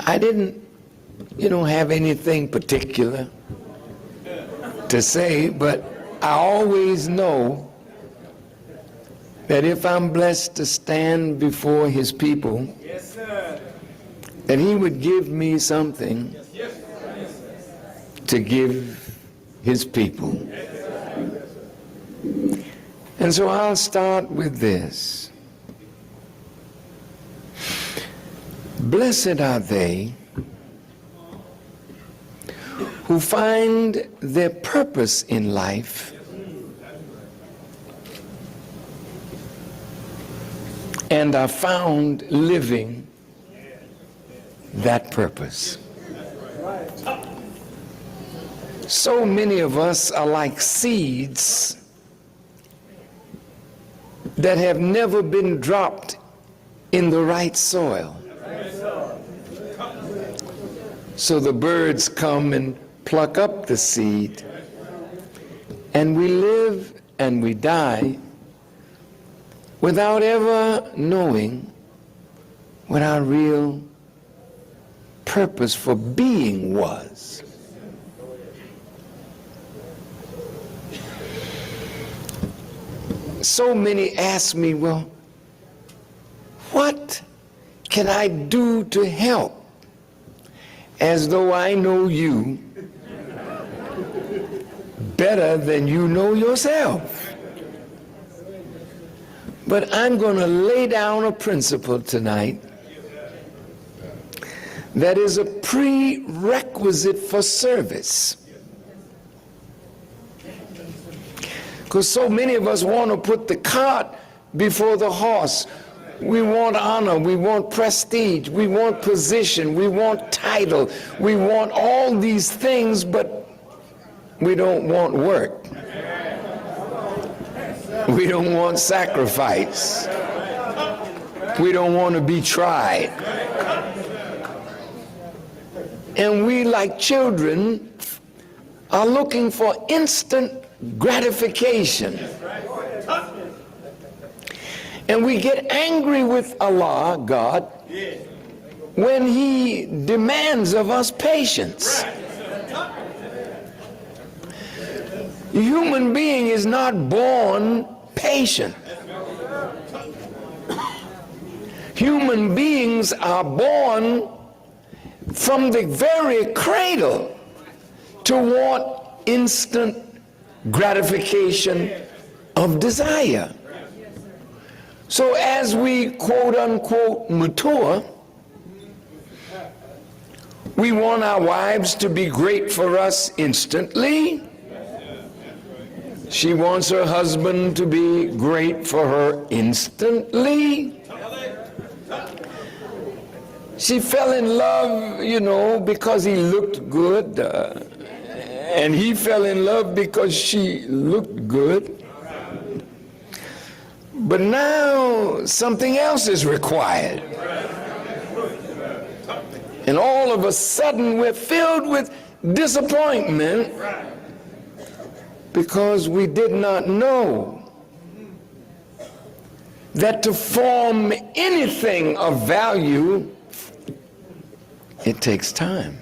I didn't, have anything particular to say, but I always know that if I'm blessed to stand before his people, yes, that he would give me something to give his people. And so I'll start with this. Blessed are they who find their purpose in life and are found living that purpose. So many of us are like seeds that have never been dropped in the right soil. So the birds come and pluck up the seed, and we live and we die without ever knowing what our real purpose for being was. So many ask me, well, what can I do to help? As though I know you better than you know yourself. But I'm going to lay down a principle tonight that is a prerequisite for service. Because so many of us want to put the cart before the horse. We want honor, we want prestige, we want position, we want title, we want all these things, but we don't want work. We don't want sacrifice. We don't want to be tried. And we, like children, are looking for instant gratification. And we get angry with Allah, God, when he demands of us patience. The human being is not born patient. Human beings are born from the very cradle to want instant gratification of desire. So as we quote unquote mature, we want our wives to be great for us instantly. She wants her husband to be great for her instantly. She fell in love, because he looked good, and he fell in love because she looked good. But now something else is required. And all of a sudden we're filled with disappointment because we did not know that to form anything of value, it takes time.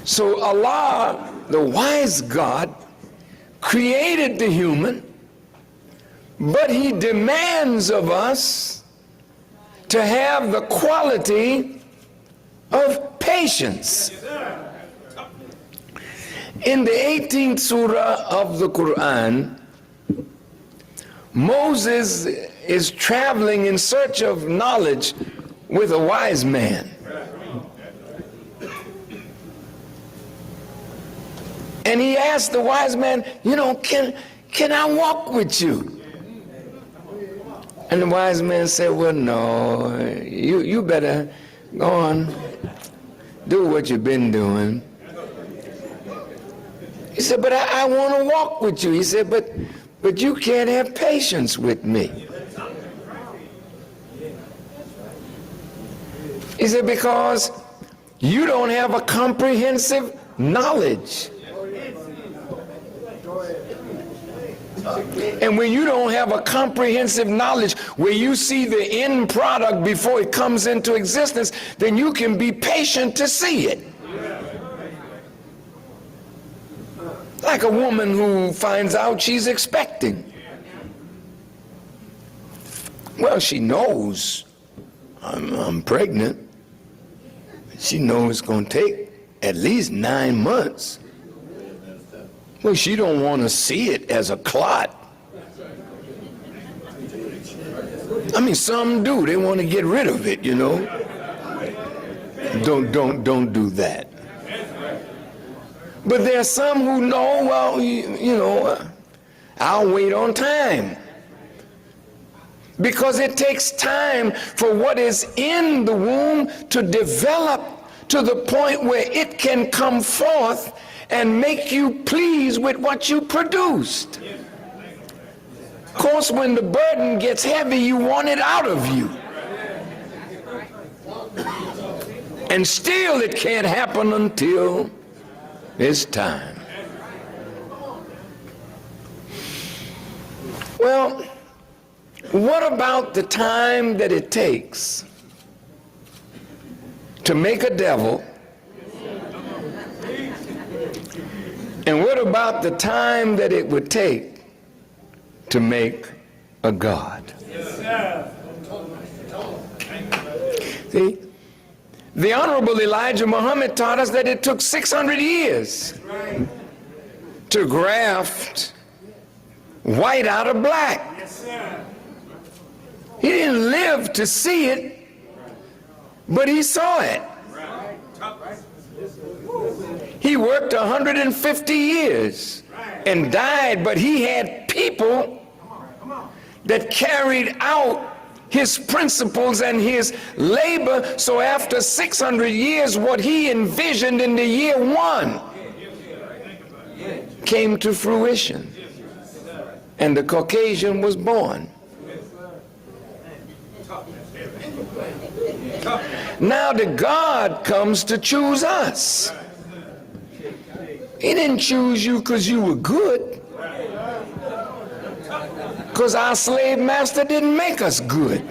So Allah, the wise God, created the human, but he demands of us to have the quality of patience. In the 18th surah of the Quran, Moses is traveling in search of knowledge with a wise man. And he asked the wise man, can I walk with you? And the wise man said, well, no, you better go on, do what you've been doing. He said, but I want to walk with you. He said, but you can't have patience with me. He said, because you don't have a comprehensive knowledge. And when you don't have a comprehensive knowledge where you see the end product before it comes into existence, then you can be patient to see it. Like a woman who finds out she's expecting. Well, she knows I'm pregnant. She knows it's going to take at least 9 months. Well, she don't want to see it as a clot. I mean, some do. They want to get rid of it, you know. Don't do that. But there are some who know, well, you know, I'll wait on time. Because it takes time for what is in the womb to develop to the point where it can come forth and make you pleased with what you produced. Of course, when the burden gets heavy, you want it out of you. And still it can't happen until it's time. Well, what about the time that it takes to make a devil? And what about the time that it would take to make a God? See, the Honorable Elijah Muhammad taught us that it took 600 years to graft white out of black. He didn't live to see it, but he saw it. He worked 150 years and died, but he had people that carried out his principles and his labor. So after 600 years, what he envisioned in the year 1 came to fruition, and the Caucasian was born. Now the God comes to choose us. He didn't choose you because you were good, because our slave master didn't make us good.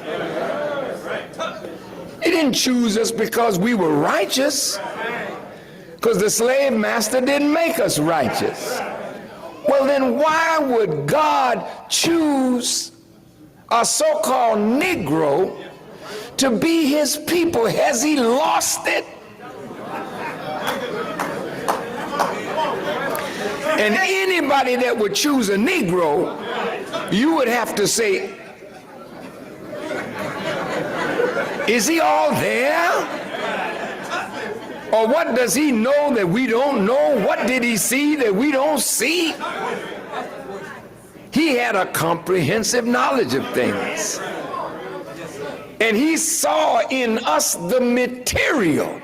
He didn't choose us because we were righteous, because the slave master didn't make us righteous. Well, then why would God choose a so-called Negro to be his people? Has he lost it? And anybody that would choose a Negro, you would have to say, is he all there? Or what does he know that we don't know? What did he see that we don't see? He had a comprehensive knowledge of things. And he saw in us the material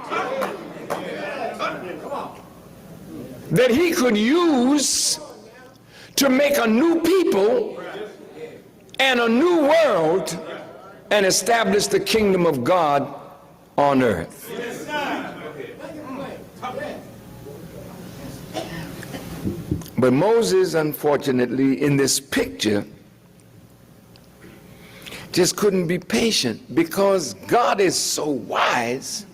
that he could use to make a new people and a new world and establish the kingdom of God on earth. But Moses, unfortunately, in this picture, just couldn't be patient, because God is so wise.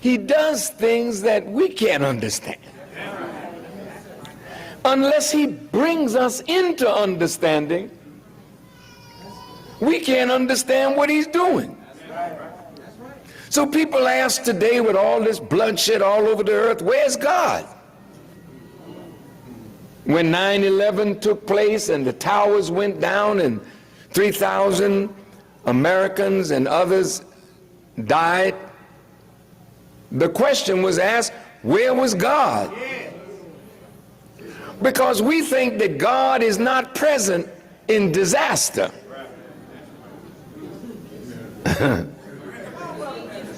He does things that we can't understand unless he brings us into understanding. We can't understand what he's doing. So people ask today, with all this bloodshed all over the earth, where's God? When 9/11 took place and the towers went down and 3,000 Americans and others died, the question was asked, where was God? Because we think that God is not present in disaster.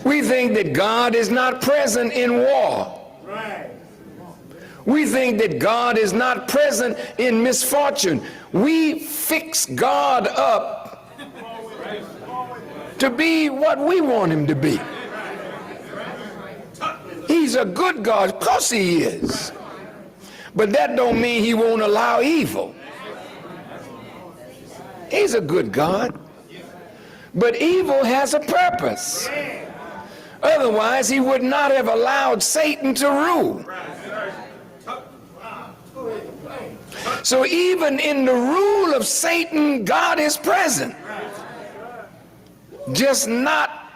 We think that God is not present in war. We think that God is not present in misfortune. We fix God up to be what we want him to be. He's a good God. Of course he is. But that don't mean he won't allow evil. He's a good God. But evil has a purpose. Otherwise, he would not have allowed Satan to rule. So even in the rule of Satan, God is present. Just not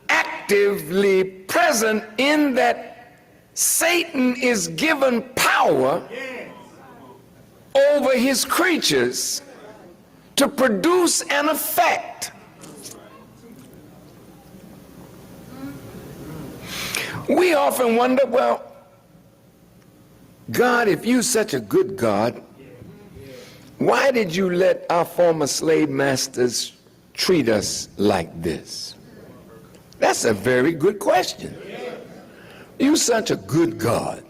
actively present in that Satan is given power over his creatures to produce an effect. We often wonder, well, God, if you're such a good God, why did you let our former slave masters treat us like this? That's a very good question. You're such a good God.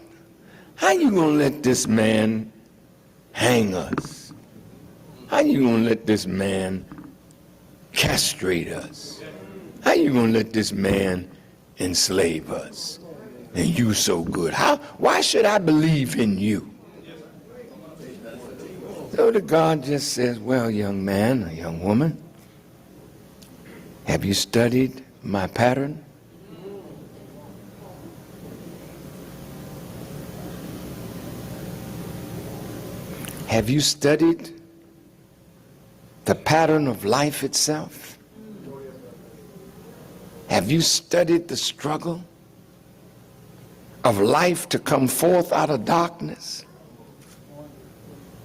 How you gonna let this man hang us? How you gonna let this man castrate us? How you gonna let this man enslave us? And you so good. Why should I believe in you? So the God just says, well, young man or young woman, have you studied my pattern? Have you studied the pattern of life itself? Have you studied the struggle of life to come forth out of darkness?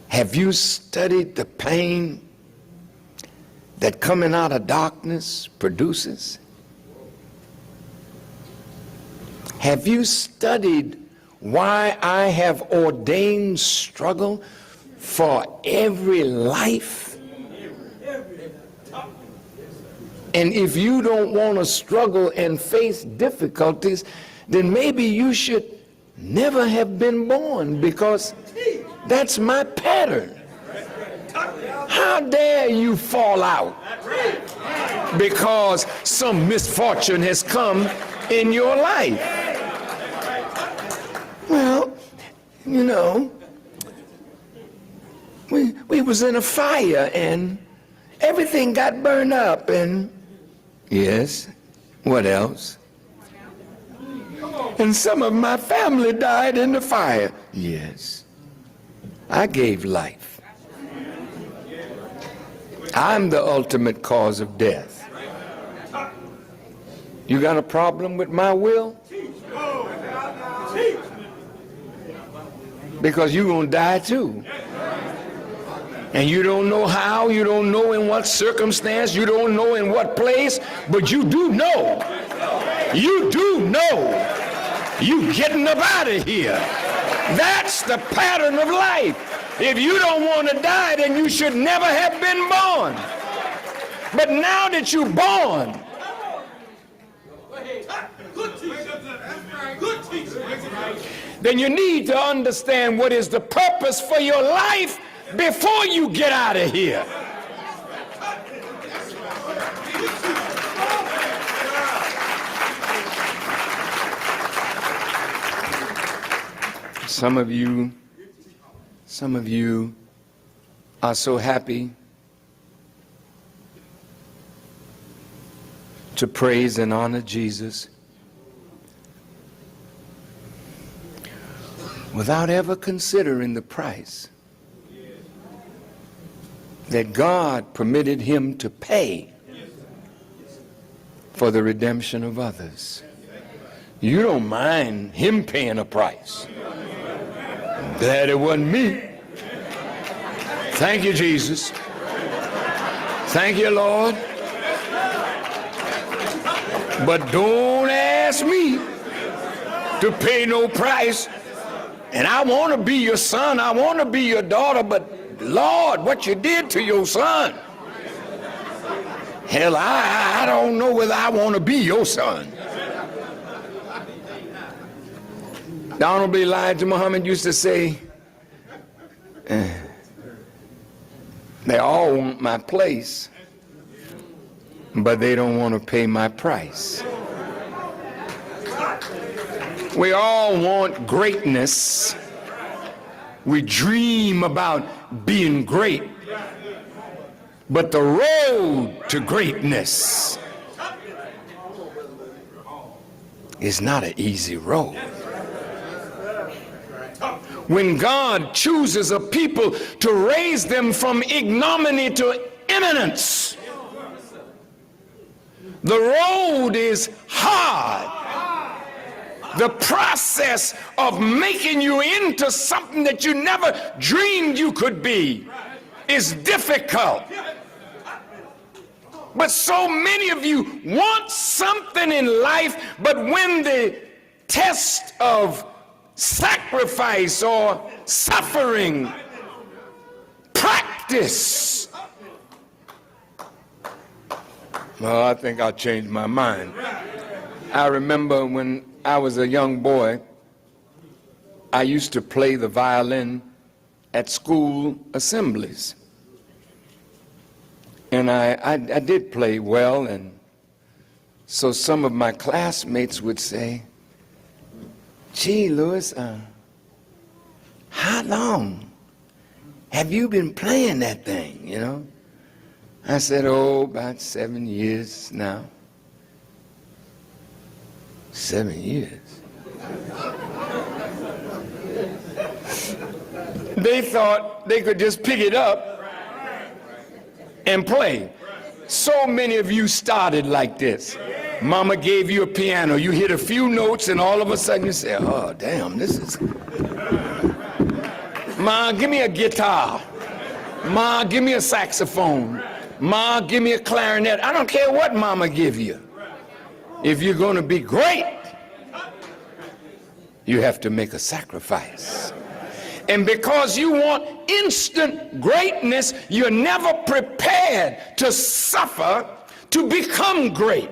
Have you studied the pain that coming out of darkness produces? Have you studied why I have ordained struggle for every life? And if you don't want to struggle and face difficulties, then maybe you should never have been born, because that's my pattern. How dare you fall out because some misfortune has come in your life? Well, you know, we was in a fire and everything got burned up, and yes, what else? And some of my family died in the fire. Yes, I gave life. I'm the ultimate cause of death. You got a problem with my will? Because you're going to die too. And you don't know how, you don't know in what circumstance, you don't know in what place, but you do know. You do know. You getting up out of here. That's the pattern of life. If you don't want to die, then you should never have been born. But now that you're born, then you need to understand what is the purpose for your life before you get out of here. Some of you are so happy to praise and honor Jesus without ever considering the price that God permitted him to pay for the redemption of others. You don't mind him paying a price. I'm glad it wasn't me. Thank you, Jesus. Thank you, Lord. But don't ask me to pay no price. And I want to be your son, I want to be your daughter, but Lord, what you did to your son. Hell, I don't know whether I want to be your son. The Honorable Elijah Muhammad used to say, they all want my place, but they don't want to pay my price. We all want greatness, We dream about being great. But the road to greatness is not an easy road. When God chooses a people to raise them from ignominy to eminence, the road is hard. The process of making you into something that you never dreamed you could be is difficult. But so many of you want something in life, but when the test of sacrifice or suffering, practice, well, I think I'll change my mind. I remember when I was a young boy, I used to play the violin at school assemblies. And I did play well, and so some of my classmates would say, "Gee, Louis, how long have you been playing that thing, you know?" I said, "Oh, about 7 years now." 7 years. They thought they could just pick it up and play. So many of you started like this. Mama gave you a piano, you hit a few notes, and all of a sudden you say, "Oh, damn, this is..." "Ma, give me a guitar. Ma, give me a saxophone. Ma, give me a clarinet." I don't care what mama give you. If you're going to be great, you have to make a sacrifice. And because you want instant greatness, you're never prepared to suffer to become great.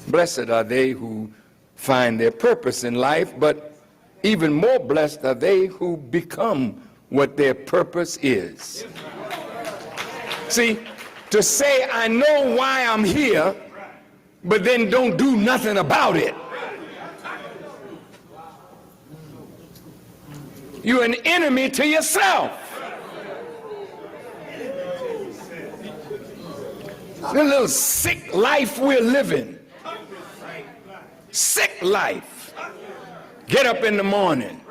Blessed are they who find their purpose in life, but even more blessed are they who become what their purpose is. See, to say I know why I'm here, but then don't do nothing about it, you're an enemy to yourself. The little sick life we're living. Sick life. Get up in the morning.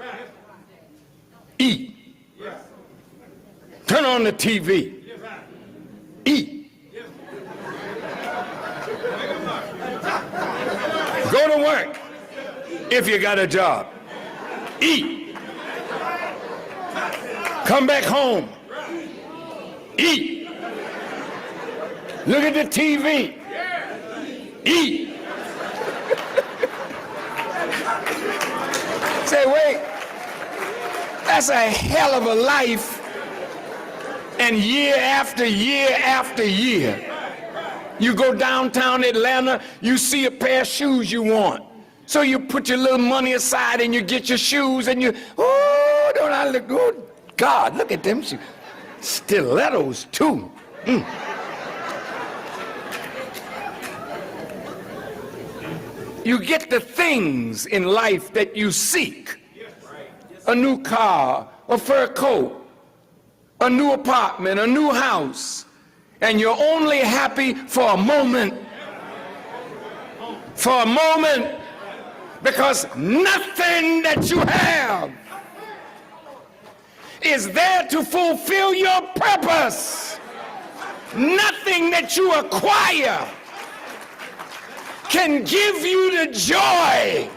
Eat. Turn on the TV. Eat. Go to work if you got a job. Eat. Come back home. Eat. Look at the TV. Eat. Say, wait, that's a hell of a life. And year after year after year, you go downtown Atlanta, you see a pair of shoes you want. So you put your little money aside and you get your shoes and you, oh, don't I look good? God, look at them shoes. Stilettos, too. You get the things in life that you seek. A new car, a fur coat, a new apartment, a new house. And you're only happy for a moment. For a moment. Because nothing that you have is there to fulfill your purpose. Nothing that you acquire can give you the joy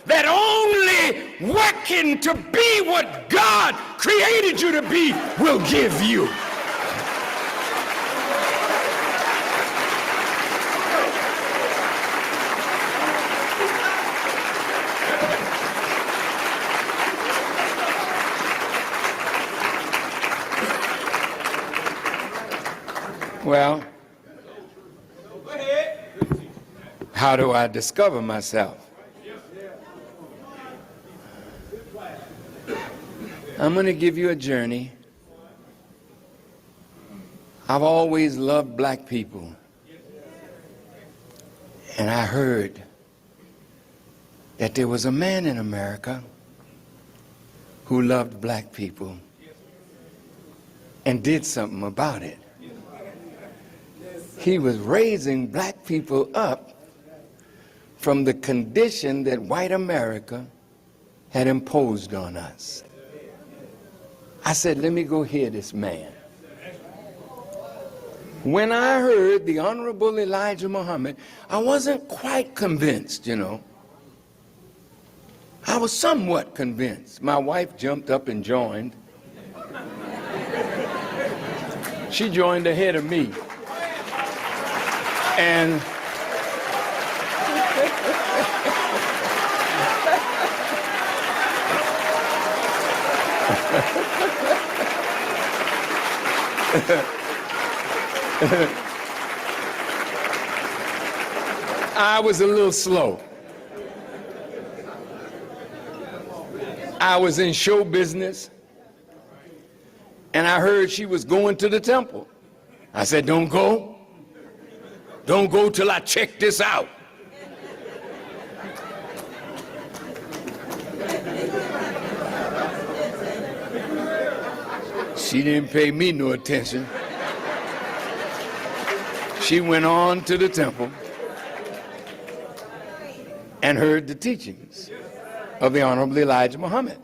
that only working to be what God created you to be will give you. Well, how do I discover myself? I'm going to give you a journey. I've always loved black people. And I heard that there was a man in America who loved black people and did something about it. He was raising black people up from the condition that white America had imposed on us. I said, let me go hear this man. When I heard the Honorable Elijah Muhammad, I wasn't quite convinced, you know. I was somewhat convinced. My wife jumped up and joined. She joined ahead of me. And I was a little slow. I was in show business, and I heard she was going to the temple. I said, don't go. Don't go till I check this out. She didn't pay me no attention. She went on to the temple and heard the teachings of the Honorable Elijah Muhammad.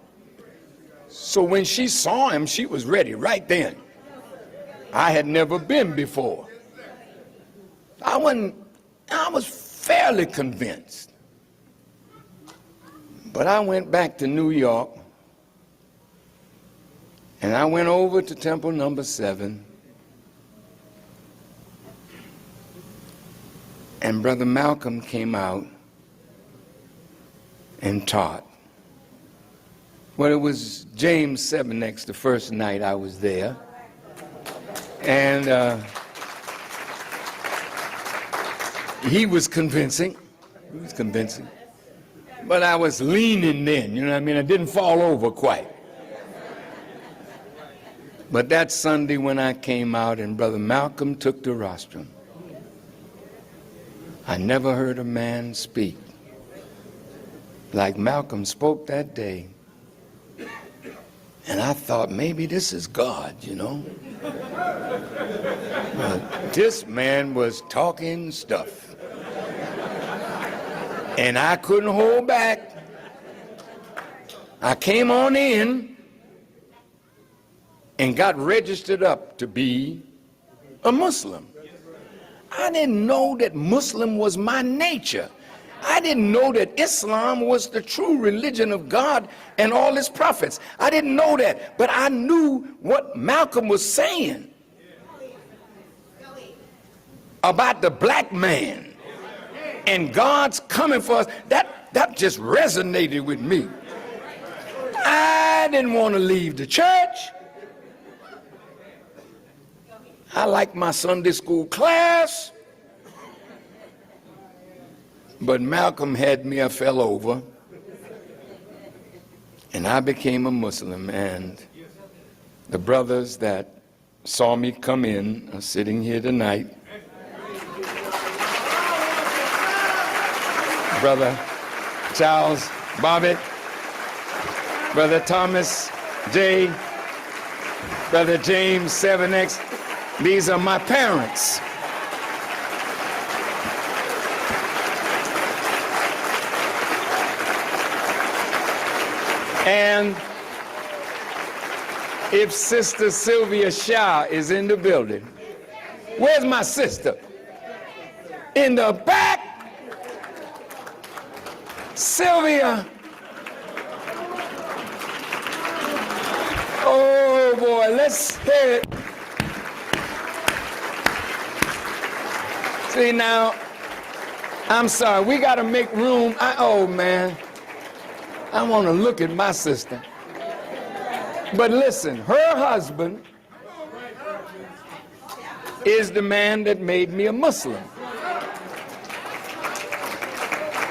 So when she saw him, she was ready right then. I had never been before. I was fairly convinced. But I went back to New York, and I went over to Temple number 7, and Brother Malcolm came out and taught. Well, it was James 7X the first night I was there. And he was convincing. He was convincing. But I was leaning then, you know what I mean? I didn't fall over quite. But that Sunday when I came out and Brother Malcolm took the rostrum, I never heard a man speak like Malcolm spoke that day. And I thought, maybe this is God, you know. But this man was talking stuff. And I couldn't hold back. I came on in and got registered up to be a Muslim. I didn't know that Muslim was my nature. I didn't know that Islam was the true religion of God and all his prophets. I didn't know that, but I knew what Malcolm was saying about the black man and God's coming for us. That just resonated with me. I didn't want to leave the church. I liked my Sunday school class. But Malcolm had me, I fell over, and I became a Muslim. And the brothers that saw me come in are sitting here tonight. Brother Charles Bobbitt, Brother Thomas J, Brother James 7X, these are my parents. And if Sister Sylvia Shah is in the building, where's my sister? In the back. Sylvia. Oh boy, let's hear it. See now, I'm sorry, we gotta make room. Oh man. I want to look at my sister. But listen, her husband is the man that made me a Muslim.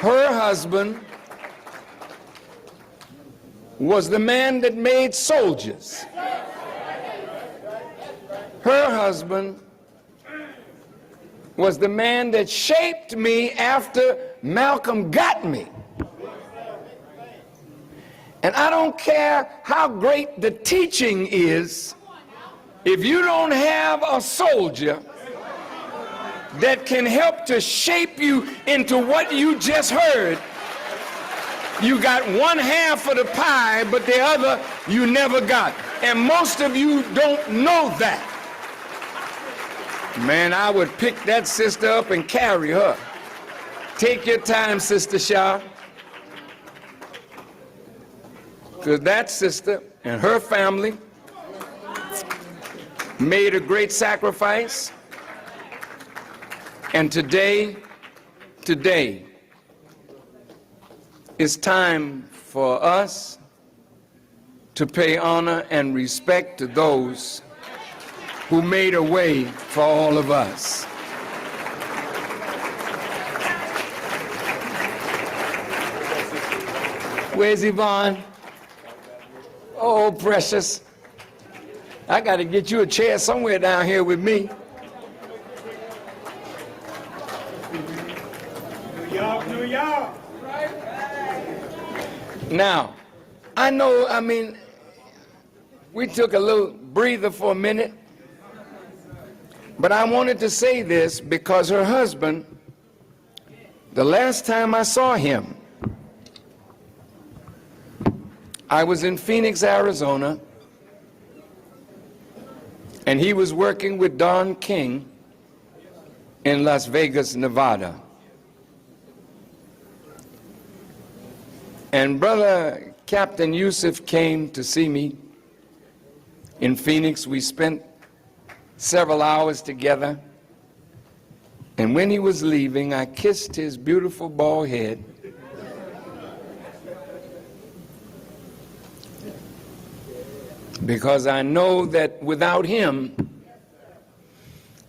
Her husband was the man that made soldiers. Her husband was the man that shaped me after Malcolm got me. And I don't care how great the teaching is, if you don't have a soldier that can help to shape you into what you just heard, you got one half of the pie, but the other you never got. And most of you don't know that. Man, I would pick that sister up and carry her. Take your time, Sister Shah. Because that sister and her family made a great sacrifice. And today, it's time for us to pay honor and respect to those who made a way for all of us. Where's Yvonne? Oh, precious. I got to get you a chair somewhere down here with me. New York. Now, I mean, we took a little breather for a minute, but I wanted to say this because her husband, the last time I saw him, I was in Phoenix, Arizona, and he was working with Don King in Las Vegas, Nevada. And Brother Captain Yusuf came to see me in Phoenix. We spent several hours together. And when he was leaving, I kissed his beautiful bald head. Because I know that without him,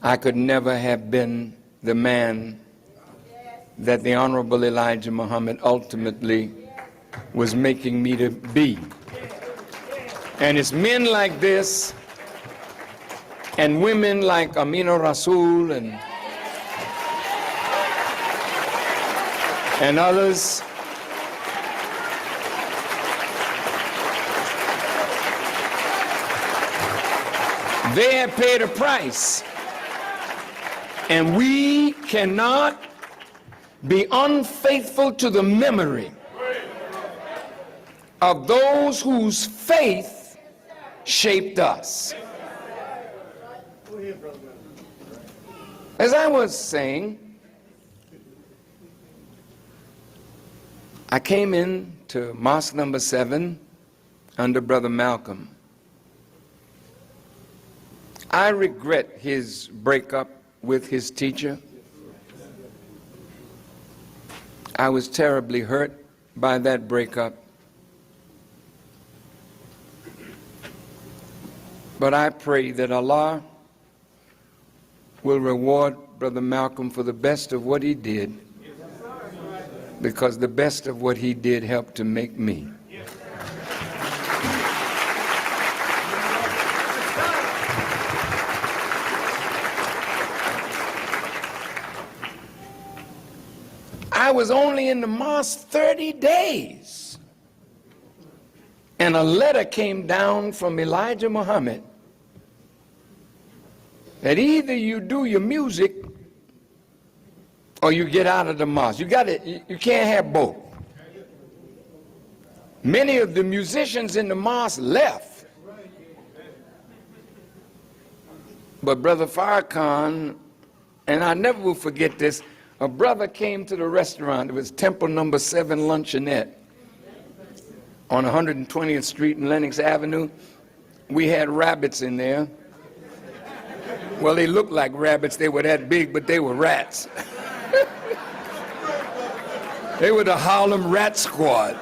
I could never have been the man that the Honorable Elijah Muhammad ultimately was making me to be. And it's men like this and women like Amina Rasul and others they have paid a price, and we cannot be unfaithful to the memory of those whose faith shaped us. As I was saying, I came in to Mosque number 7 under Brother Malcolm. I regret his breakup with his teacher. I was terribly hurt by that breakup. But I pray that Allah will reward Brother Malcolm for the best of what he did, because the best of what he did helped to make me. I was only in the mosque 30 days, and a letter came down from Elijah Muhammad that either you do your music or you get out of the mosque. You can't have both. Many of the musicians in the mosque left. But Brother Farrakhan, and I never will forget this, a brother came to the restaurant. It was Temple number 7 Luncheonette on 120th Street and Lenox Avenue. We had rabbits in there. Well, they looked like rabbits. They were that big, but they were rats. They were the Harlem Rat Squad.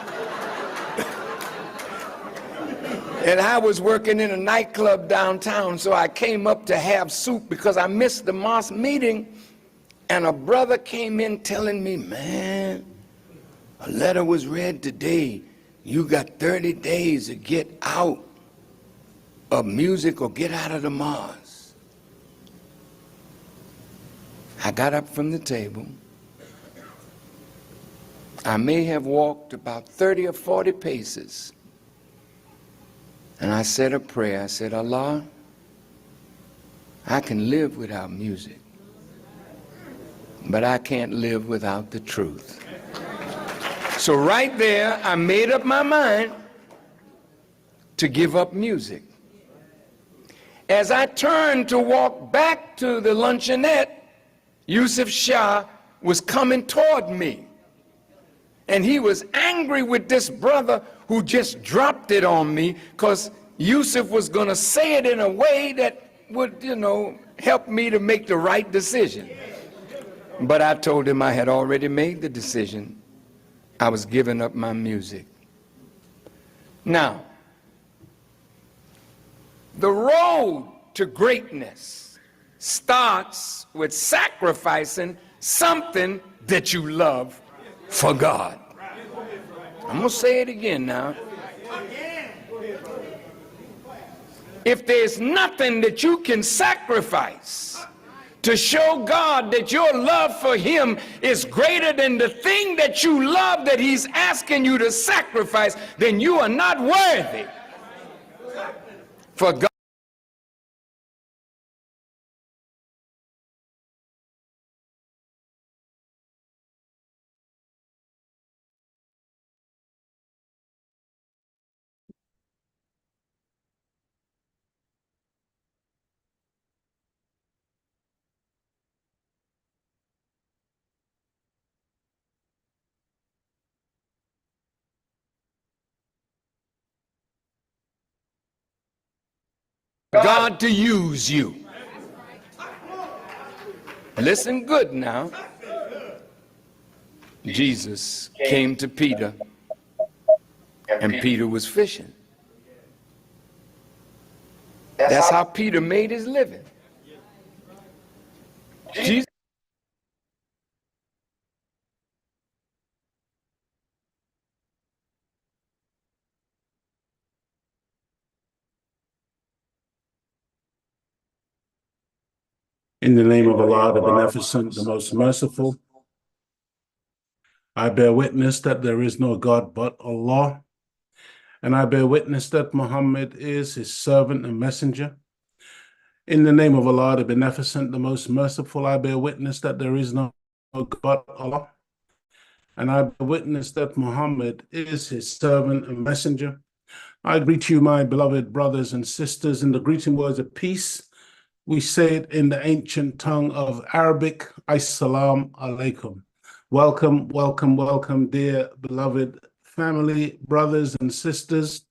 And I was working in a nightclub downtown, so I came up to have soup because I missed the mosque meeting. And a brother came in telling me, man, a letter was read today. You got 30 days to get out of music or get out of the mosque. I got up from the table. I may have walked about 30 or 40 paces. And I said a prayer. I said, Allah, I can live without music, but I can't live without the truth. So right there, I made up my mind to give up music. As I turned to walk back to the luncheonette, Yusuf Shah was coming toward me. And he was angry with this brother who just dropped it on me, because Yusuf was going to say it in a way that would, help me to make the right decision. But I told him I had already made the decision. I was giving up my music. Now, the road to greatness starts with sacrificing something that you love for God. I'm going to say it again now. If there's nothing that you can sacrifice to show God that your love for him is greater than the thing that you love that he's asking you to sacrifice, then you are not worthy for God. God to use you. Listen good now. Jesus came to Peter, and Peter was fishing. That's how Peter made his living. Jesus. In the name of Allah, the Beneficent, the Most Merciful, I bear witness that there is no God but Allah, and I bear witness that Muhammad is his servant and messenger. In the name of Allah, the Beneficent, the Most Merciful, I bear witness that there is no God but Allah, and I bear witness that Muhammad is his servant and messenger. I greet you, my beloved brothers and sisters, in the greeting words of peace. We say it in the ancient tongue of Arabic, Assalamu alaikum. Welcome, welcome, welcome, dear beloved family, brothers and sisters.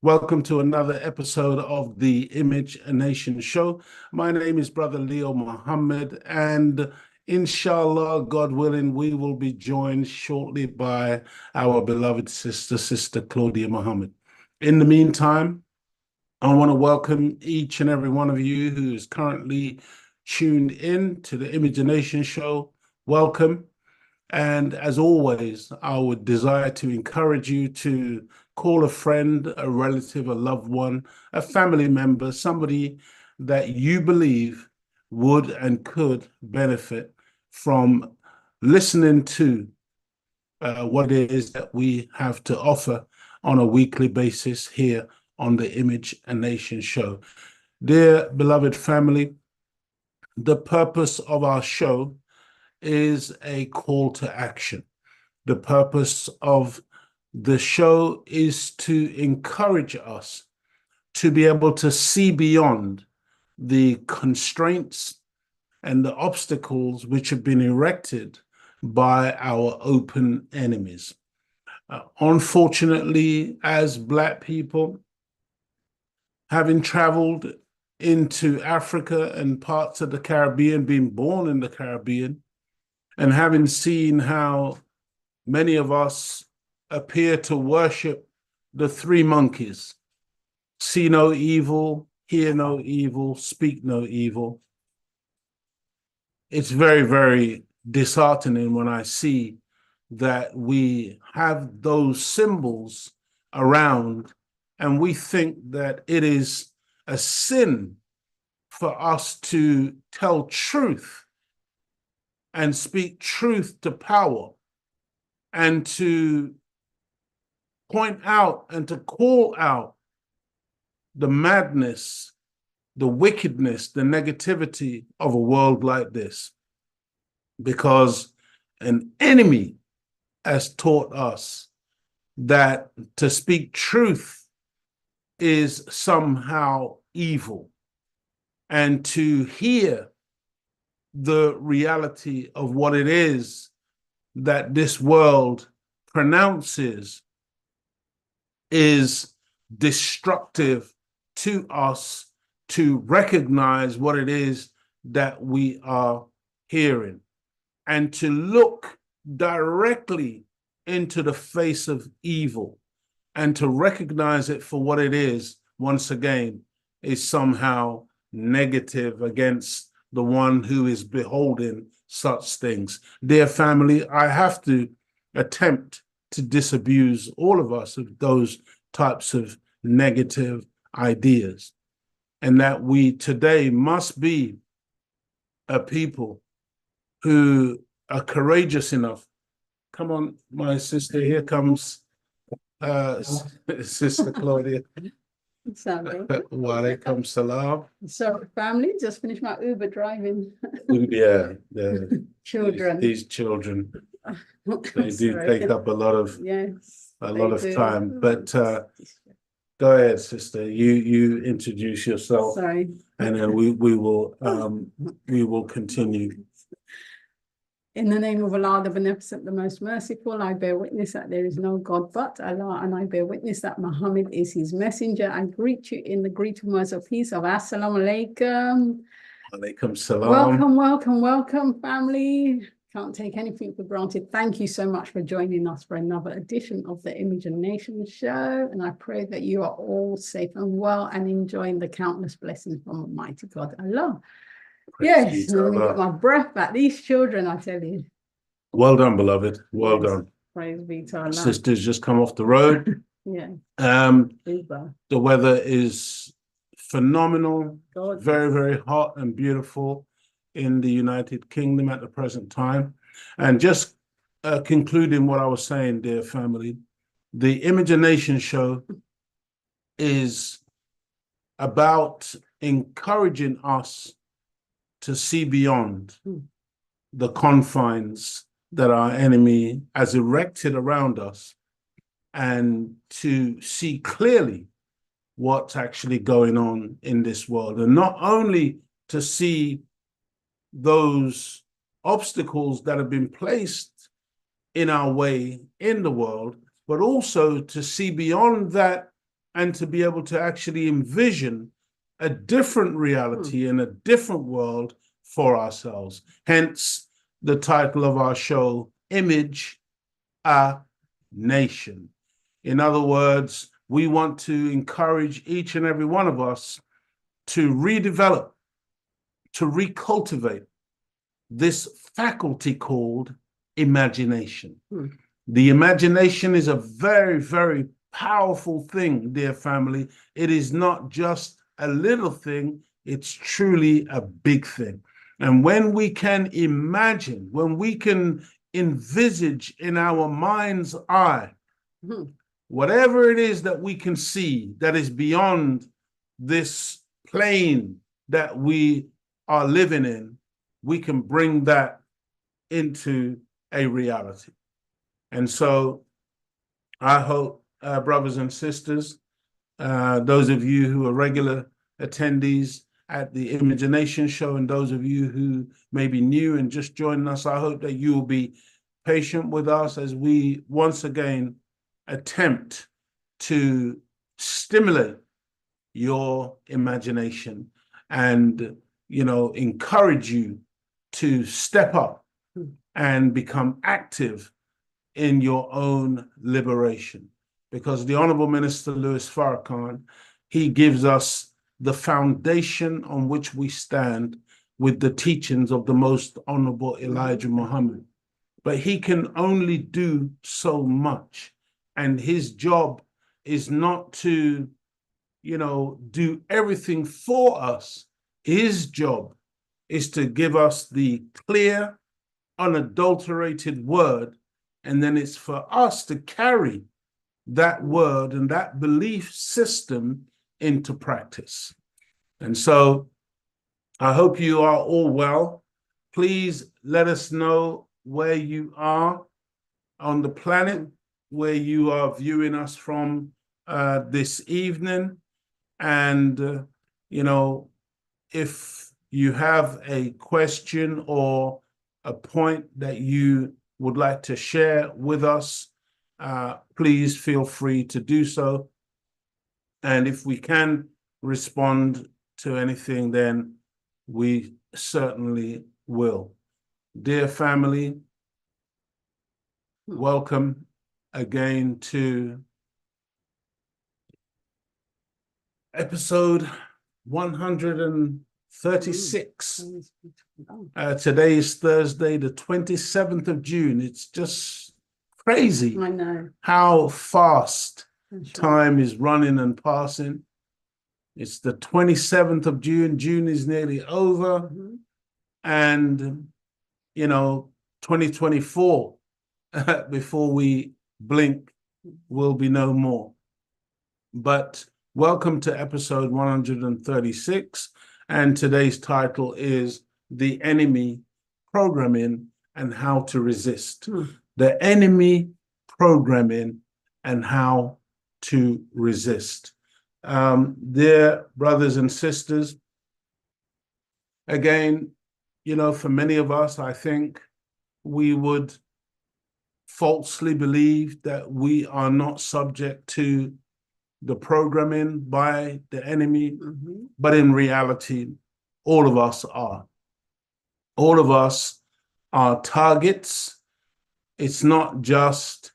Welcome to another episode of the Image a Nation show. My name is Brother Leo Muhammad, and inshallah, God willing, we will be joined shortly by our beloved Sister Claudia Muhammad. In the meantime, I want to welcome each and every one of you who is currently tuned in to the Imagination Show. Welcome. And as always, I would desire to encourage you to call a friend, a relative, a loved one, a family member, somebody that you believe would and could benefit from listening to what it is that we have to offer on a weekly basis here on the Image a Nation show. Dear beloved family, the purpose of our show is a call to action. The purpose of the show is to encourage us to be able to see beyond the constraints and the obstacles which have been erected by our open enemies. Unfortunately, as Black people, having traveled into Africa and parts of the Caribbean, being born in the Caribbean, and having seen how many of us appear to worship the three monkeys: see no evil, hear no evil, speak no evil. It's very, very disheartening when I see that we have those symbols around and we think that it is a sin for us to tell truth and speak truth to power and to point out and to call out the madness, the wickedness, the negativity of a world like this. Because an enemy has taught us that to speak truth is somehow evil, and to hear the reality of what it is that this world pronounces is destructive to us, to recognize what it is that we are hearing, and to look directly into the face of evil and to recognize it for what it is, once again, is somehow negative against the one who is beholding such things. Dear family, I have to attempt to disabuse all of us of those types of negative ideas, and that we today must be a people who are courageous enough. Come on, my sister, here comes Sister Claudia. Walaikum salam. So, family, just finished my Uber driving. Yeah, Children. these children, they do take up a lot of Yes, time. But go ahead, sister. You introduce yourself, sorry. and then we will continue. In the name of Allah, the Beneficent, the Most Merciful, I bear witness that there is no God but Allah, and I bear witness that Muhammad is his messenger. I greet you in the greeting words of peace of Assalamu alaikum. Alaikum salam. Welcome, welcome, welcome, family. Can't take anything for granted. Thank you so much for joining us for another edition of the Image and Nation show. And I pray that you are all safe and well and enjoying the countless blessings from Almighty God Allah. Yes, let me get my breath back. These children, I tell you. Well done, beloved. Well done. Praise be to Allah. Sisters just come off the road. Yeah. The weather is phenomenal. God. Very, very hot and beautiful in the United Kingdom at the present time. And just concluding what I was saying, dear family, the Image and Nation show is about encouraging us to see beyond the confines that our enemy has erected around us, and to see clearly what's actually going on in this world, and not only to see those obstacles that have been placed in our way in the world, but also to see beyond that and to be able to actually envision a different reality and a different world for ourselves. Hence the title of our show, Image a Nation. In other words, we want to encourage each and every one of us to redevelop, to recultivate this faculty called imagination. The imagination is a very, very powerful thing, dear family. It is not just a little thing, it's truly a big thing. And when we can imagine, when we can envisage in our mind's eye, whatever it is that we can see that is beyond this plane that we are living in, we can bring that into a reality. And so I hope, brothers and sisters, those of you who are regular attendees at the Image and Nation show, and those of you who may be new and just joining us, I hope that you will be patient with us as we once again attempt to stimulate your imagination and, encourage you to step up and become active in your own liberation. Because the Honorable Minister Louis Farrakhan, he gives us the foundation on which we stand with the teachings of the Most Honorable Elijah Muhammad. But he can only do so much. And his job is not to, do everything for us. His job is to give us the clear, unadulterated word, and then it's for us to carry that word and that belief system into practice. And so I hope you are all well. Please let us know where you are on the planet, where you are viewing us from this evening. And, if you have a question or a point that you would like to share with us, please feel free to do so. And if we can respond to anything, then we certainly will. Dear family, welcome again to episode 136. Today is Thursday, the 27th of June. It's just crazy. I know how fast time is running and passing. It's the 27th of June. June is nearly over. And, 2024, before we blink, will be no more. But welcome to episode 136. And today's title is The Enemy, Programming and How to Resist. The Enemy, Programming and How to Resist. Dear brothers and sisters, again, for many of us, I think we would falsely believe that we are not subject to the programming by the enemy, but in reality, all of us are. All of us are targets. It's not just,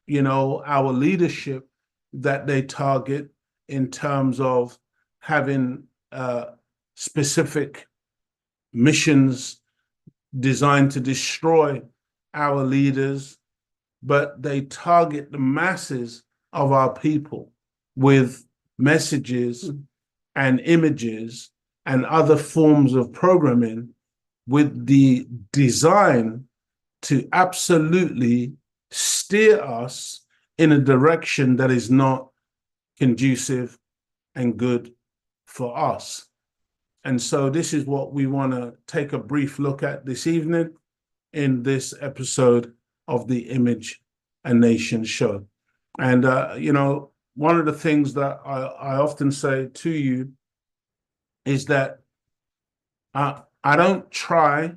our leadership that they target in terms of having specific missions designed to destroy our leaders, but they target the masses of our people with messages and images and other forms of programming with the design to absolutely steer us in a direction that is not conducive and good for us. And so this is what we want to take a brief look at this evening in this episode of the Image and Nation show. And, one of the things that I often say to you is that I don't try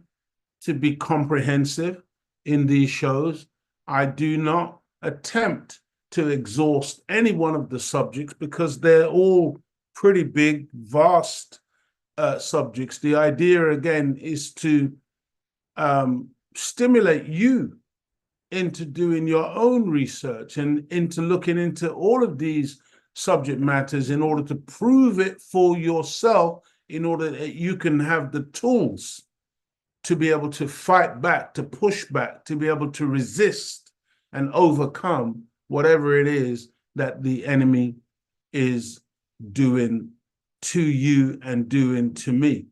to be comprehensive in these shows. I do not attempt to exhaust any one of the subjects because they're all pretty big, vast subjects. The idea, again, is to stimulate you into doing your own research and into looking into all of these subject matters in order to prove it for yourself, in order that you can have the tools to be able to fight back, to push back, to be able to resist and overcome whatever it is that the enemy is doing to you and doing to me.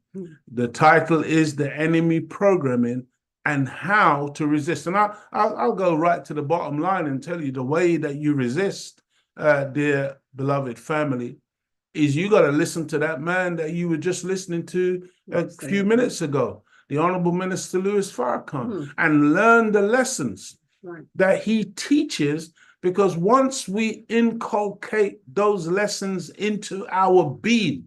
The title is The Enemy, Programming and How to Resist. And I'll go right to the bottom line and tell you the way that you resist, dear beloved family, is you got to listen to that man that you were just listening to a few minutes ago, the Honorable Minister Louis Farrakhan, and learn the lessons that he teaches, because once we inculcate those lessons into our being,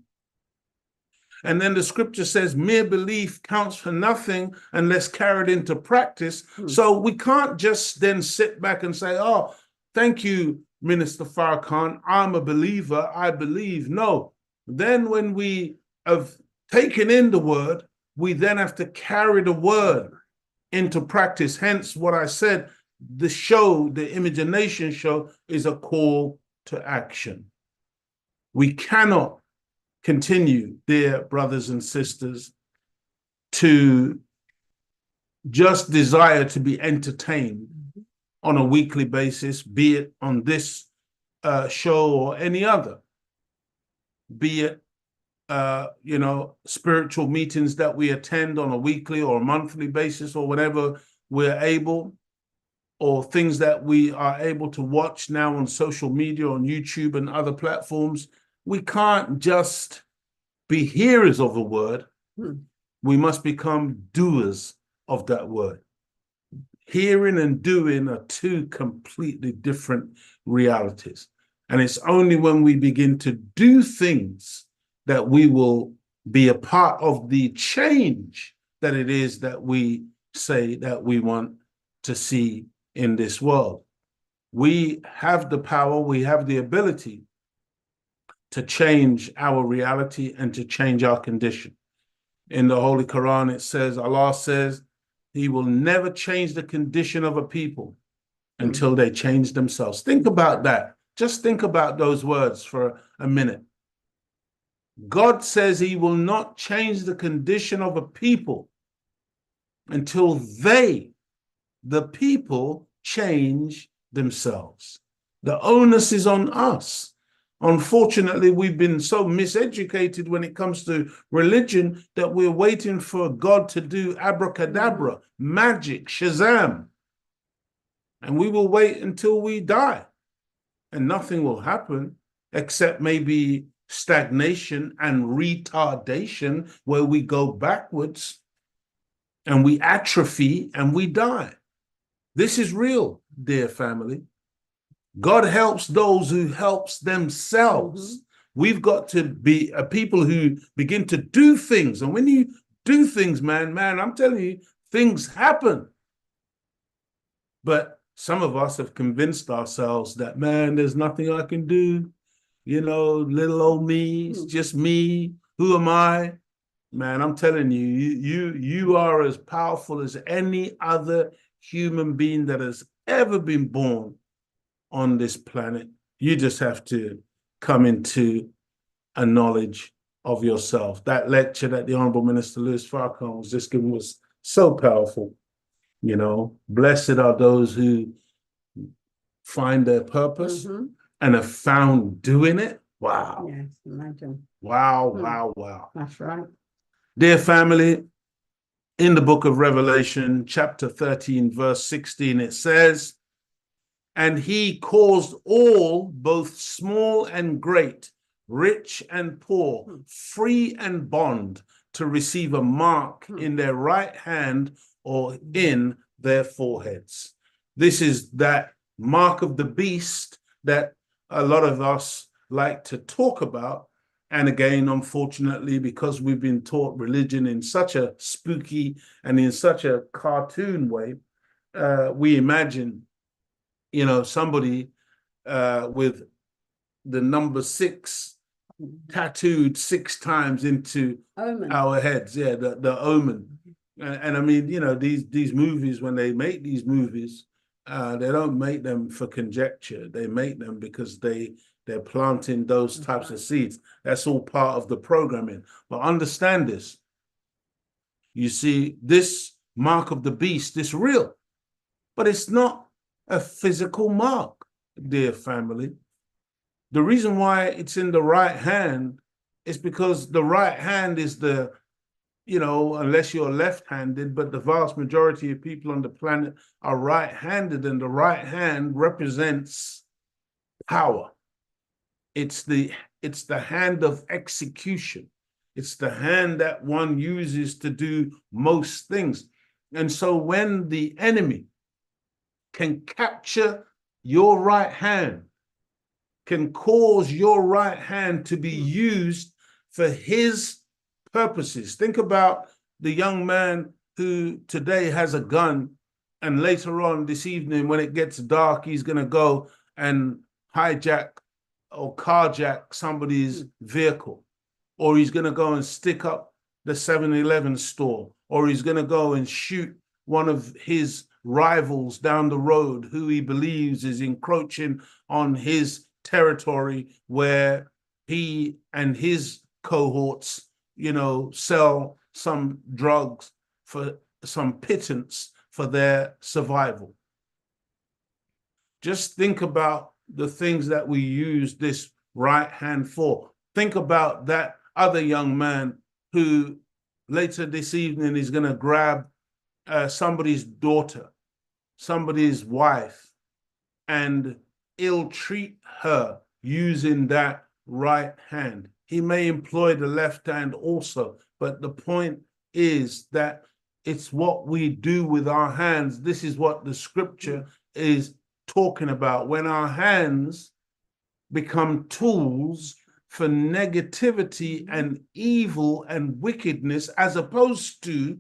and then the scripture says mere belief counts for nothing unless carried into practice. So we can't just then sit back and say, oh, thank you, Minister Farrakhan, I'm a believer, I believe. No. Then when we have taken in the word, we then have to carry the word into practice. Hence what I said, the show, the Image and Nation show, is a call to action. We cannot continue, dear brothers and sisters, to just desire to be entertained on a weekly basis, be it on this show or any other, be it spiritual meetings that we attend on a weekly or a monthly basis or whenever we're able, or things that we are able to watch now on social media, on YouTube and other platforms. we can't just be hearers of a word. We must become doers of that word. Hearing and doing are two completely different realities. And it's only when we begin to do things that we will be a part of the change that it is that we say that we want to see in this world. We have the power, we have the ability to change our reality and to change our condition. In the Holy Quran, it says, Allah says, He will never change the condition of a people until they change themselves. Think about that. Just think about those words for a minute. God says He will not change the condition of a people until they, the people, change themselves. The onus is on us. Unfortunately, we've been so miseducated when it comes to religion that we're waiting for God to do abracadabra, magic, Shazam. And we will wait until we die. And nothing will happen except maybe stagnation and retardation, where we go backwards and we atrophy and we die. This is real, dear family. God helps those who helps themselves. We've got to be a people who begin to do things. And when you do things, man, I'm telling you, things happen. But some of us have convinced ourselves that, man, there's nothing I can do. You know, little old me, it's just me. Who am I? Man, I'm telling you, you are as powerful as any other human being that has ever been born on this planet. You just have to come into a knowledge of yourself. That lecture that the Honorable Minister Louis Farrakhan was just giving was so powerful. You know, blessed are those who find their purpose and have found doing it. Wow. Yes, imagine. Wow. That's right. Dear family, in the book of Revelation, chapter 13, verse 16, it says, and He caused all, both small and great, rich and poor, free and bond, to receive a mark in their right hand or in their foreheads. This is that mark of the beast that a lot of us like to talk about. And again, unfortunately, because we've been taught religion in such a spooky and in such a cartoon way, we imagine, you know, somebody with the number 6 tattooed 6 times into our heads. Yeah, the omen. And I mean, you know, these movies, when they make these movies, they don't make them for conjecture. They make them because they're planting those types of seeds. That's all part of the programming. But understand this. You see, this mark of the beast is real, but it's not a physical mark, dear family. The reason why it's in the right hand is because the right hand is the, you know, unless you're left-handed, but the vast majority of people on the planet are right-handed, and the right hand represents power. It's the hand of execution. It's the hand that one uses to do most things. And so when the enemy can capture your right hand, can cause your right hand to be used for his purposes. Think about the young man who today has a gun, and later on this evening, when it gets dark, he's going to go and hijack or carjack somebody's vehicle, or he's going to go and stick up the 7-Eleven store, or he's going to go and shoot one of his rivals down the road who he believes is encroaching on his territory, where he and his cohorts, you know, sell some drugs for some pittance for their survival. Just think about the things that we use this right hand for. Think about that other young man who later this evening is going to grab somebody's daughter, somebody's wife, and ill-treat her using that right hand. He may employ the left hand also, but the point is that it's what we do with our hands. This is what the scripture is talking about. When our hands become tools for negativity and evil and wickedness, as opposed to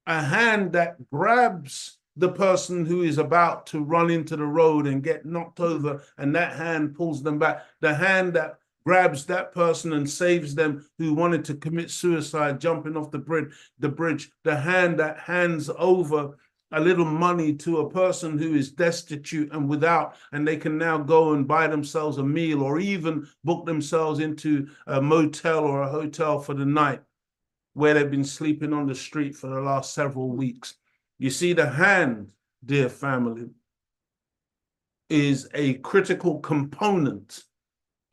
a hand that grabs the person who is about to run into the road and get knocked over, and that hand pulls them back. The hand that grabs that person and saves them who wanted to commit suicide jumping off the bridge. The hand that hands over a little money to a person who is destitute and without, and they can now go and buy themselves a meal or even book themselves into a motel or a hotel for the night where they've been sleeping on the street for the last several weeks. You see, the hand, dear family, is a critical component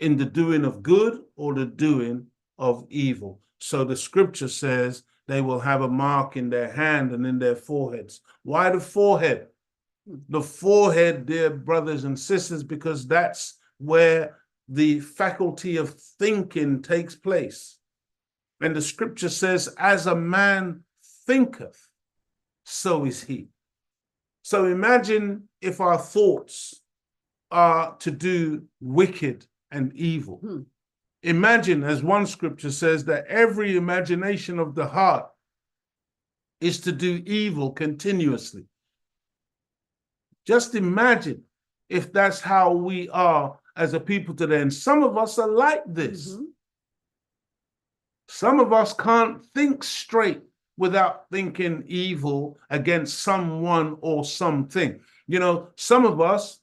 in the doing of good or the doing of evil. So the scripture says they will have a mark in their hand and in their foreheads. Why the forehead? The forehead, dear brothers and sisters, because that's where the faculty of thinking takes place. And the scripture says, as a man thinketh, so is he. So imagine if our thoughts are to do wicked and evil. Imagine, as one scripture says, that every imagination of the heart is to do evil continuously. Just imagine if that's how we are as a people today. And some of us are like this. Some of us can't think straight without thinking evil against someone or something. You know, some of us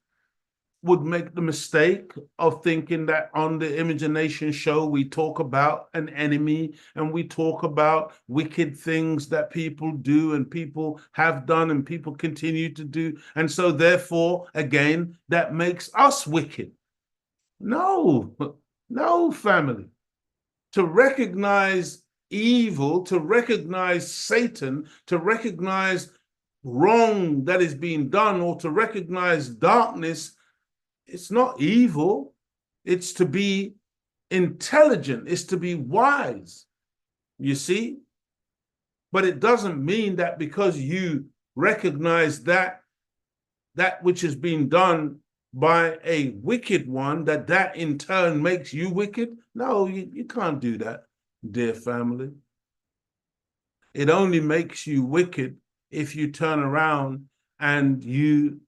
would make the mistake of thinking that on the Imagination show, we talk about an enemy and we talk about wicked things that people do and people have done and people continue to do. And so therefore, again, that makes us wicked. No, no, family. To recognize evil, to recognize Satan, to recognize wrong that is being done, or to recognize darkness, it's not evil. It's to be intelligent. It's to be wise, you see? But it doesn't mean that because you recognize that which is being done by a wicked one, that in turn makes you wicked. No, you can't do that, dear family. It only makes you wicked if you turn around and you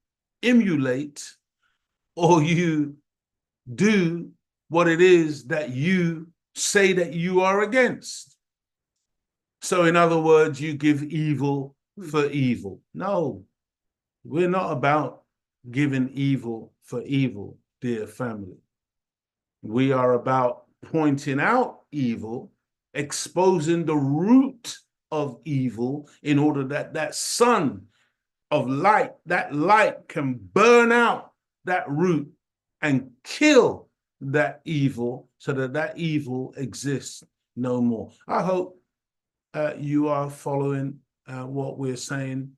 emulate or you do what it is that you say that you are against. So in other words, you give evil for evil. No, we're not about giving evil for evil, dear family. We are about pointing out evil, exposing the root of evil in order that that sun of light, that light can burn out that root and kill that evil so that that evil exists no more. I hope you are following what we're saying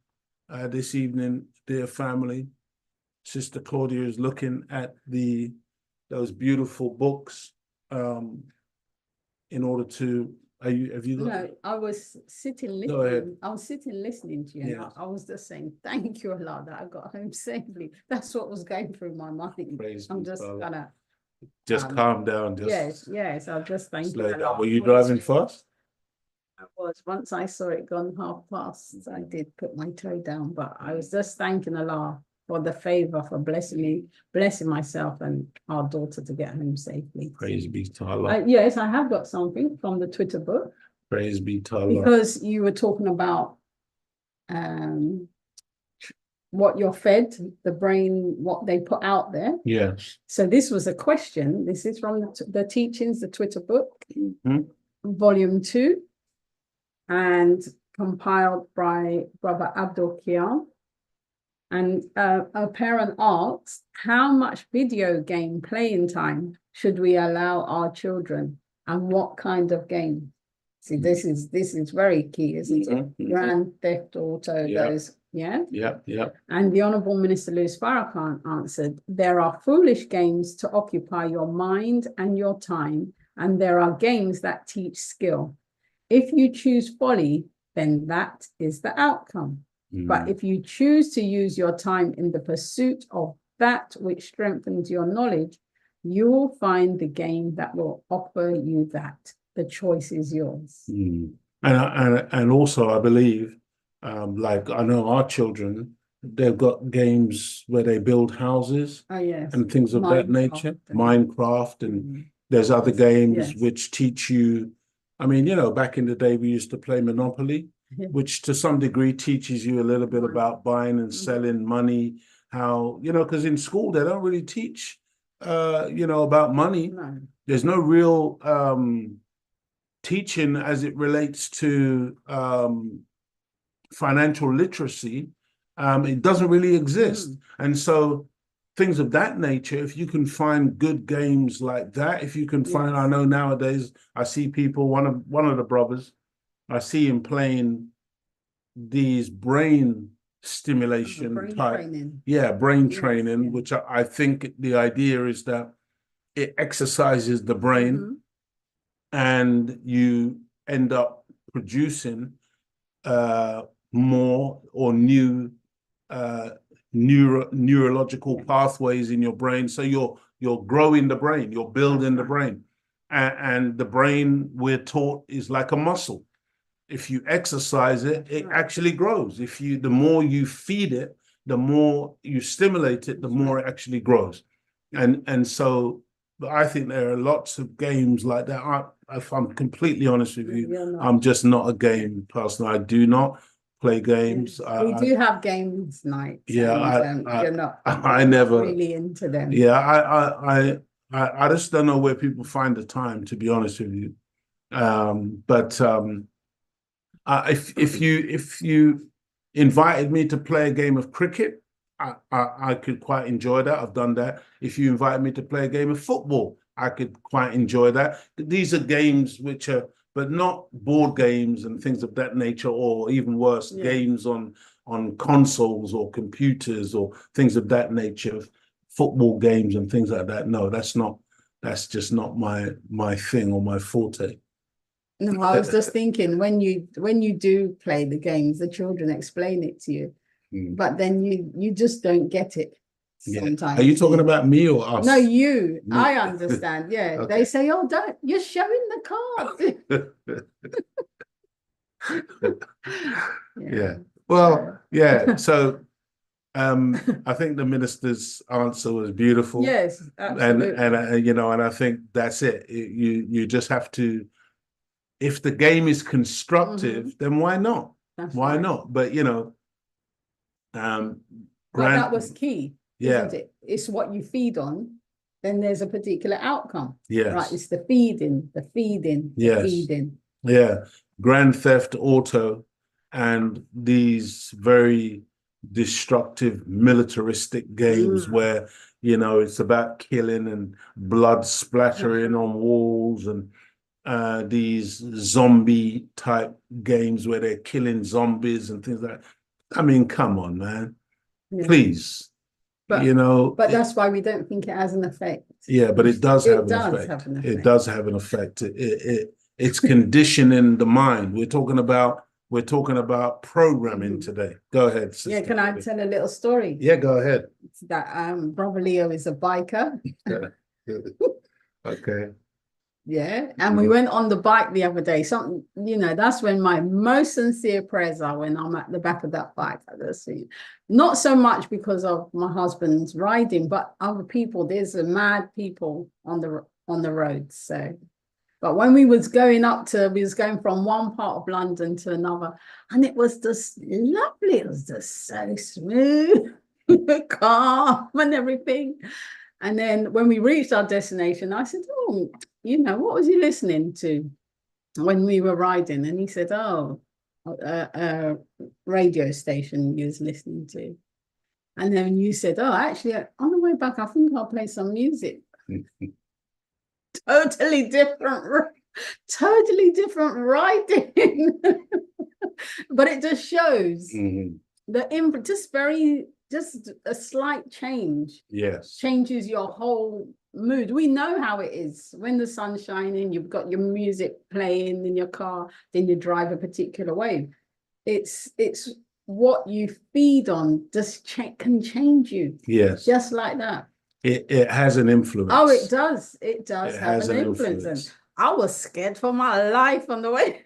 this evening, dear family. Sister Claudia is looking at those beautiful books in order to. Have you got? No, I was sitting listening. I was sitting listening to you. Yeah. I was just saying, thank you, Allah, that I got home safely. That's what was going through my mind. Praise I'm be just to Allah. gonna. Just calm down. Yes. I'll just thank slow you. down. Allah. Were you driving fast? I was. Once I saw it gone past, I did put my toe down, but I was just thanking Allah for the favor, for blessing me, blessing myself and our daughter to get home safely. Praise be to Allah. Yes, I have got something from the Twitter book. Praise be to Allah. Because you were talking about what you're fed, the brain, what they put out there. Yes. So this was a question. This is from the Teachings, the Twitter book, volume 2, and compiled by Brother P.O.W.E.R. And a parent asks, how much video game playing time should we allow our children, and what kind of game? See, this is very key, isn't it? Grand Theft Auto, Yeah. those, yeah. Yeah. And the Honourable Minister Louis Farrakhan answered, there are foolish games to occupy your mind and your time, and there are games that teach skill. If you choose folly, then that is the outcome. But if you choose to use your time in the pursuit of that which strengthens your knowledge, you will find the game that will offer you that. The choice is yours. And also, I believe, like I know our children, they've got games where they build houses and things of that nature, Minecraft, and there's other games which teach you. I mean, back in the day, we used to play Monopoly, which to some degree teaches you a little bit about buying and selling, money, how, because in school they don't really teach, about money. There's no real teaching as it relates to financial literacy. It doesn't really exist. And so things of that nature, if you can find good games like that, if you can find, I know nowadays I see people, one of the brothers, I see him playing these brain stimulation brain training, which I think the idea is that it exercises the brain and you end up producing more or new neurological pathways in your brain. So you're growing the brain, you're building the brain, and the brain, we're taught, is like a muscle. If you exercise it, it actually grows. The more you feed it, the more you stimulate it, the more it actually grows. And so I think there are lots of games like that. If I'm completely honest with you, I'm just not a game person. I do not play games. We do have games nights. Yeah, you're not I never really into them. Yeah, I just don't know where people find the time, to be honest with you. But if you invited me to play a game of cricket, I could quite enjoy that. I've done that. If you invite me to play a game of football, I could quite enjoy that. These are games which are, but not board games and things of that nature, or even worse, games on consoles or computers or things of that nature, football games and things like that. No, that's just not my thing or my forte. No, I was just thinking, when you do play the games, the children explain it to you, but then you just don't get it sometimes. Are you talking about me or us? No, you. Me. I understand. Yeah. Okay. They say, "Oh, don't, you're showing the card." Yeah. Well, yeah. So I think the minister's answer was beautiful. Yes, absolutely. And I think that's it. You just have to, if the game is constructive, then why not? Why not? But but that was key, isn't it? It's what you feed on, then there's a particular outcome. Yes. Right. It's the feeding. Yeah. Grand Theft Auto and these very destructive militaristic games where, it's about killing and blood splattering on walls, and these zombie type games where they're killing zombies and things like that. I mean, come on, man. Please. But that's why we don't think it has an effect. Yeah, but it does have an effect. It does have an effect. It's conditioning the mind. We're talking about programming today. Go ahead, sister. Yeah, can I tell a little story? Yeah, go ahead. It's that Brother Leo is a biker. Okay. Yeah, and we went on the bike the other day. Something, that's when my most sincere prayers are, when I'm at the back of that bike. Not so much because of my husband's riding, but other people. There's a mad people on the road. So, but when we was going from one part of London to another, and it was just lovely. It was just so smooth, calm, and everything. And then when we reached our destination, I said, "Oh, what was you listening to when we were riding?" And he said, "Oh, a radio station you was listening to." And then you said, "Oh, actually, on the way back, I think I'll play some music." Totally different Totally different writing. But it just shows just a slight change Yes. changes your whole mood. We know how it is when the sun's shining, you've got your music playing in your car, then you drive a particular way. It's what you feed on can change you. Yes. Just like that. It has an influence. Oh, it does. It does It have has an an influence. influence. And I was scared for my life on the way.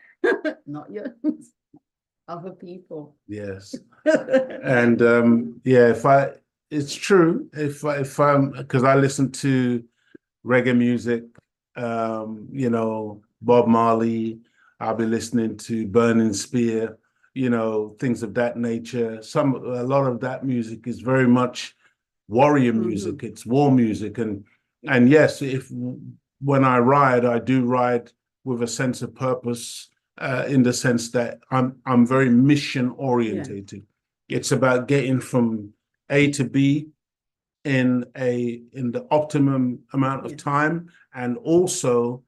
Not yours. Other people. Yes. And yeah, it's true. If I'm, because I listen to reggae music, you know, Bob Marley, I'll be listening to Burning Spear, you know, things of that nature. A lot of that music is very much warrior music. It's war music. And yes, when I ride, I do ride with a sense of purpose, in the sense that I'm very mission orientated. It's about getting from A to B in the optimum amount of time, and also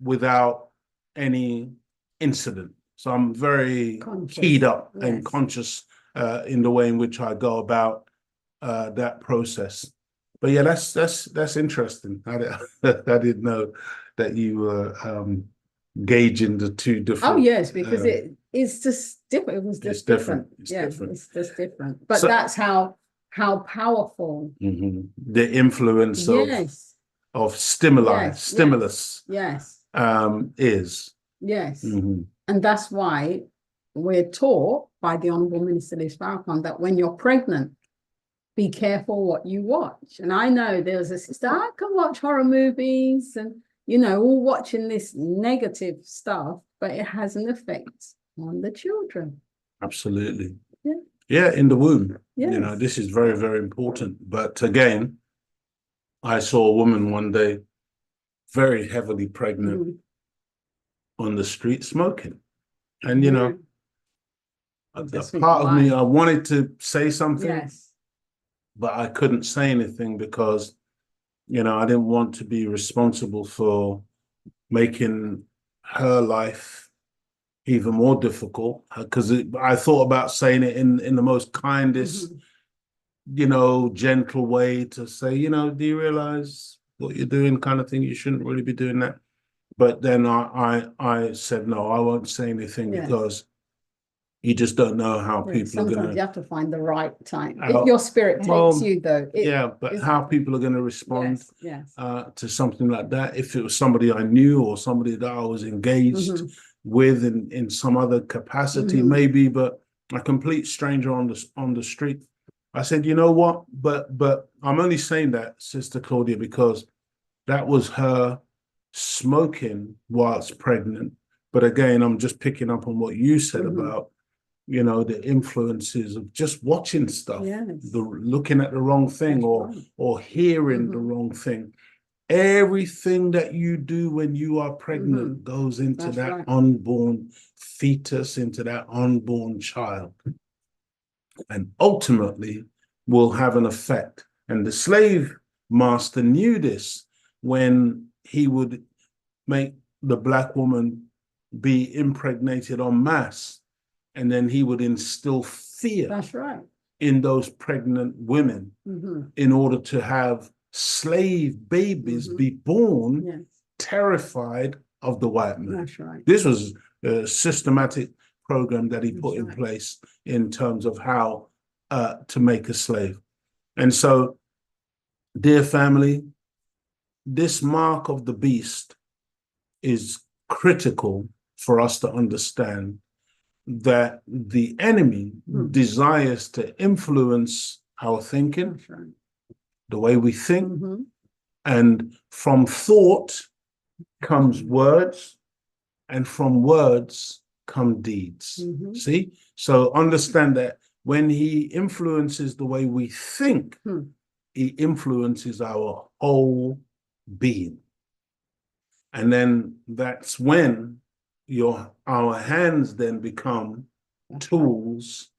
without any incident. So I'm very keyed up and conscious in the way in which I go about that process. But yeah, that's interesting. I didn't know that you were gauging the two different. Oh yes, because it's just different. It was just different. It's different. It's just different. But that's how powerful the influence of stimulus is. Yes. And that's why we're taught by the Honourable Minister Liz Farrakhan that when you're pregnant, be careful what you watch. And I know there's a sister, I can watch horror movies and, you know, all watching this negative stuff, but it has an effect on the children. Absolutely. Yeah, in the womb. Yes. You know, this is very, very important. But again, I saw a woman one day, very heavily pregnant, on the street smoking. And, you know, a part of me, I wanted to say something, but I couldn't say anything because, you know, I didn't want to be responsible for making her life even more difficult, because I thought about saying it in the most kindest, you know, gentle way to say, you know, do you realize what you're doing, kind of thing? You shouldn't really be doing that. But then I said, no, I won't say anything because you just don't know how people are going to. Sometimes you have to find the right time. If your spirit takes you, though. But how people are going to respond to something like that. If it was somebody I knew or somebody that I was engaged with in some other capacity, maybe, but a complete stranger on the street. I said, you know what? But I'm only saying that, Sister Claudia, because that was her smoking whilst pregnant. But again, I'm just picking up on what you said about, you know, the influences of just watching stuff, looking at the wrong thing or hearing the wrong thing. Everything that you do when you are pregnant goes into that unborn fetus, into that unborn child, and ultimately will have an effect. And the slave master knew this when he would make the Black woman be impregnated en masse, and then he would instill fear in those pregnant women in order to have slave babies be born terrified of the white man. This was a systematic program that he put in place in terms of how to make a slave. And so, dear family, this mark of the beast is critical for us to understand that the enemy desires to influence our thinking, the way we think, and from thought comes words, and from words come deeds. See? So understand that when he influences the way we think, he influences our whole being. And then that's when our hands then become tools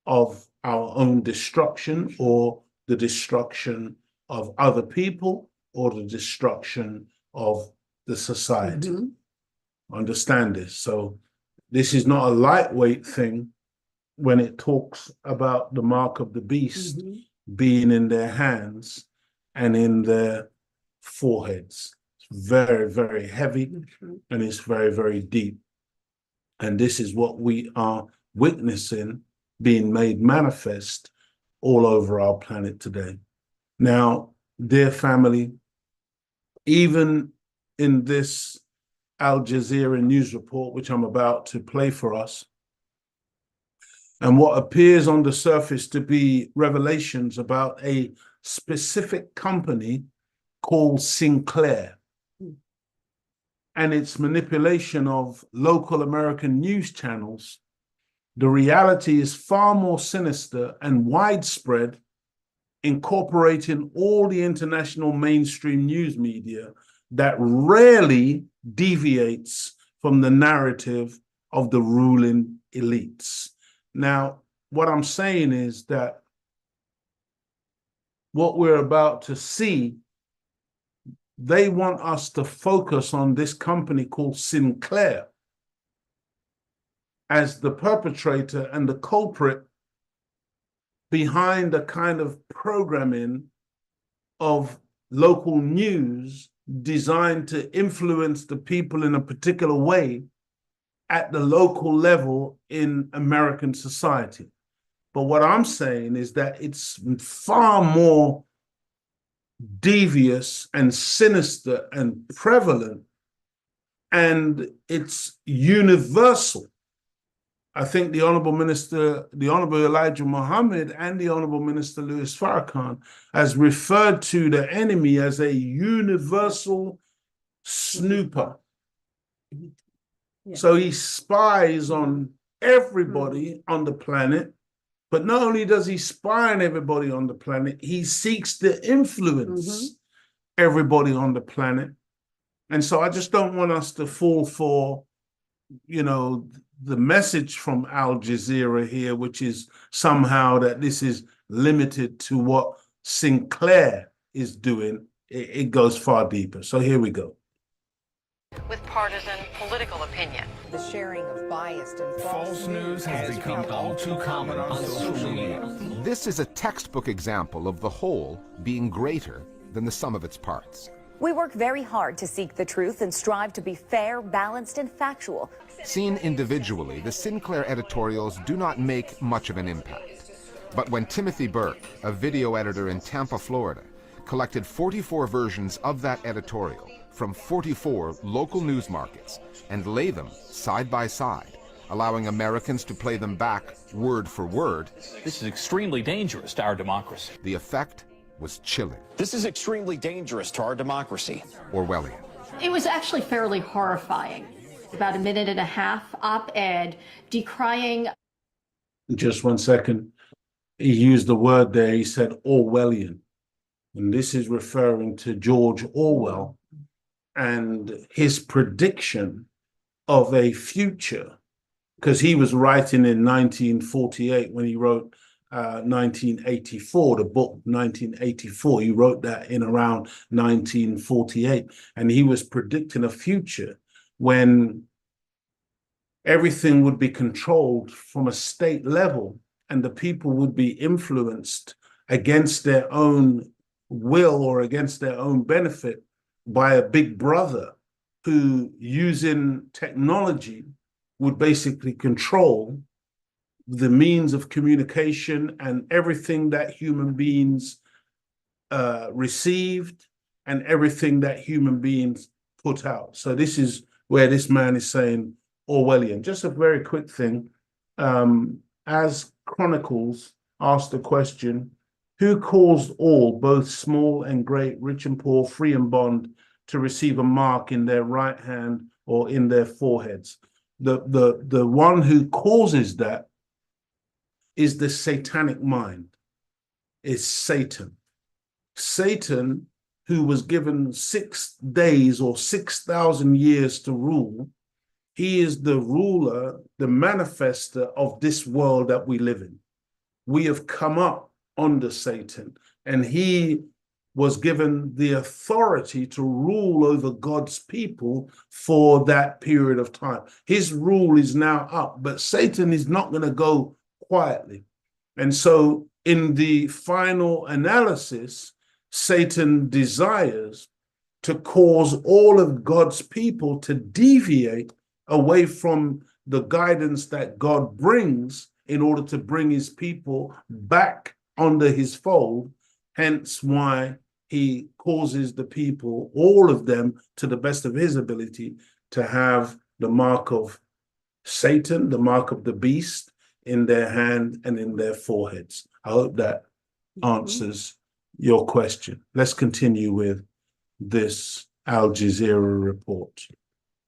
of our own destruction, or the destruction of other people, or the destruction of the society. Mhm. Understand this. So this is not a lightweight thing when it talks about the mark of the beast Mhm. being in their hands and in their foreheads. It's very, very heavy, That's right. and it's very, very deep. And this is what we are witnessing being made manifest all over our planet today. Now, dear family, even in this Al Jazeera news report, which I'm about to play for us, and what appears on the surface to be revelations about a specific company called Sinclair and its manipulation of local American news channels, the reality is far more sinister and widespread, incorporating all the international mainstream news media that rarely deviates from the narrative of the ruling elites. Now, what I'm saying is that what we're about to see, they want us to focus on this company called Sinclair as the perpetrator and the culprit behind a kind of programming of local news designed to influence the people in a particular way at the local level in American society. But what I'm saying is that it's far more devious and sinister and prevalent, and it's universal. I think the Honorable Elijah Muhammad and the Honorable Minister Louis Farrakhan has referred to the enemy as a universal snooper. Yeah. So he spies on everybody on the planet, but not only does he spy on everybody on the planet, he seeks to influence everybody on the planet. And so I just don't want us to fall for, the message from Al Jazeera here, which is somehow that this is limited to what Sinclair is doing. It goes far deeper. So here we go. With partisan political opinion. The sharing of biased and false news has become all too common on social media. This is a textbook example of the whole being greater than the sum of its parts. We work very hard to seek the truth and strive to be fair, balanced, and factual. Seen individually, the Sinclair editorials do not make much of an impact. But when Timothy Burke, a video editor in Tampa, Florida, collected 44 versions of that editorial from 44 local news markets and lay them side by side, allowing Americans to play them back word for word, This is extremely dangerous to our democracy. the effect was chilling, This is extremely dangerous to our democracy. Orwellian. It was actually fairly horrifying. About a minute and a half op-ed decrying. Just 1 second. He used the word there. He said Orwellian. And this is referring to George Orwell and his prediction of a future, because he was writing in 1948 when he wrote 1984, the book 1984. He wrote that in around 1948. And he was predicting a future when everything would be controlled from a state level and the people would be influenced against their own will or against their own benefit by a big brother who, using technology, would basically control the means of communication and everything that human beings received and everything that human beings put out. So this is where this man is saying Orwellian. Just a very quick thing. As Chronicles asked the question, who caused all, both small and great, rich and poor, free and bond, to receive a mark in their right hand or in their foreheads? The one who causes that is the satanic mind, is Satan. Satan, who was given 6 days or 6,000 years to rule, he is the ruler, the manifester of this world that we live in. We have come up under Satan, and he was given the authority to rule over God's people for that period of time. His rule is now up, but Satan is not going to go quietly. And so in the final analysis, Satan desires to cause all of God's people to deviate away from the guidance that God brings in order to bring his people back under his fold. Hence why he causes the people, all of them, to the best of his ability, to have the mark of Satan, the mark of the beast, in their hand and in their foreheads. I hope that answers your question. Let's continue with this Al Jazeera report.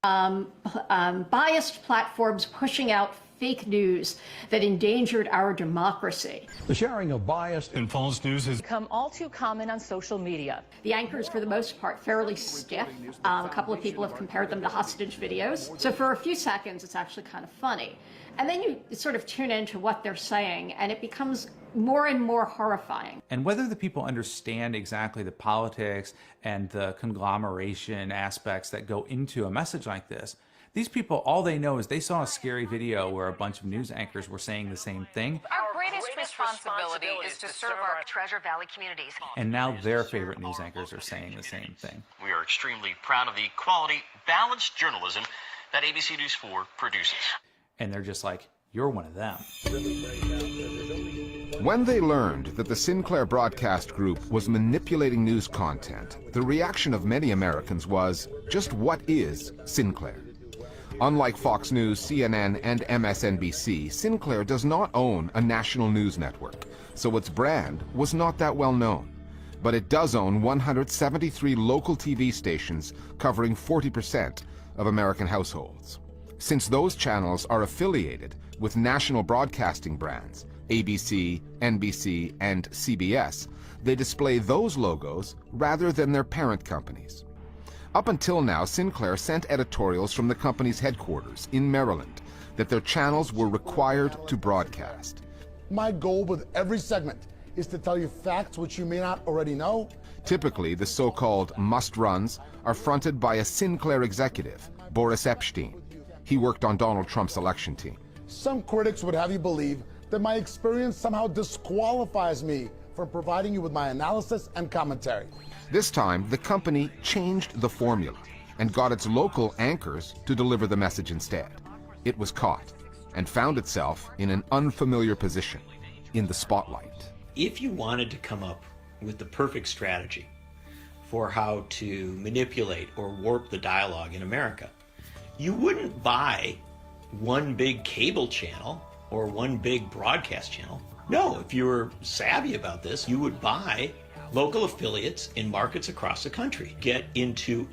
Biased platforms pushing out fake news that endangered our democracy. The sharing of biased and false news has Become all too common on social media. The anchors, for the most part, fairly stiff. A couple of people have compared them to hostage videos. So for a few seconds, it's actually kind of funny. And then you sort of tune into what they're saying, and it becomes more and more horrifying. And whether the people understand exactly the politics and the conglomeration aspects that go into a message like this, these people, all they know is they saw a scary video where a bunch of news anchors were saying the same thing. Our greatest responsibility is to serve our Treasure Valley communities. And now their favorite news anchors are saying the same thing. We are extremely proud of the quality, balanced journalism that ABC News 4 produces. And they're just like, you're one of them. When they learned that the Sinclair Broadcast Group was manipulating news content, the reaction of many Americans was, just what is Sinclair? Unlike Fox News, CNN, and MSNBC, Sinclair does not own a national news network, so its brand was not that well known. But it does own 173 local TV stations covering 40% of American households. Since those channels are affiliated with national broadcasting brands, ABC, NBC, and CBS, they display those logos rather than their parent companies. Up until now, Sinclair sent editorials from the company's headquarters in Maryland that their channels were required to broadcast. My goal with every segment is to tell you facts which you may not already know. Typically, the so-called must-runs are fronted by a Sinclair executive, Boris Epstein. He worked on Donald Trump's election team. Some critics would have you believe that my experience somehow disqualifies me from providing you with my analysis and commentary. This time, the company changed the formula and got its local anchors to deliver the message instead. It was caught and found itself in an unfamiliar position, in the spotlight. If you wanted to come up with the perfect strategy for how to manipulate or warp the dialogue in America, you wouldn't buy one big cable channel or one big broadcast channel. No, if you were savvy about this, you would buy local affiliates in markets across the country. Get into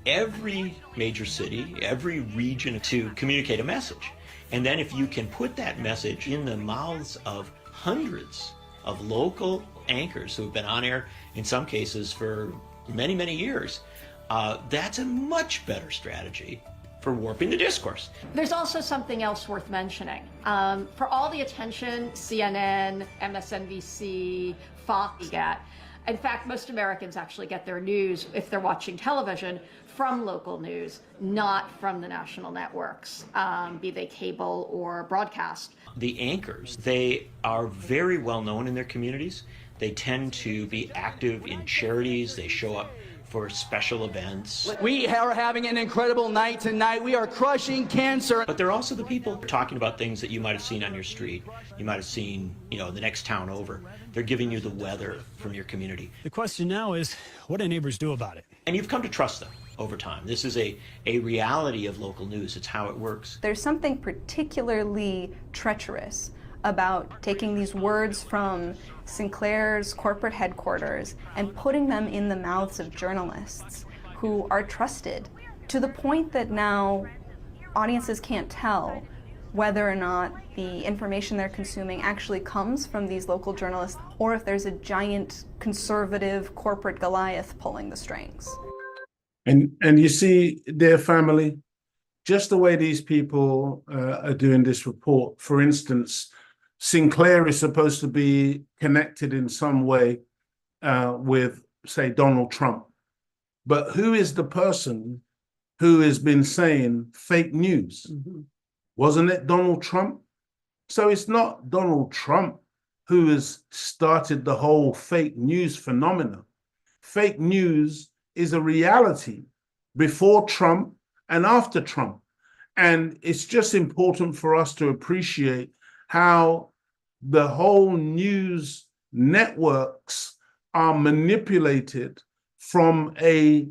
every major city, every region to communicate a message. And then if you can put that message in the mouths of hundreds of local anchors who have been on air, in some cases for many, many years, that's a much better strategy for warping the discourse. There's also something else worth mentioning. For all the attention CNN, MSNBC, Fox get, in fact, most Americans actually get their news, if they're watching television, from local news, not from the national networks, be they cable or broadcast. The anchors, they are very well known in their communities. They tend to be active in charities. They show up for special events. We are having an incredible night tonight. We are crushing cancer. But they're also the people talking about things that you might have seen on your street. You might have seen, the next town over. They're giving you the weather from your community. The question now is, what do neighbors do about it? And you've come to trust them over time. This is a reality of local news. It's how it works. There's something particularly treacherous about taking these words from Sinclair's corporate headquarters and putting them in the mouths of journalists who are trusted, to the point that now audiences can't tell whether or not the information they're consuming actually comes from these local journalists or if there's a giant conservative corporate Goliath pulling the strings. And you see, dear family, just the way these people are doing this report, for instance, Sinclair is supposed to be connected in some way with say, Donald Trump. But who is the person who has been saying fake news? Wasn't it Donald Trump? So it's not Donald Trump who has started the whole fake news phenomenon. Fake news is a reality before Trump and after Trump. And it's just important for us to appreciate how the whole news networks are manipulated from a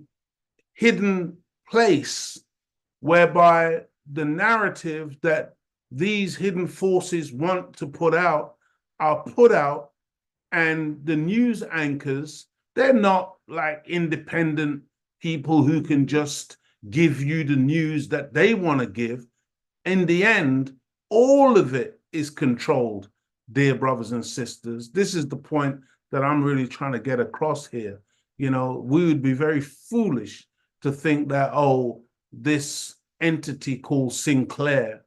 hidden place, whereby the narrative that these hidden forces want to put out are put out, and the news anchors, they're not like independent people who can just give you the news that they want to give. In the end, all of it is controlled, dear brothers and sisters. This is the point that I'm really trying to get across here. You know, we would be very foolish to think that, oh, this entity called Sinclair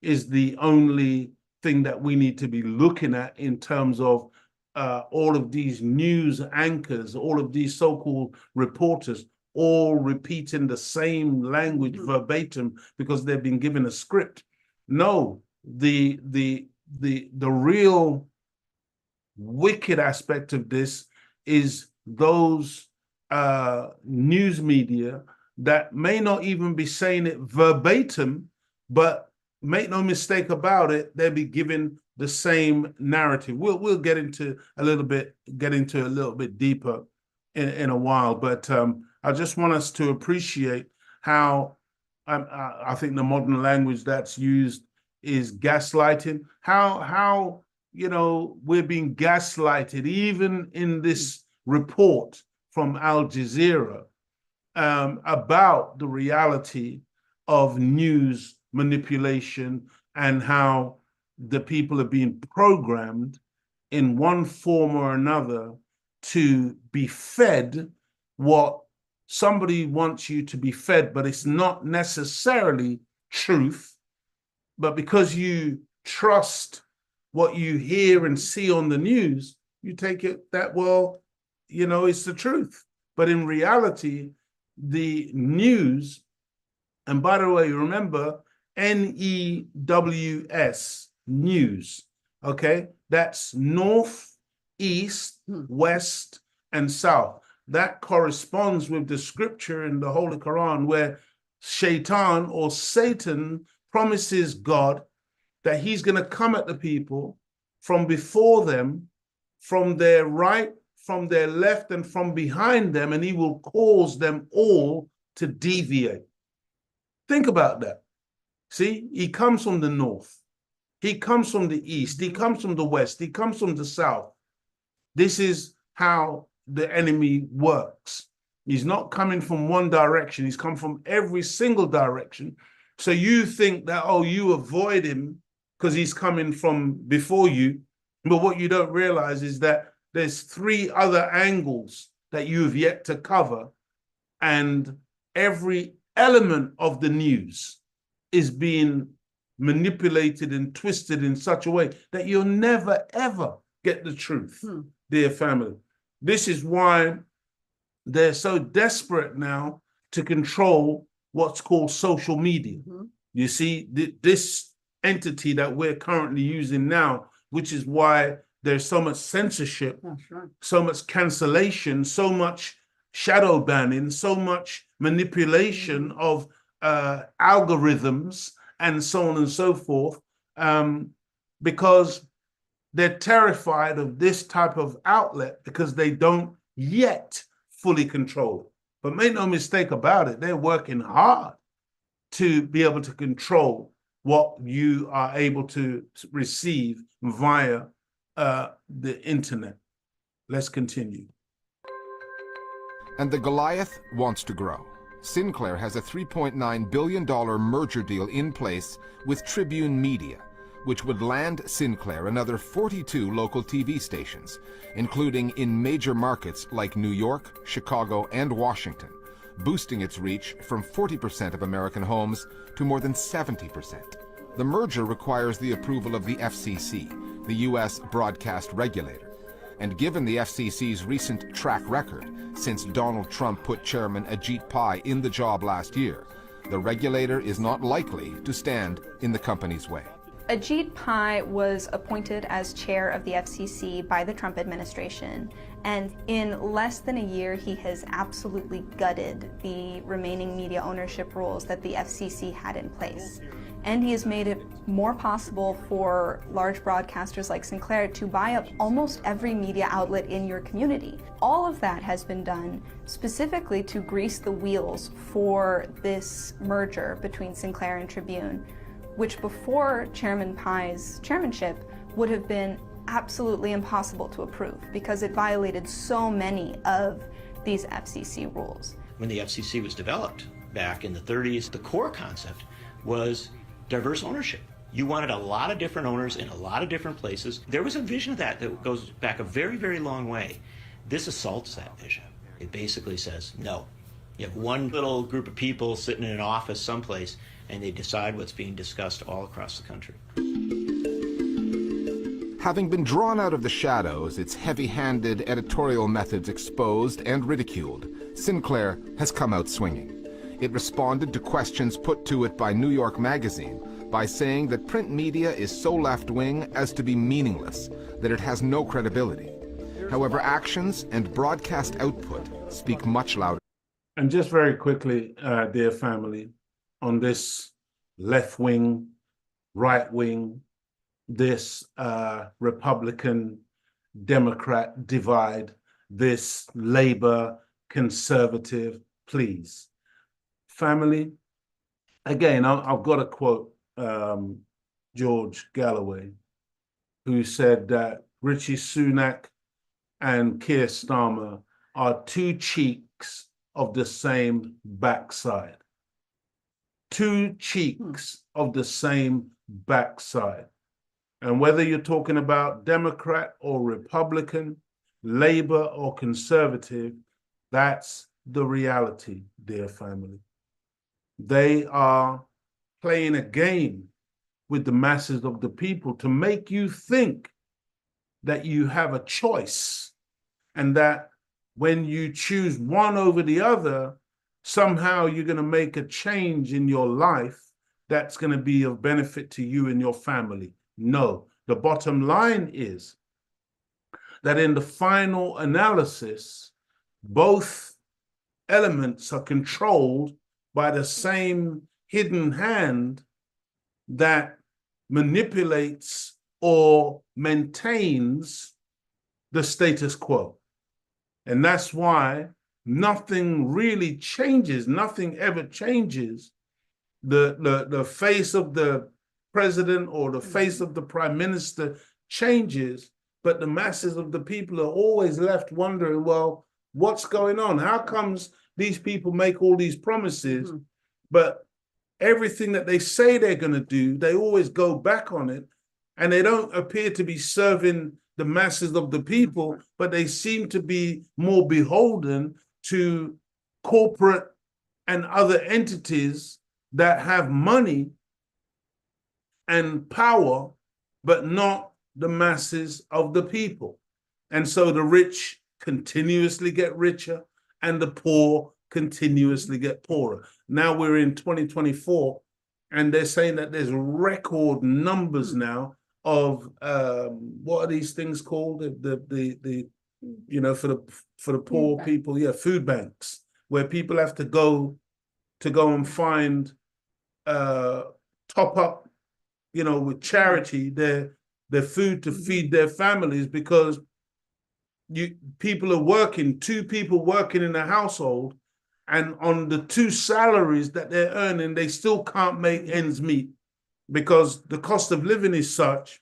is the only thing that we need to be looking at in terms of all of these news anchors, all of these so-called reporters, all repeating the same language verbatim because they've been given a script. No, the real wicked aspect of this is those news media that may not even be saying it verbatim, but make no mistake about it, they'll be giving the same narrative. We'll get into a little bit deeper in a while, but I just want us to appreciate how I think the modern language that's used is gaslighting. How you know, we're being gaslighted even in this report from Al Jazeera about the reality of news manipulation and how the people are being programmed in one form or another to be fed what somebody wants you to be fed, but it's not necessarily truth. But because you trust what you hear and see on the news, you take it that, well, you know, it's the truth. But in reality, the news, and by the way, remember, NEWS, news, okay? That's north, east, west, and south. That corresponds with the scripture in the Holy Quran where Shaitan or Satan promises God that he's going to come at the people from before them, from their right, from their left, and from behind them, and he will cause them all to deviate. Think about that. See, he comes from the north. He comes from the east. He comes from the west. He comes from the south. This is how the enemy works. He's not coming from one direction. He's come from every single direction. So you think that, oh, you avoid him because he's coming from before you. But what you don't realize is that there's 3 other angles that you have yet to cover. And every element of the news is being manipulated and twisted in such a way that you'll never, ever get the truth, dear family. This is why they're so desperate now to control what's called social media. You see, this entity that we're currently using now, which is why there's so much censorship, so much cancellation, so much shadow banning, so much manipulation of algorithms and so on and so forth, because they're terrified of this type of outlet because they don't yet fully control it. But make no mistake about it, they're working hard to be able to control what you are able to receive via the internet. Let's continue. And the Goliath wants to grow. Sinclair has a $3.9 billion merger deal in place with Tribune Media, which would land Sinclair another 42 local TV stations, including in major markets like New York, Chicago, and Washington, boosting its reach from 40% of American homes to more than 70%. The merger requires the approval of the FCC, the U.S. broadcast regulator, And given the FCC's recent track record, since Donald Trump put Chairman Ajit Pai in the job last year, the regulator is not likely to stand in the company's way. Ajit Pai was appointed as chair of the FCC by the Trump administration, and in less than a year he has absolutely gutted the remaining media ownership rules that the FCC had in place. And he has made it more possible for large broadcasters like Sinclair to buy up almost every media outlet in your community. All of that has been done specifically to grease the wheels for this merger between Sinclair and Tribune, which before Chairman Pai's chairmanship would have been absolutely impossible to approve because it violated so many of these FCC rules. When the FCC was developed back in the 30s, the core concept was diverse ownership. You wanted a lot of different owners in a lot of different places. There was a vision of that goes back a very, very long way. This assaults that vision. It basically says, no. You have one little group of people sitting in an office someplace and they decide what's being discussed all across the country. Having been drawn out of the shadows, its heavy-handed editorial methods exposed and ridiculed, Sinclair has come out swinging. It responded to questions put to it by New York Magazine by saying that print media is so left-wing as to be meaningless, that it has no credibility. However, actions and broadcast output speak much louder. And just very quickly, dear family, on this left-wing, right-wing, this Republican-Democrat divide, this Labor-Conservative, please. Family, again, I've got to quote George Galloway, who said that Rishi Sunak and Keir Starmer are two cheeks of the same backside. Two cheeks of the same backside. And whether you're talking about Democrat or Republican, Labor or Conservative, that's the reality, dear family. They are playing a game with the masses of the people to make you think that you have a choice and that when you choose one over the other, somehow you're going to make a change in your life that's going to be of benefit to you and your family. No, the bottom line is that in the final analysis, both elements are controlled by the same hidden hand that manipulates or maintains the status quo. And that's why nothing really changes, nothing ever changes. The face of the president or the face of the prime minister changes, but the masses of the people are always left wondering, well, what's going on? How comes these people make all these promises, but everything that they say they're going to do, they always go back on it, and they don't appear to be serving the masses of the people, but they seem to be more beholden to corporate and other entities that have money and power, but not the masses of the people. And so the rich continuously get richer and the poor continuously get poorer. Now we're in 2024, and they're saying that there's record numbers now of what are these things called? The you know, for the poor people, food banks, where people have to go and find top up, you know, with charity their food to feed their families, because people are working, two people working in a household, and on the two salaries that they're earning, they still can't make ends meet because the cost of living is such,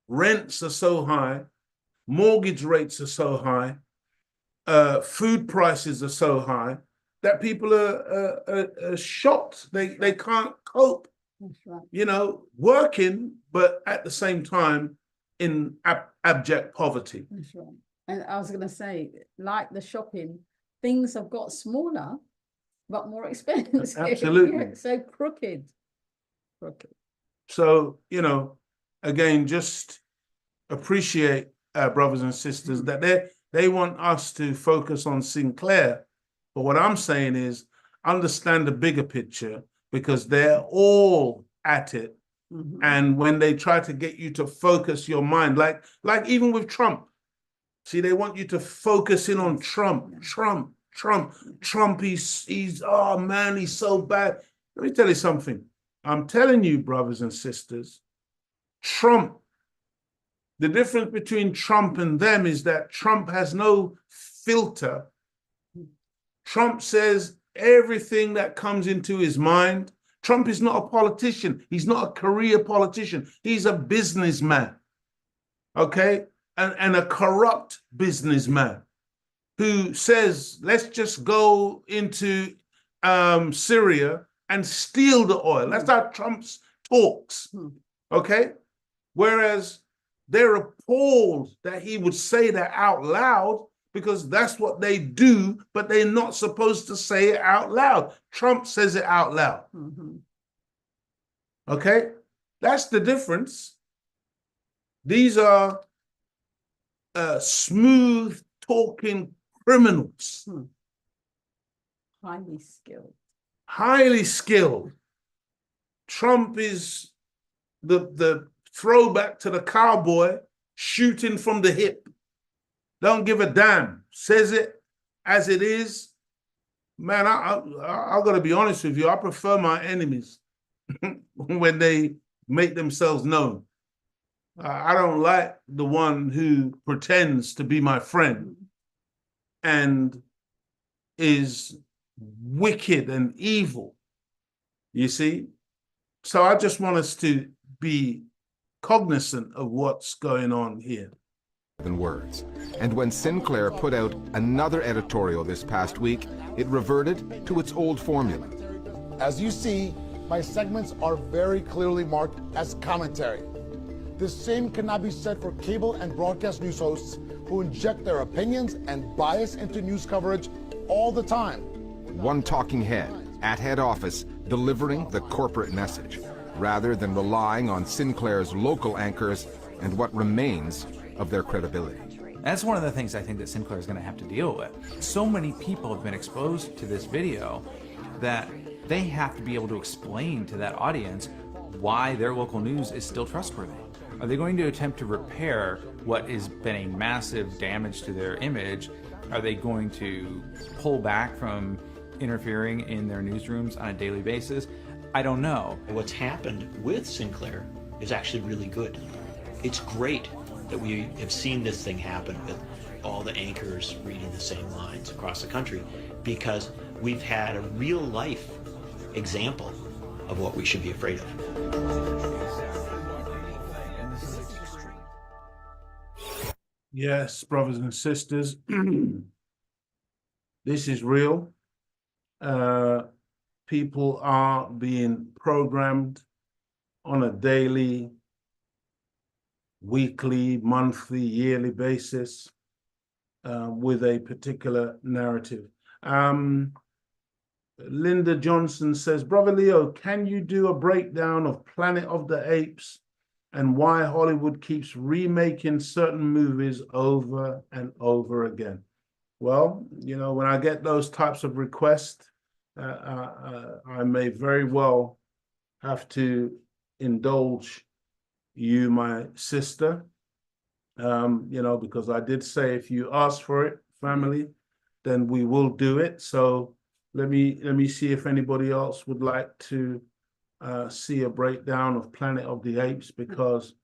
rents are so high, mortgage rates are so high, food prices are so high that people are shocked. They can't cope. That's right. You know, working, but at the same time in abject poverty. That's right. And I was going to say, like the shopping, things have got smaller, but more expensive. Absolutely. So crooked. So, you know, again, just appreciate brothers and sisters, that they want us to focus on Sinclair. But what I'm saying is understand the bigger picture, because they're all at it. And when they try to get you to focus your mind, like even with Trump, see, they want you to focus in on Trump. He's oh man, he's so bad. Let me tell you something. I'm telling you, brothers and sisters, Trump, the difference between Trump and them is that Trump has no filter. Trump says everything that comes into his mind. Trump is not a politician. He's not a career politician. He's a businessman, okay? And a corrupt businessman who says, let's just go into Syria and steal the oil. That's how Trump talks, okay? Whereas they're appalled that he would say that out loud, because that's what they do, but they're not supposed to say it out loud. Trump says it out loud. Okay? That's the difference. These are smooth talking criminals. Highly skilled. Highly skilled. Trump is the throwback to the cowboy shooting from the hip. Don't give a damn. Says it as it is. Man, I'm going to be honest with you. I prefer my enemies when they make themselves known. I don't like the one who pretends to be my friend and is wicked and evil, you see? So I just want us to be cognizant of what's going on here. Than words. And when Sinclair put out another editorial this past week, it reverted to its old formula. As you see, my segments are very clearly marked as commentary. The same cannot be said for cable and broadcast news hosts who inject their opinions and bias into news coverage all the time. One talking head at head office delivering the corporate message, rather than relying on Sinclair's local anchors and what remains of their credibility. That's one of the things I think that Sinclair is going to have to deal with. So many people have been exposed to this video that they have to be able to explain to that audience why their local news is still trustworthy. Are they going to attempt to repair what has been a massive damage to their image? Are they going to pull back from interfering in their newsrooms on a daily basis? I don't know. What's happened with Sinclair is actually really good. It's great that we have seen this thing happen with all the anchors reading the same lines across the country, because we've had a real life example of what we should be afraid of. Yes, brothers and sisters, this is real. People are being programmed on a daily, weekly, monthly, yearly basis with a particular narrative. Linda Johnson says, Brother Leo, can you do a breakdown of Planet of the Apes and why Hollywood keeps remaking certain movies over and over again? Well, you know, when I get those types of requests, I may very well have to indulge you, my sister, you know, because I did say if you ask for it, family, then we will do it. So let me see if anybody else would like to see a breakdown of Planet of the Apes, because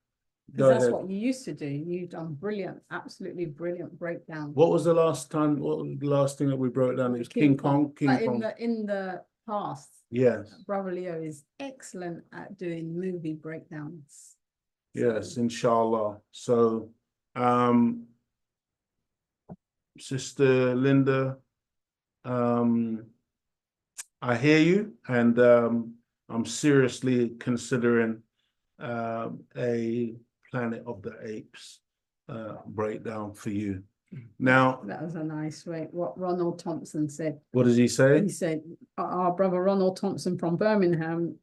that's what you used to do. You've done brilliant, absolutely brilliant breakdown. What was the last time? What was the last thing that we broke down? It was King Kong. King Kong. In the past, yes, Brother Leo is excellent at doing movie breakdowns. Yes, inshallah. So, Sister Linda, I hear you, and I'm seriously considering a Planet of the Apes breakdown for you. Now, that was a nice way. What Ronald Thompson said. What does he say? He said, our brother Ronald Thompson from Birmingham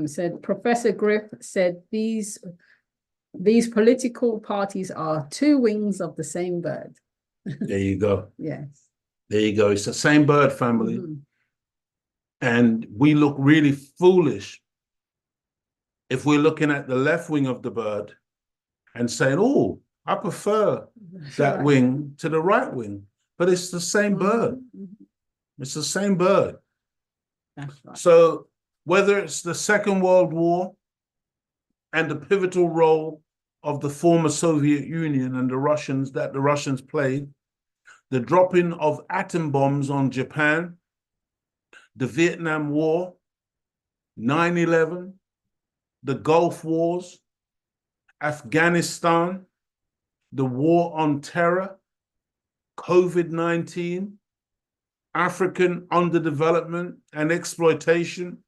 said, Professor Griff said these These political parties are two wings of the same bird. There you go. Yes. There you go. It's the same bird family. And we look really foolish if we're looking at the left wing of the bird and saying, oh, I prefer that wing to the right wing. But it's the same bird. It's the same bird. That's right. So whether it's the Second World War and the pivotal role of the former Soviet Union and the Russians played, the dropping of atom bombs on Japan, the Vietnam War, 9/11, the Gulf Wars, Afghanistan, the war on terror, COVID-19, African underdevelopment and exploitation,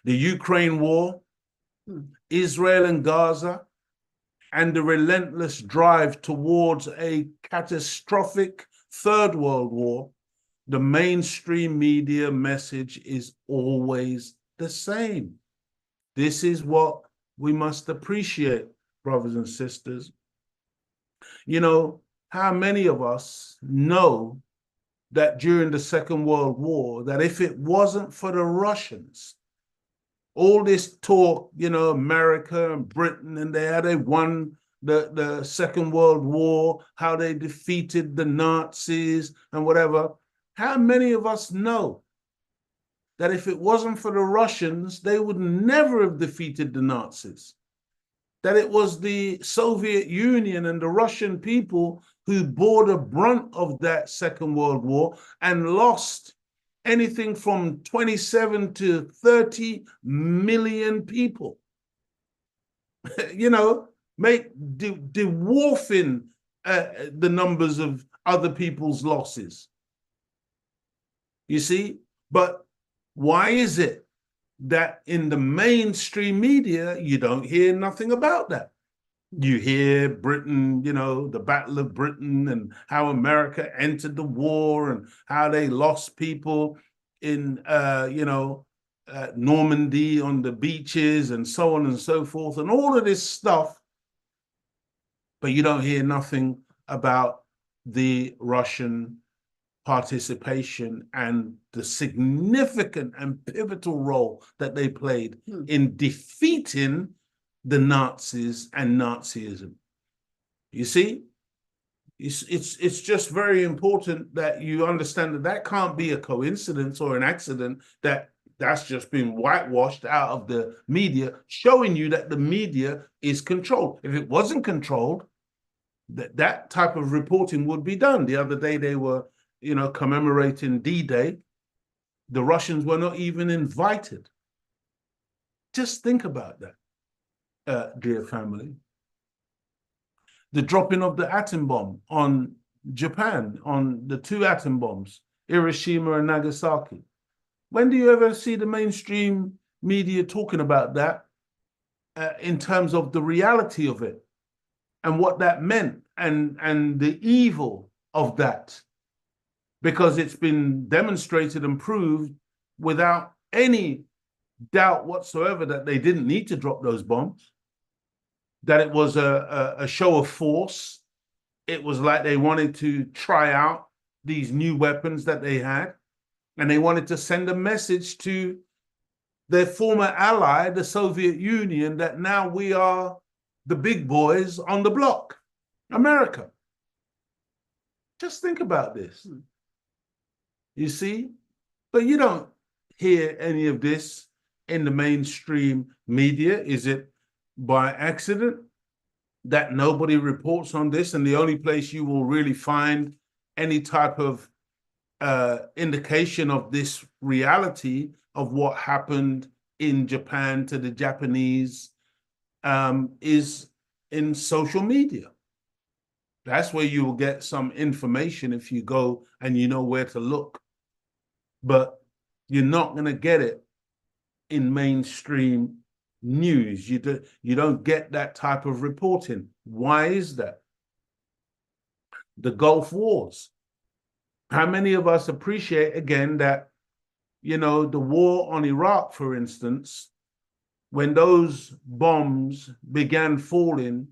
the Ukraine war, Israel and Gaza, and the relentless drive towards a catastrophic third world war, the mainstream media message is always the same. This is what we must appreciate, brothers and sisters. You know, how many of us know that during the Second World War, that if it wasn't for the Russians, all this talk, you know, America and Britain, and they won the Second World War, how they defeated the Nazis and whatever. How many of us know that if it wasn't for the Russians, they would never have defeated the Nazis? That it was the Soviet Union and the Russian people who bore the brunt of that Second World War and lost anything from 27 to 30 million people. You know, dwarfing the numbers of other people's losses. You see, but why is it that in the mainstream media, you don't hear nothing about that? You hear Britain, you know, the Battle of Britain and how America entered the war and how they lost people in, Normandy on the beaches and so on and so forth and all of this stuff. But you don't hear nothing about the Russian participation and the significant and pivotal role that they played in defeating the Nazis and Nazism. You see, it's just very important that you understand that that can't be a coincidence or an accident, that's just been whitewashed out of the media, showing you that the media is controlled. If it wasn't controlled, that type of reporting would be done. The other day they were, commemorating D-Day. The Russians were not even invited. Just think about that, dear family. The dropping of the atom bomb on Japan, on the 2 atom bombs, Hiroshima and Nagasaki. When do you ever see the mainstream media talking about that in terms of the reality of it and what that meant and the evil of that? Because it's been demonstrated and proved without any doubt whatsoever that they didn't need to drop those bombs, that it was a show of force. It was like they wanted to try out these new weapons that they had, and they wanted to send a message to their former ally, the Soviet Union, that now we are the big boys on the block, America. Just think about this. You see? But you don't hear any of this in the mainstream media. Is it by accident that nobody reports on this? And the only place you will really find any type of indication of this reality of what happened in Japan to the Japanese is in social media. That's where you will get some information if you go and you know where to look. But you're not going to get it in mainstream news. You don't get that type of reporting. Why is that? The Gulf Wars. How many of us appreciate, again, that, the war on Iraq, for instance, when those bombs began falling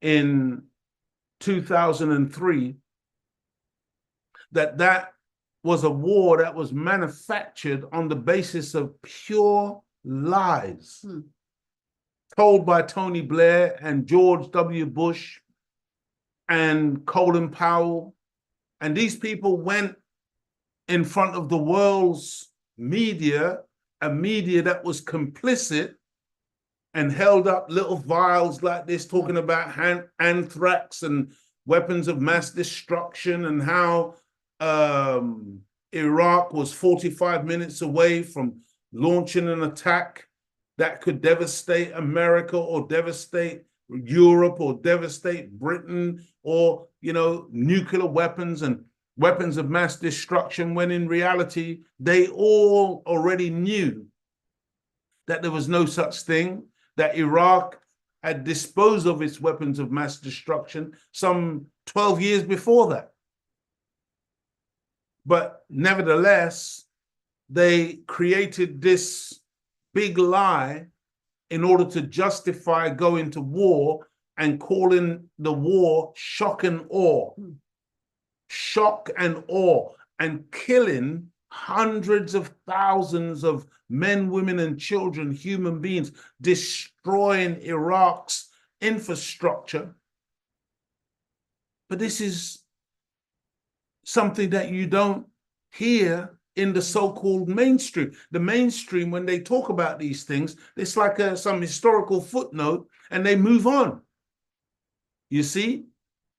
in 2003, that was a war that was manufactured on the basis of pure lies told by Tony Blair and George W. Bush and Colin Powell. And these people went in front of the world's media, a media that was complicit, and held up little vials like this talking about anthrax and weapons of mass destruction, and how Iraq was 45 minutes away from launching an attack that could devastate America or devastate Europe or devastate Britain, or, you know, nuclear weapons and weapons of mass destruction, when in reality, they all already knew that there was no such thing, that Iraq had disposed of its weapons of mass destruction some 12 years before that. But nevertheless, they created this big lie in order to justify going to war and calling the war shock and awe. Shock and awe, and killing hundreds of thousands of men, women, and children, human beings, destroying Iraq's infrastructure. But this is something that you don't hear in the so-called mainstream. The mainstream, when they talk about these things, it's like some historical footnote, and they move on. You see,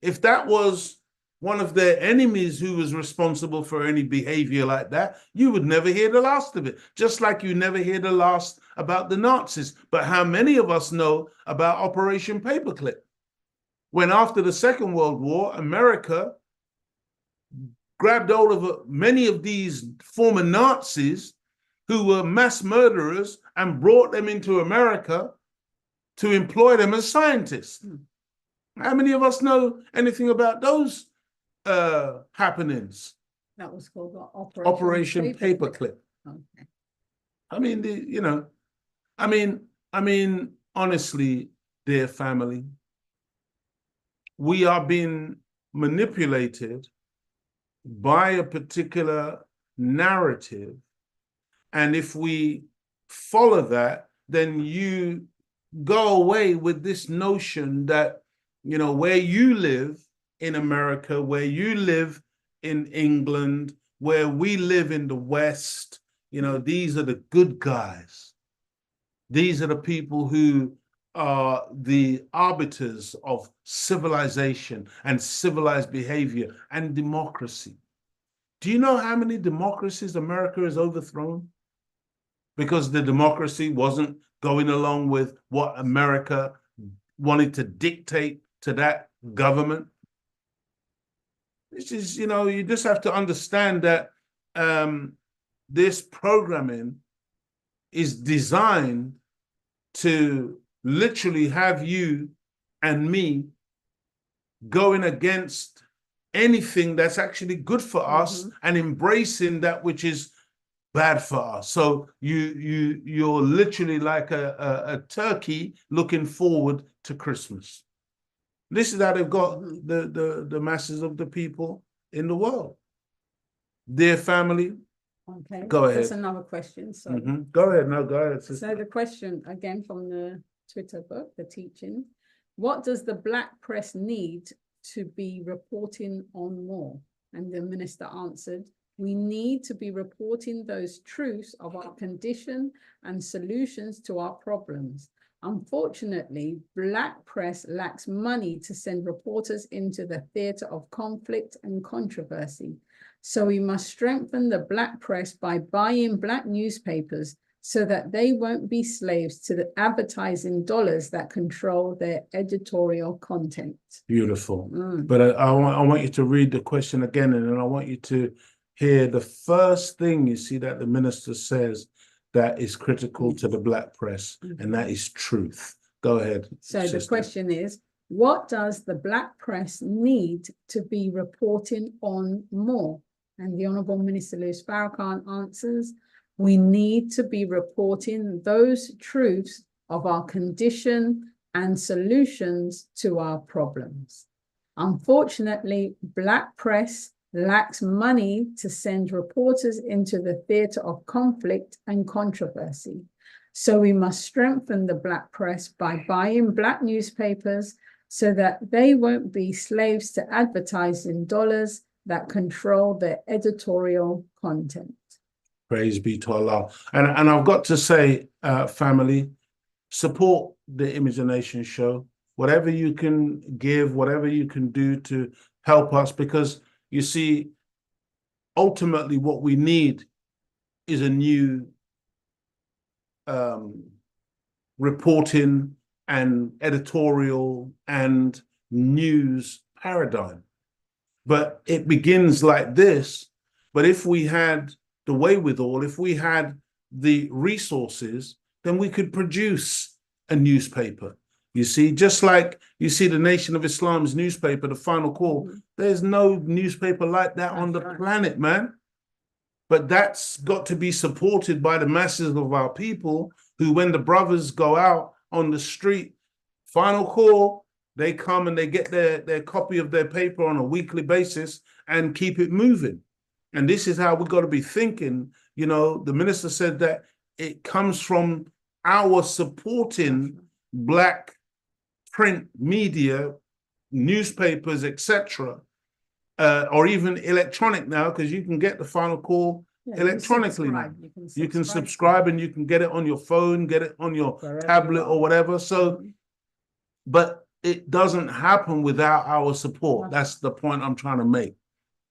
if that was one of their enemies who was responsible for any behavior like that, you would never hear the last of it. Just like you never hear the last about the Nazis. But how many of us know about Operation Paperclip? When after the Second World War, America grabbed hold of many of these former Nazis who were mass murderers and brought them into America to employ them as scientists. How many of us know anything about those happenings? That was called Operation Paperclip. Okay. I mean, you know, I mean, honestly, dear family, we are being manipulated by a particular narrative. And if we follow that, then you go away with this notion that, you know, where you live in America, where you live in England, where we live in the West, you know, these are the good guys. These are the people who are the arbiters of civilization and civilized behavior and democracy. Do you know how many democracies America has overthrown? Because the democracy wasn't going along with what America wanted to dictate to that government. This is, you know, you just have to understand that this programming is designed to literally have you and me going against anything that's actually good for us and embracing that which is bad for us. So you're literally like a turkey looking forward to Christmas. This is how they've got the masses of the people in the world. Dear family, okay, go ahead. That's another question. So Go ahead. No, go ahead. Sister. So the question again from the Twitter book, the teaching, what does the Black press need to be reporting on more? And the minister answered, we need to be reporting those truths of our condition and solutions to our problems. Unfortunately, Black press lacks money to send reporters into the theater of conflict and controversy. So we must strengthen the Black press by buying Black newspapers so that they won't be slaves to the advertising dollars that control their editorial content. Beautiful. But I want you to read the question again, and then I want you to hear the first thing you see that the minister says that is critical to the Black press, and that is truth. Go ahead. So sister. the question is, what does the Black press need to be reporting on more? And the Honourable Minister Louis Farrakhan answers, We need to be reporting those truths of our condition and solutions to our problems. Unfortunately, Black press lacks money to send reporters into the theatre of conflict and controversy. So we must strengthen the Black press by buying Black newspapers so that they won't be slaves to advertising dollars that control their editorial content. Praise be to Allah. And I've got to say, family, support the Image of Nation show. Whatever you can give, whatever you can do to help us, because you see, ultimately what we need is a new reporting and editorial and news paradigm. But it begins like this. But if we had the wherewithal, if we had the resources, then we could produce a newspaper. You see, just like you see the Nation of Islam's newspaper, The Final Call, there's no newspaper like that on the planet, man. But that's got to be supported by the masses of our people who, when the brothers go out on the street, Final Call, they come and they get their copy of their paper on a weekly basis and keep it moving. And this is how we've got to be thinking. You know, the minister said that it comes from our supporting Black print media, newspapers, etc., or even electronic now, because you can get the Final Call electronically now. You can subscribe and you can get it on your phone, get it on your tablet or whatever. So, but it doesn't happen without our support. That's the point I'm trying to make.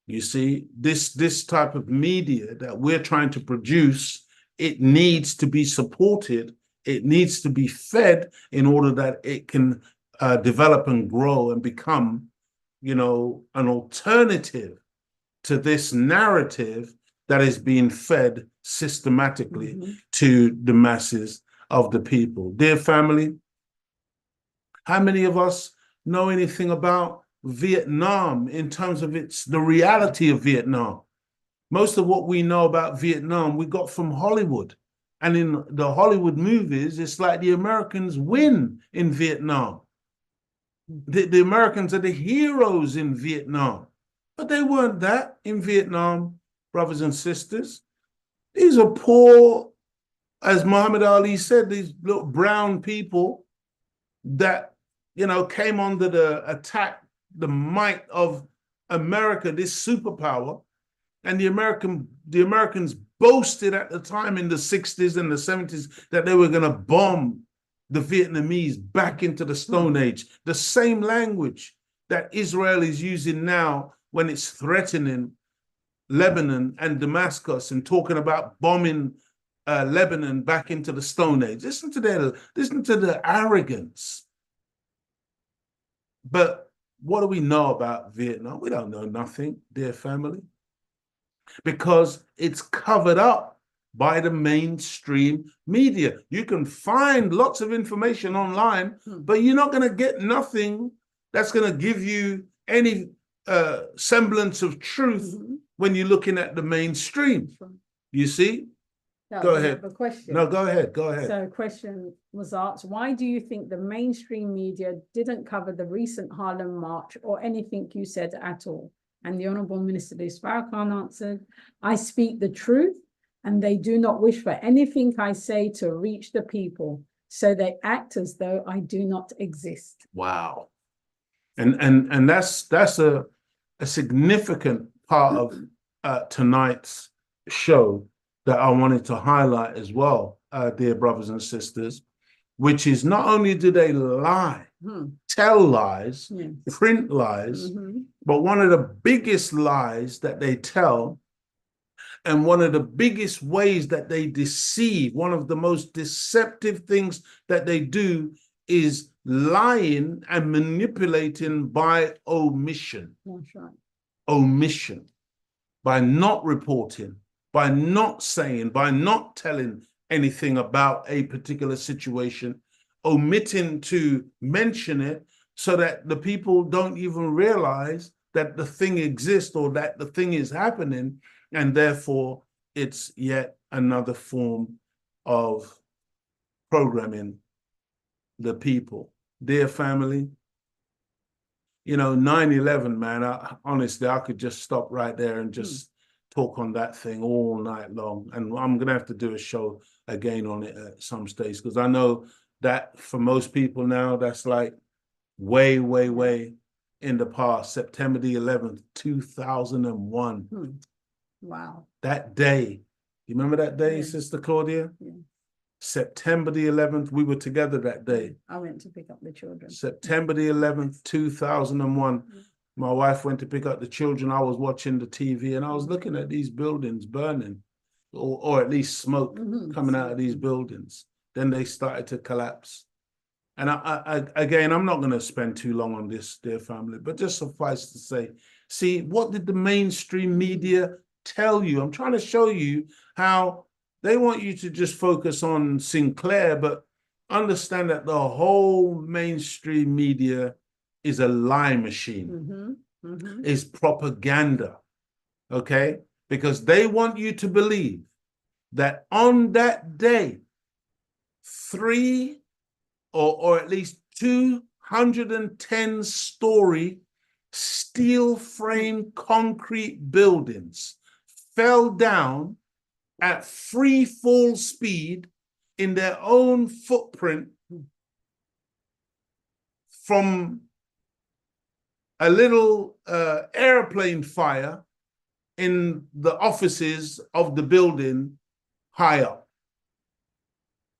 You see, this type of media that we're trying to produce, it needs to be supported. It needs to be fed in order that it can develop and grow and become, you know, an alternative to this narrative that is being fed systematically to the masses of the people. Dear family, how many of us know anything about Vietnam in terms of the reality of Vietnam? Most of what we know about Vietnam, we got from Hollywood. And in the Hollywood movies, it's like the Americans win in Vietnam. The Americans are the heroes in Vietnam. But they weren't that in Vietnam, brothers and sisters. These are poor, as Muhammad Ali said, these little brown people that, you know, came under the attack, the might of America, this superpower. And the Americans boasted at the time in the 60s and the 70s that they were going to bomb the Vietnamese back into the Stone Age. The same language that Israel is using now when it's threatening Lebanon and Damascus and talking about bombing Lebanon back into the Stone Age. Listen to the arrogance. But what do we know about Vietnam? We don't know nothing, dear family, because it's covered up by the mainstream media. You can find lots of information online, but you're not going to get nothing that's going to give you any semblance of truth when you're looking at the mainstream. You see? Go ahead. A question. No, go ahead. Go ahead. So a question was asked, why do you think the mainstream media didn't cover the recent Harlem March or anything you said at all? And the Honourable Minister Farrakhan answered, I speak the truth and they do not wish for anything I say to reach the people. So they act as though I do not exist. Wow. And that's a significant part of tonight's show that I wanted to highlight as well, dear brothers and sisters, which is not only do they lie, tell lies, print lies, but one of the biggest lies that they tell and one of the biggest ways that they deceive, one of the most deceptive things that they do is lying and manipulating by omission. That's right. Omission, by not reporting, by not saying, by not telling anything about a particular situation, omitting to mention it so that the people don't even realize that the thing exists or that the thing is happening, and therefore it's yet another form of programming the people. Dear family, you know, 9/11, man, honestly, I could just stop right there and just talk on that thing all night long. And I'm going to have to do a show again on it at some stage, because I know that for most people now, that's like way, way, way in the past. September the 11th, 2001. Wow. That day, you remember that day, Yeah. Sister Claudia? Yeah. September the 11th, we were together that day. I went to pick up the children. September the 11th, 2001. My wife went to pick up the children. I was watching the TV and I was looking at these buildings burning, or at least smoke coming out of these buildings. Then they started to collapse. And again, I'm not going to spend too long on this, dear family, but just suffice to say, see, what did the mainstream media tell you? I'm trying to show you how they want you to just focus on Sinclair, but understand that the whole mainstream media is a lie machine, is propaganda, okay? Because they want you to believe that on that day, 3 or at least 210-story steel frame concrete buildings fell down at free fall speed in their own footprint from a little airplane fire in the offices of the building high up.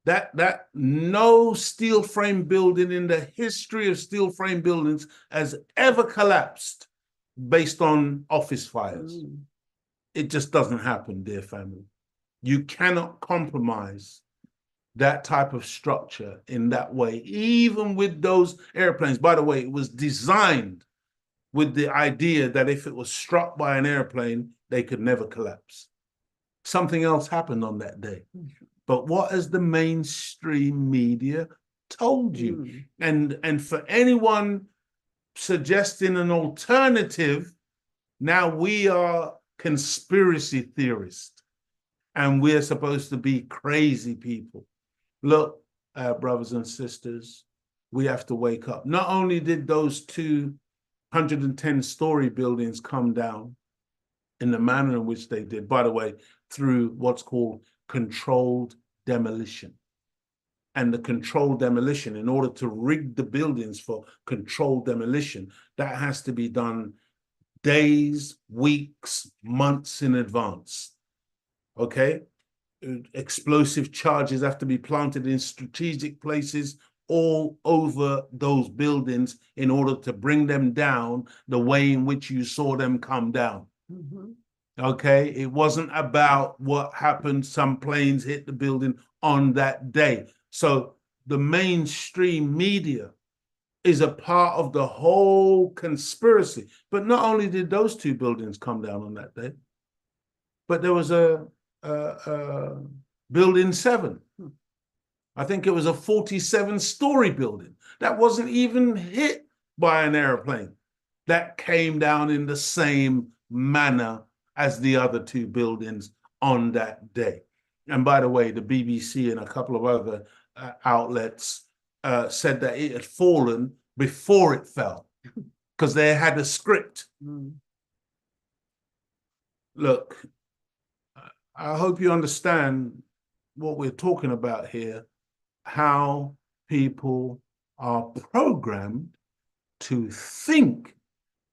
That no steel frame building in the history of steel frame buildings has ever collapsed based on office fires. It just doesn't happen, dear family. You cannot compromise that type of structure in that way, even with those airplanes. By the way, it was designed with the idea that if it was struck by an airplane, they could never collapse. Something else happened on that day. But what has the mainstream media told you? And for anyone suggesting an alternative, now we are conspiracy theorists and we're supposed to be crazy people. Look, brothers and sisters, we have to wake up. Not only did those 210-story buildings come down in the manner in which they did, by the way, through what's called controlled demolition. And the controlled demolition, in order to rig the buildings for controlled demolition, that has to be done days, weeks, months in advance. Okay? Explosive charges have to be planted in strategic places all over those buildings in order to bring them down the way in which you saw them come down. Okay, it wasn't about what happened, some planes hit the building on that day. So the mainstream media is a part of the whole conspiracy. But not only did those 2 buildings come down on that day, but there was a building 7. I think it was a 47-story building that wasn't even hit by an airplane that came down in the same manner as the other 2 buildings on that day. And by the way, the BBC and a couple of other outlets said that it had fallen before it fell because they had a script. Look, I hope you understand what we're talking about here, how people are programmed to think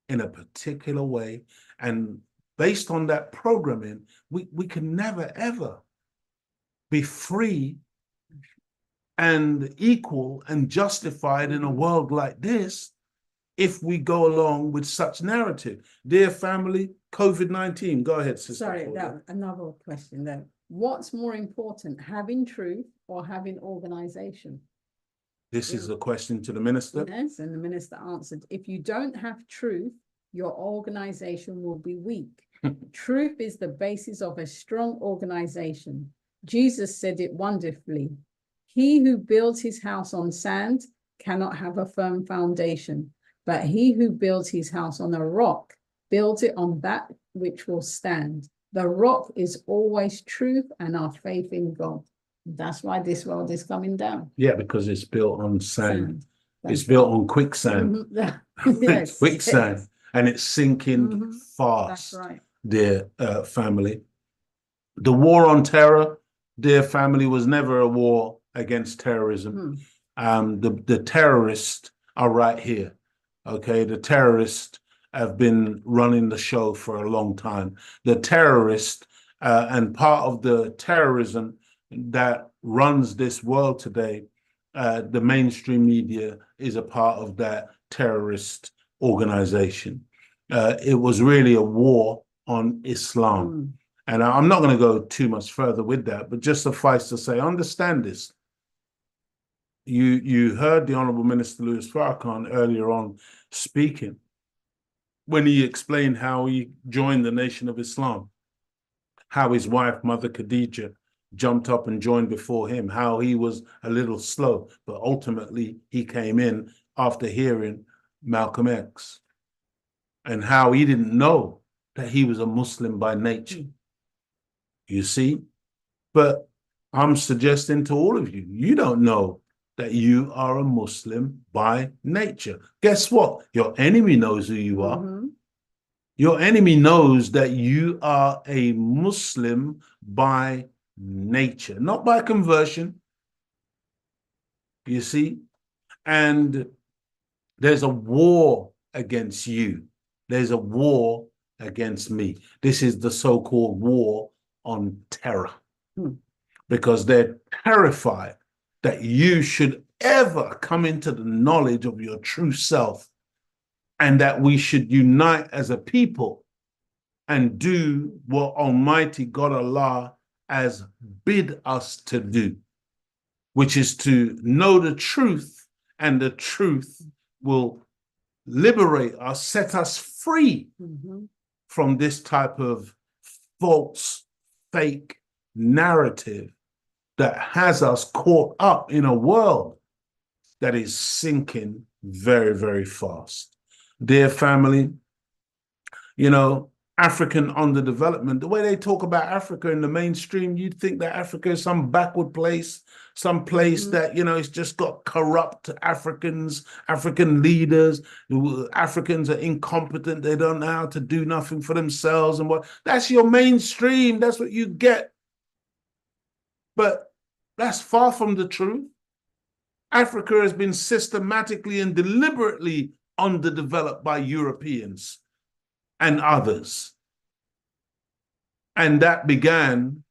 in a particular way, and based on that programming, we can never, ever be free and equal and justified in a world like this if we go along with such narrative. Dear family, COVID-19, go ahead, Sister. Sorry, another question then. What's more important, having truth or having organization? This is a question to the minister. Yes, and the minister answered, if you don't have truth, your organization will be weak. Truth is the basis of a strong organization. Jesus said it wonderfully. He who builds his house on sand cannot have a firm foundation, but he who builds his house on a rock builds it on that which will stand. The rock is always truth and our faith in God. That's why this world is coming down. Yeah, because it's built on sand. Sand. It's built on quicksand. Yes, Quicksand. yes. And it's sinking That's fast, right. dear family. The war on terror, dear family, was never a war against terrorism. The terrorists are right here. Okay, the terrorists have been running the show for a long time. The terrorist and part of the terrorism that runs this world today, the mainstream media is a part of that terrorist organization. It was really a war on Islam. And I'm not going to go too much further with that, but just suffice to say, understand this. You heard the Honorable Minister Louis Farrakhan earlier on speaking when he explained how he joined the Nation of Islam, how his wife, Mother Khadija, jumped up and joined before him, how he was a little slow, but ultimately he came in after hearing Malcolm X, and how he didn't know that he was a Muslim by nature. You see? But I'm suggesting to all of you, you don't know that you are a Muslim by nature. Guess what? Your enemy knows who you are. Your enemy knows that you are a Muslim by nature, not by conversion. You see? And there's a war against you. There's a war against me. This is the so-called war on terror. Because they're terrified that you should ever come into the knowledge of your true self, and that we should unite as a people and do what Almighty God Allah has bid us to do, which is to know the truth, and the truth will liberate us, set us free from this type of false, fake narrative that has us caught up in a world that is sinking very, very fast. Dear family, you know, African underdevelopment, the way they talk about Africa in the mainstream, you'd think that Africa is some backward place, some place that, you know, it's just got corrupt Africans, African leaders, Africans are incompetent, they don't know how to do nothing for themselves and what. That's your mainstream, that's what you get. But that's far from the truth. Africa has been systematically and deliberately underdeveloped by Europeans and others. And that began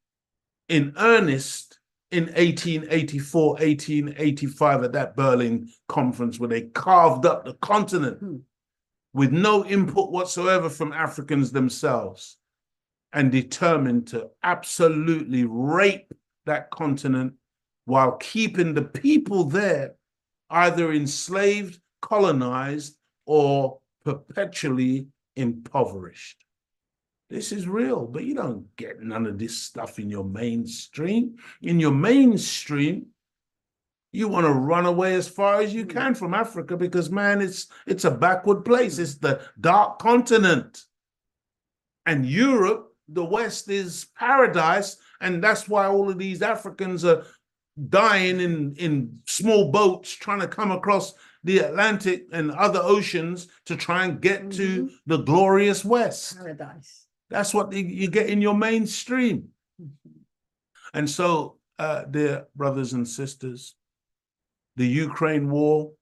in earnest in 1884, 1885 at that Berlin conference, where they carved up the continent with no input whatsoever from Africans themselves, and determined to absolutely rape that continent while keeping the people there either enslaved, colonized, or perpetually impoverished. This is real, but you don't get none of this stuff in your mainstream. In your mainstream, you want to run away as far as you can from Africa because, man, it's a backward place. It's the dark continent. And Europe, the West, is paradise. And that's why all of these Africans are dying in small boats trying to come across the Atlantic and other oceans to try and get to the glorious West. Paradise. That's what you get in your mainstream. And so, dear brothers and sisters, the Ukraine war,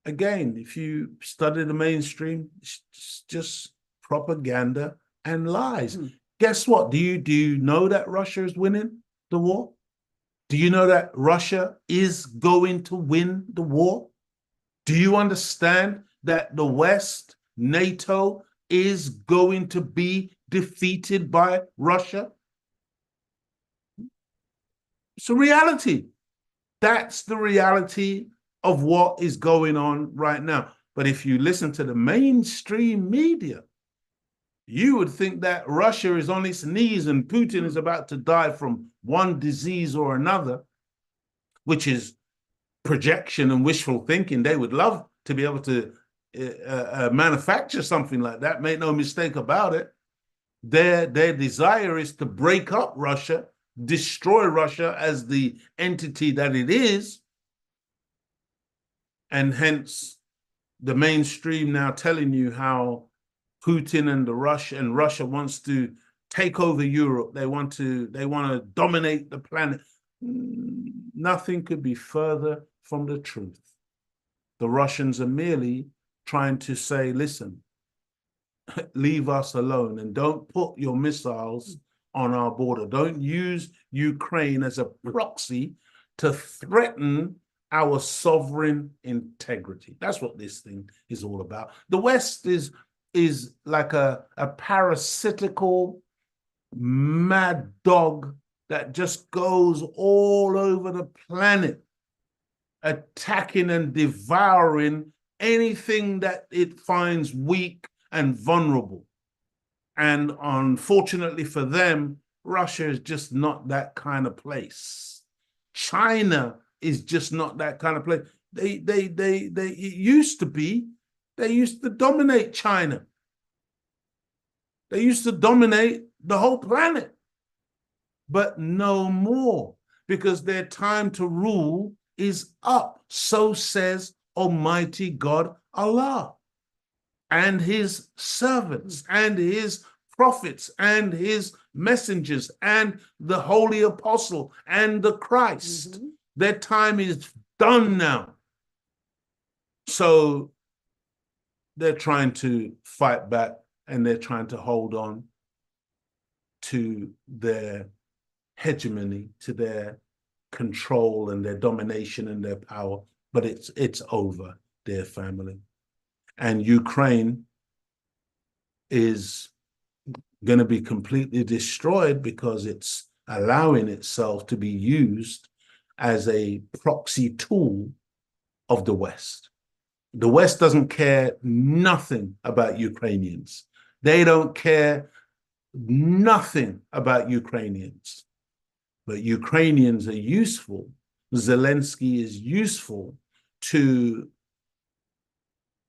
again, if you study the mainstream, it's just propaganda and lies. Guess what? Do you know that Russia is winning the war? Do you know that Russia is going to win the war? Do you understand that the West, NATO, is going to be defeated by Russia? It's a reality. That's the reality of what is going on right now. But if you listen to the mainstream media, you would think that Russia is on its knees and Putin is about to die from one disease or another, which is projection and wishful thinking. They would love to be able to manufacture something like that, make no mistake about it. Their desire is to break up Russia, destroy Russia as the entity that it is, and hence the mainstream now telling you how Putin and Russia wants to take over Europe. They want to dominate the planet. Nothing could be further from the truth. The Russians are merely trying to say, listen, leave us alone and don't put your missiles on our border. Don't use Ukraine as a proxy to threaten our sovereign integrity. That's what this thing is all about. The West is like a parasitical mad dog that just goes all over the planet, attacking and devouring anything that it finds weak and vulnerable. And unfortunately for them, Russia is just not that kind of place. China is just not that kind of place. It used to be, they used to dominate China. They used to dominate the whole planet, but no more, because their time to rule is up. So says Almighty God Allah, and his servants and his prophets and his messengers and the holy apostle and the Christ. Their time is done now. So they're trying to fight back, and they're trying to hold on to their hegemony, to their control and their domination and their power. But it's over, dear family. And Ukraine is going to be completely destroyed because it's allowing itself to be used as a proxy tool of the West. The West doesn't care nothing about Ukrainians. They don't care nothing about Ukrainians. But Ukrainians are useful. Zelensky is useful to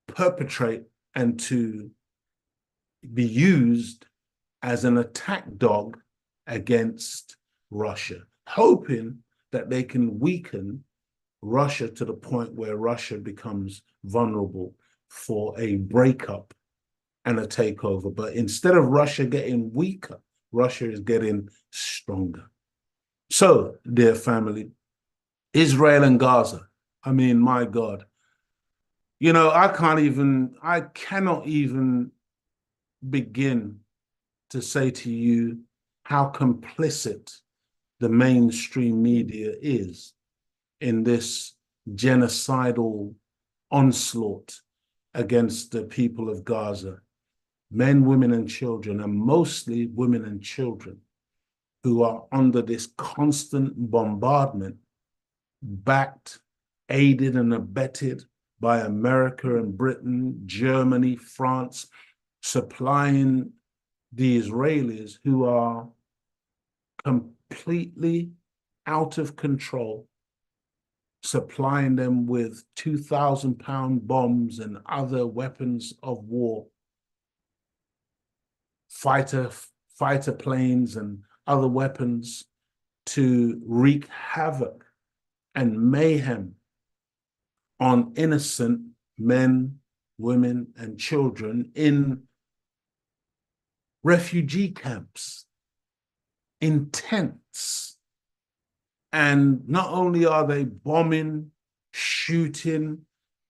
perpetrate and to be used as an attack dog against Russia, hoping that they can weaken Russia to the point where Russia becomes vulnerable for a breakup and a takeover. But instead of Russia getting weaker, Russia is getting stronger. So, dear family, Israel and Gaza, I mean, my God, you know, I cannot even begin to say to you how complicit the mainstream media is in this genocidal onslaught against the people of Gaza, men, women, and children, and mostly women and children, who are under this constant bombardment, backed, aided, and abetted by America and Britain, Germany, France, supplying the Israelis, who are completely out of control, supplying them with 2,000-pound bombs and other weapons of war, fighter planes and other weapons to wreak havoc and mayhem on innocent men, women, and children in refugee camps, in tents. And not only are they bombing, shooting,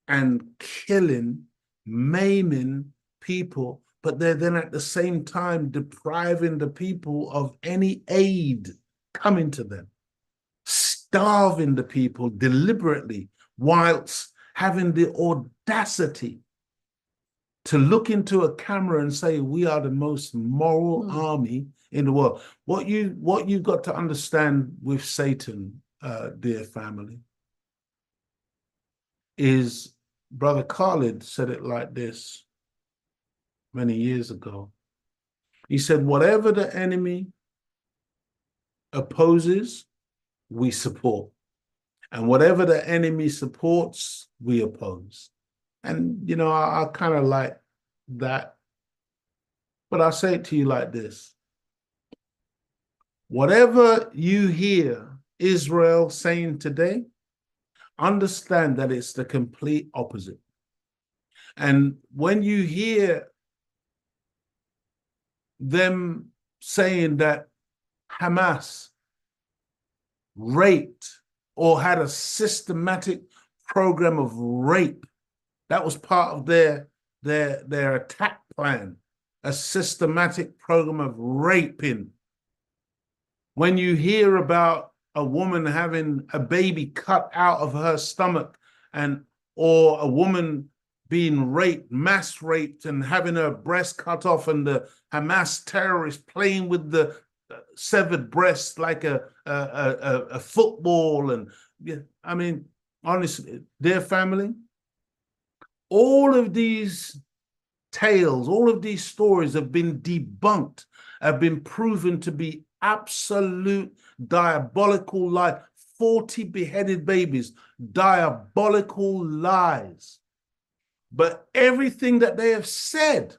and killing, maiming people, but they're then at the same time depriving the people of any aid coming to them, starving the people deliberately, whilst having the audacity to look into a camera and say, we are the most moral army in the world. What you've got to understand with Satan, dear family, is Brother Khalid said it like this many years ago. He said, whatever the enemy opposes, we support. And whatever the enemy supports, we oppose. And, you know, I kind of like that But I'll say it to you like this. Whatever you hear Israel saying today, understand that it's the complete opposite. And when you hear them saying that Hamas raped or had a systematic program of rape, that was part of their attack plan, a systematic program of raping. When you hear about a woman having a baby cut out of her stomach, or a woman being raped, mass raped, and having her breast cut off, and the Hamas terrorists playing with the severed breast like a football, and yeah, I mean, honestly, dear family, all of these tales, all of these stories have been debunked, have been proven to be absolute diabolical lies. 40 beheaded babies, diabolical lies. But everything that they have said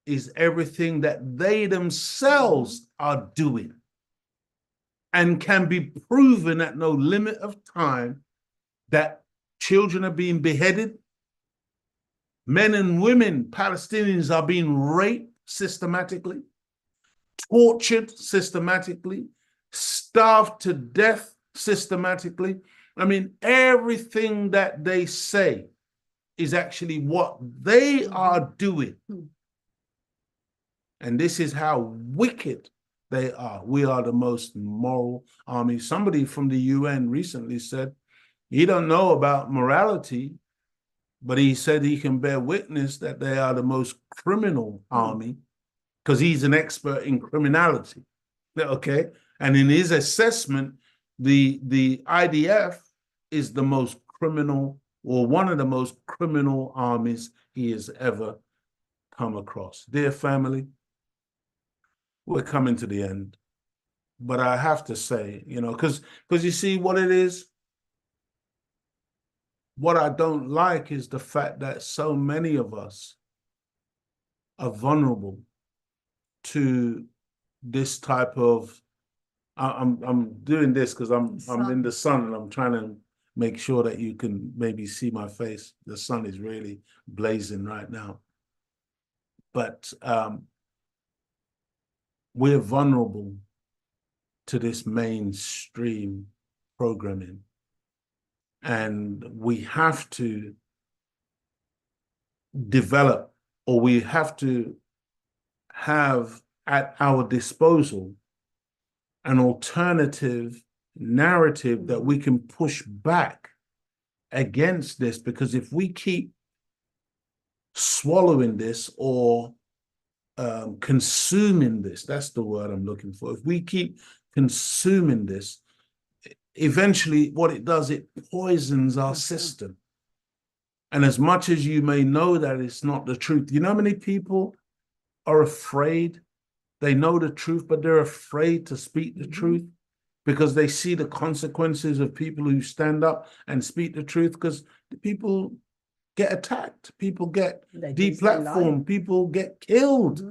is everything that they themselves are doing, and can be proven at no limit of time that children are being beheaded, men and women, Palestinians, are being raped systematically, tortured systematically, starved to death systematically. I mean, everything that they say is actually what they are doing. And this is how wicked they are. We are the most moral army. Somebody from the UN recently said he don't know about morality, but he said he can bear witness that they are the most criminal army, because he's an expert in criminality. Okay. And in his assessment, the IDF is the most criminal, or one of the most criminal armies he has ever come across. Dear family, we're coming to the end. But I have to say, because you see what it is, what I don't like is the fact that so many of us are vulnerable to this type of, I'm doing this because I'm in the sun, and I'm trying to make sure that you can maybe see my face. The sun is really blazing right now. But we're vulnerable to this mainstream programming. And we have to develop, or we have to have at our disposal an alternative narrative that we can push back against this. Because if we keep swallowing this, or consuming this, that's the word I'm looking for. If we keep consuming this, eventually what it does, it poisons our system. And as much as you may know that it's not the truth, you know how many people are afraid? They know the truth, but they're afraid to speak the truth because they see the consequences of people who stand up and speak the truth, because people get attacked, people get deplatformed, people get killed,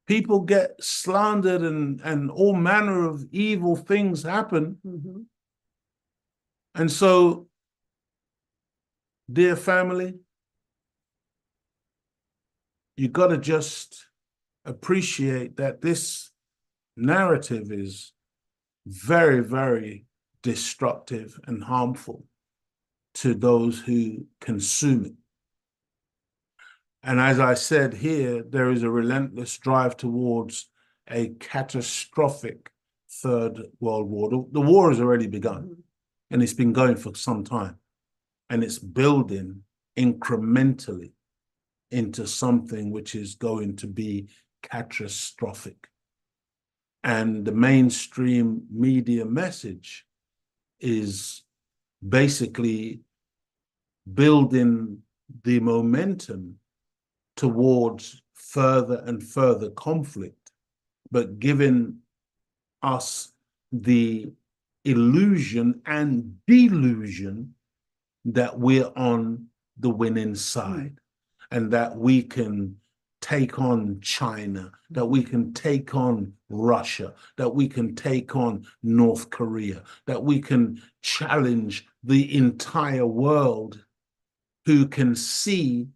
people get slandered, and all manner of evil things happen. And so, dear family, you got to just appreciate that this narrative is very, very destructive and harmful to those who consume it. And as I said here, there is a relentless drive towards a catastrophic Third World War. The war has already begun, and it's been going for some time, and it's building incrementally into something which is going to be catastrophic. And the mainstream media message is basically building the momentum towards further and further conflict, but giving us the illusion and delusion that we're on the winning side, and that we can take on China, that we can take on Russia, that we can take on North Korea, that we can challenge the entire world, who can see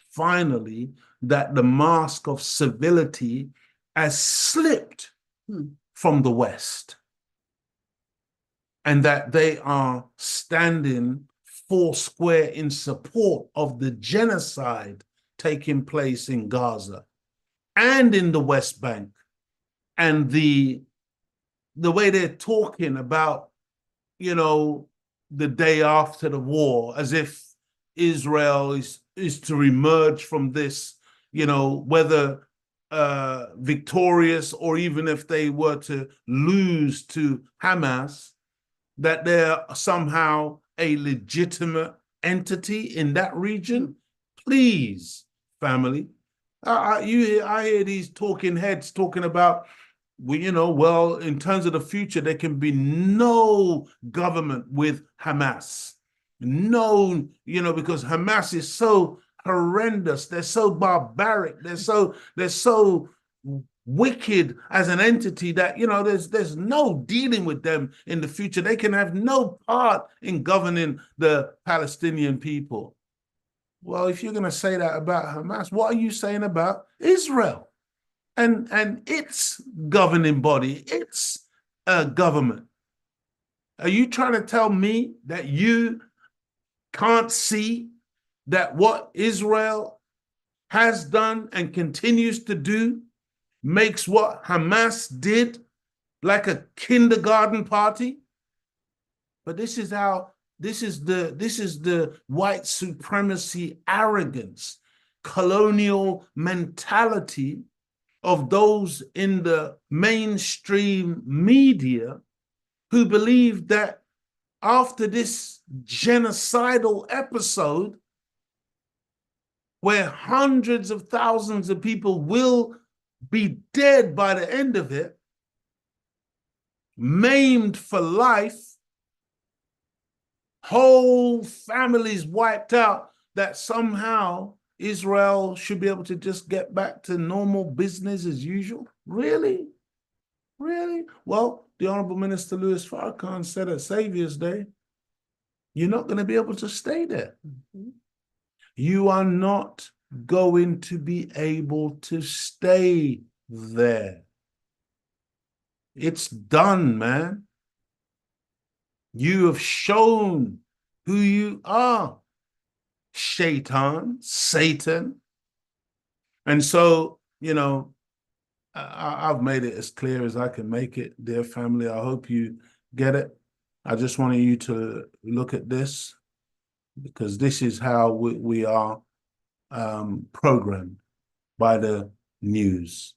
finally that the mask of civility has slipped from the West, and that they are standing foursquare in support of the genocide taking place in Gaza and in the West Bank. And the way they're talking about, the day after the war, as if Israel is to emerge from this, whether victorious or even if they were to lose to Hamas, that they're somehow a legitimate entity in that region. Please, family, I hear these talking heads talking about, well, in terms of the future, there can be no government with Hamas. No, because Hamas is so horrendous. They're so barbaric. They're so wicked as an entity that, there's no dealing with them in the future. They can have no part in governing the Palestinian people. Well, if you're going to say that about Hamas, what are you saying about Israel and its governing body, its government? Are you trying to tell me that you can't see that what Israel has done and continues to do makes what Hamas did like a kindergarten party? But this is the white supremacy arrogance, colonial mentality of those in the mainstream media who believe that after this genocidal episode, where hundreds of thousands of people will be dead by the end of it, maimed for life, whole families wiped out, that somehow Israel should be able to just get back to normal business as usual? Really? Really? Well, the Honorable Minister Louis Farrakhan said at Savior's Day, you're not going to be able to stay there. You are not going to be able to stay there. It's done, man. You have shown who you are, Shaitan, Satan. And so, I've made it as clear as I can make it, dear family. I hope you get it. I just wanted you to look at this, because this is how we are programmed by the news.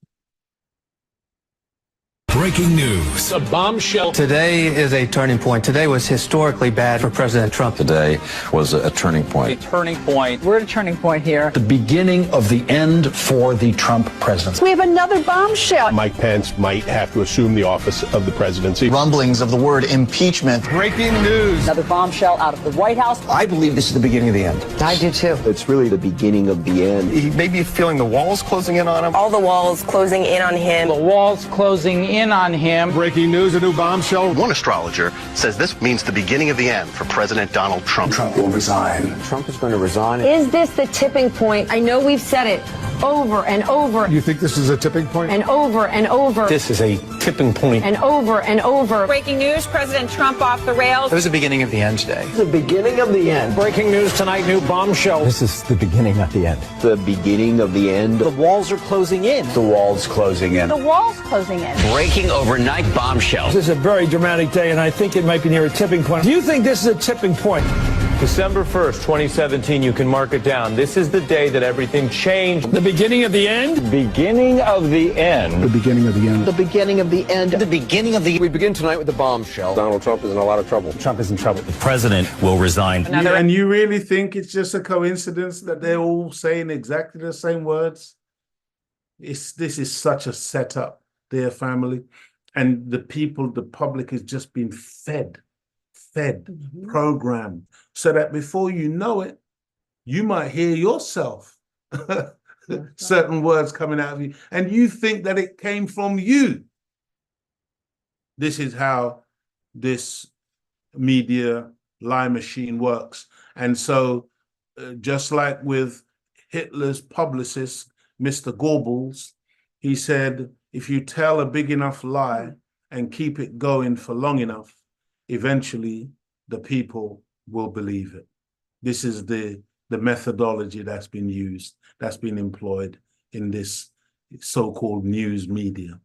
Breaking news. A bombshell. Today is a turning point. Today was historically bad for President Trump. Today was a turning point. A turning point. We're at a turning point here. The beginning of the end for the Trump presidency. We have another bombshell. Mike Pence might have to assume the office of the presidency. Rumblings of the word impeachment. Breaking news. Another bombshell out of the White House. I believe this is the beginning of the end. I do too. It's really the beginning of the end. He may be feeling the walls closing in on him. All the walls closing in on him. The walls closing in on him. Breaking news, a new bombshell. One astrologer says this means the beginning of the end for President Donald Trump. Trump will resign. Trump is going to resign. Is this the tipping point? I know we've said it over and over. You think this is a tipping point? And over and over. This is a tipping point. And over and over. Breaking news, President Trump off the rails. It was the beginning of the end today. The beginning of the end. Breaking news tonight, new bombshell. This is the beginning of the end. The beginning of the end. The walls are closing in. The walls closing in. The walls closing in. Breaking overnight bombshell. This is a very dramatic day, and I think it might be near a tipping point. Do you think this is a tipping point? December 1st, 2017, you can mark it down. This is the day that everything changed. The beginning of the end? Beginning of the end. The beginning of the end. The beginning of the end. The beginning of the... We begin tonight with the bombshell. Donald Trump is in a lot of trouble. Trump is in trouble. The president will resign. And you really think it's just a coincidence that they're all saying exactly the same words? This is such a setup, dear family. And the people, the public has just been fed, programmed, so that before you know it, you might hear yourself certain words coming out of you, and you think that it came from you. This is how this media lie machine works. And so just like with Hitler's publicist, Mr. Goebbels, he said, if you tell a big enough lie and keep it going for long enough, eventually the people will believe it. This is the methodology that's been used, that's been employed in this so-called news media.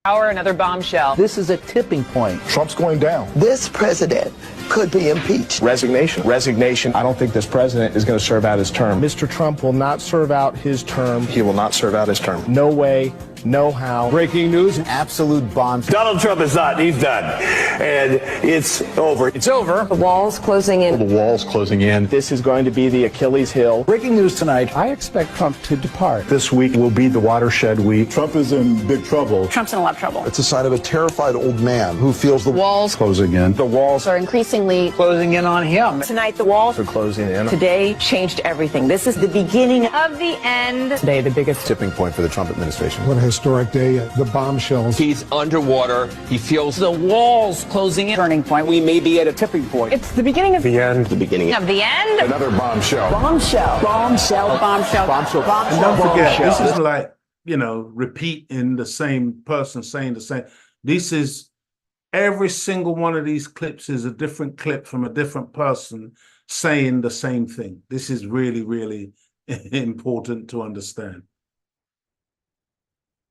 Another bombshell. This is a tipping point. Trump's going down. This president could be impeached. Resignation. Resignation. I don't think this president is going to serve out his term. Mr. Trump will not serve out his term. He will not serve out his term. No way, no how. Breaking news. Absolute bomb. Donald Trump is not. He's done. And it's over. It's over. The wall's closing in. The wall's closing in. This is going to be the Achilles heel. Breaking news tonight. I expect Trump to depart. This week will be the watershed week. Trump is in big trouble. Trump's in a lot of trouble. It's a sign of a terrified old man who feels the Walls Closing in. The walls are increasingly closing in on him. tonight. The walls are closing in. today changed everything. This is the beginning Of the end. today, the biggest Tipping point for the Trump administration. What a historic day. The bombshells. He's underwater. He feels the walls closing in. Turning point. we may be at a tipping point. It's the beginning of The end. The beginning Of the end. Another bombshell. bombshell. Bombshell. Bombshell. Bombshell. And don't forget, this is like, repeating the same person saying the same. This is every single one of these clips is a different clip from a different person saying the same thing. This is really, really important to understand.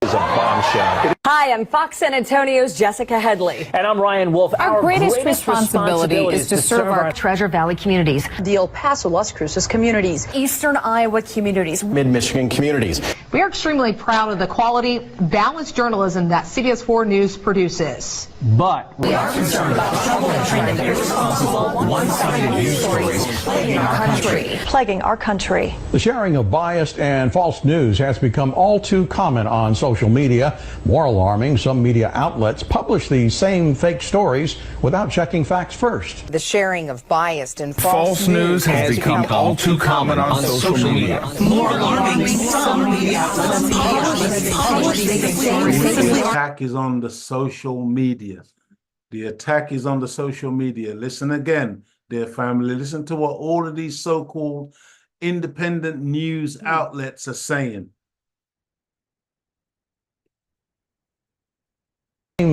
It's a bombshell. Hi, I'm Fox San Antonio's Jessica Headley. And I'm Ryan Wolf. Our greatest responsibility is to serve our Treasure Valley communities, The El Paso, Las Cruces communities. Eastern Iowa communities. Mid-Michigan communities. We are extremely proud of the quality, balanced journalism that CBS 4 News produces. But We are concerned about trouble and trend of irresponsible, one-sided news stories plaguing our country. Plaguing our country. The sharing of biased and false news has become all too common on social media. More alarming, some media outlets publish these same fake stories without checking facts first. The sharing of biased and False news has become all too common on social media. More alarming, some media outlets publish these same fake The stories. attack is on the social media. The attack is on the social media. Listen again, dear family. Listen to what all of these so-called independent news outlets are saying.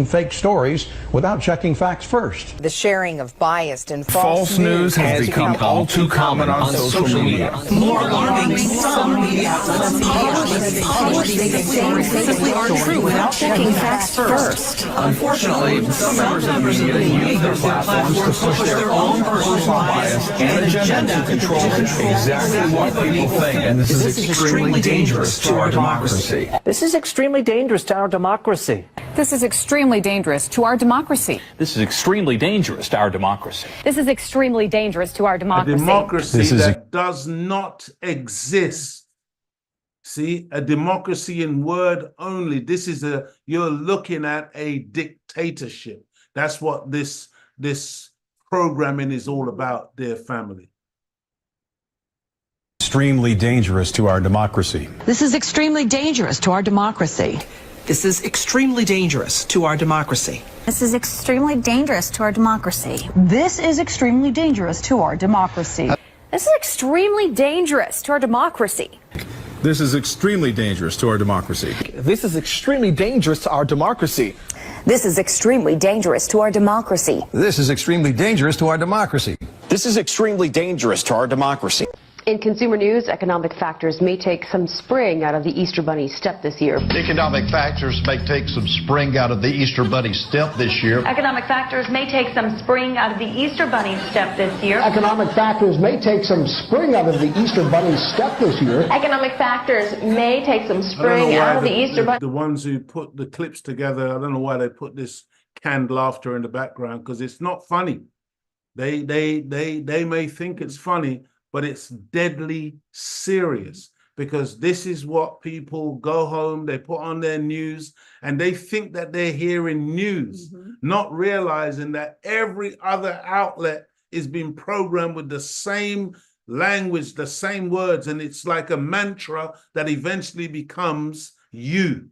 Fake stories without checking facts first. The sharing of biased and False news has become all too common on social media. More alarming, some media outlets publish these same fake stories without checking facts first. Unfortunately, some members of the media use their platforms to push their own personal bias and agenda to control exactly what people think. And this is extremely dangerous to our democracy. this is extremely dangerous to our democracy. This is extremely dangerous to our democracy. This is extremely dangerous to our democracy. This is extremely dangerous to our A democracy. democracy This is that does not exist. See, a democracy in word only. You're looking at a dictatorship. That's what this programming is all about, dear family. Extremely dangerous to our democracy. This is extremely dangerous to our democracy. This is extremely dangerous to our democracy. This is extremely dangerous to our democracy. This is extremely dangerous to our democracy. This is extremely dangerous to our democracy. This is extremely dangerous to our democracy. This is extremely dangerous to our democracy. This is extremely dangerous to our democracy. This is extremely dangerous to our democracy. This is extremely dangerous to our democracy. In consumer news, economic factors may take some spring out of the Easter Bunny step this year. Economic factors may take some spring out of the Easter Bunny step this year. Economic factors may take some spring out of the Easter Bunny step this year. Economic factors may take some spring out of the Easter Bunny step this year. Economic factors may take some spring out of the Easter Bunny. The ones who put the clips together, I don't know why they put this canned laughter in the background, because it's not funny. They may think it's funny, but it's deadly serious, because this is what people go home, they put on their news, and they think that they're hearing news, not realizing that every other outlet is being programmed with the same language, the same words, and it's like a mantra that eventually becomes you.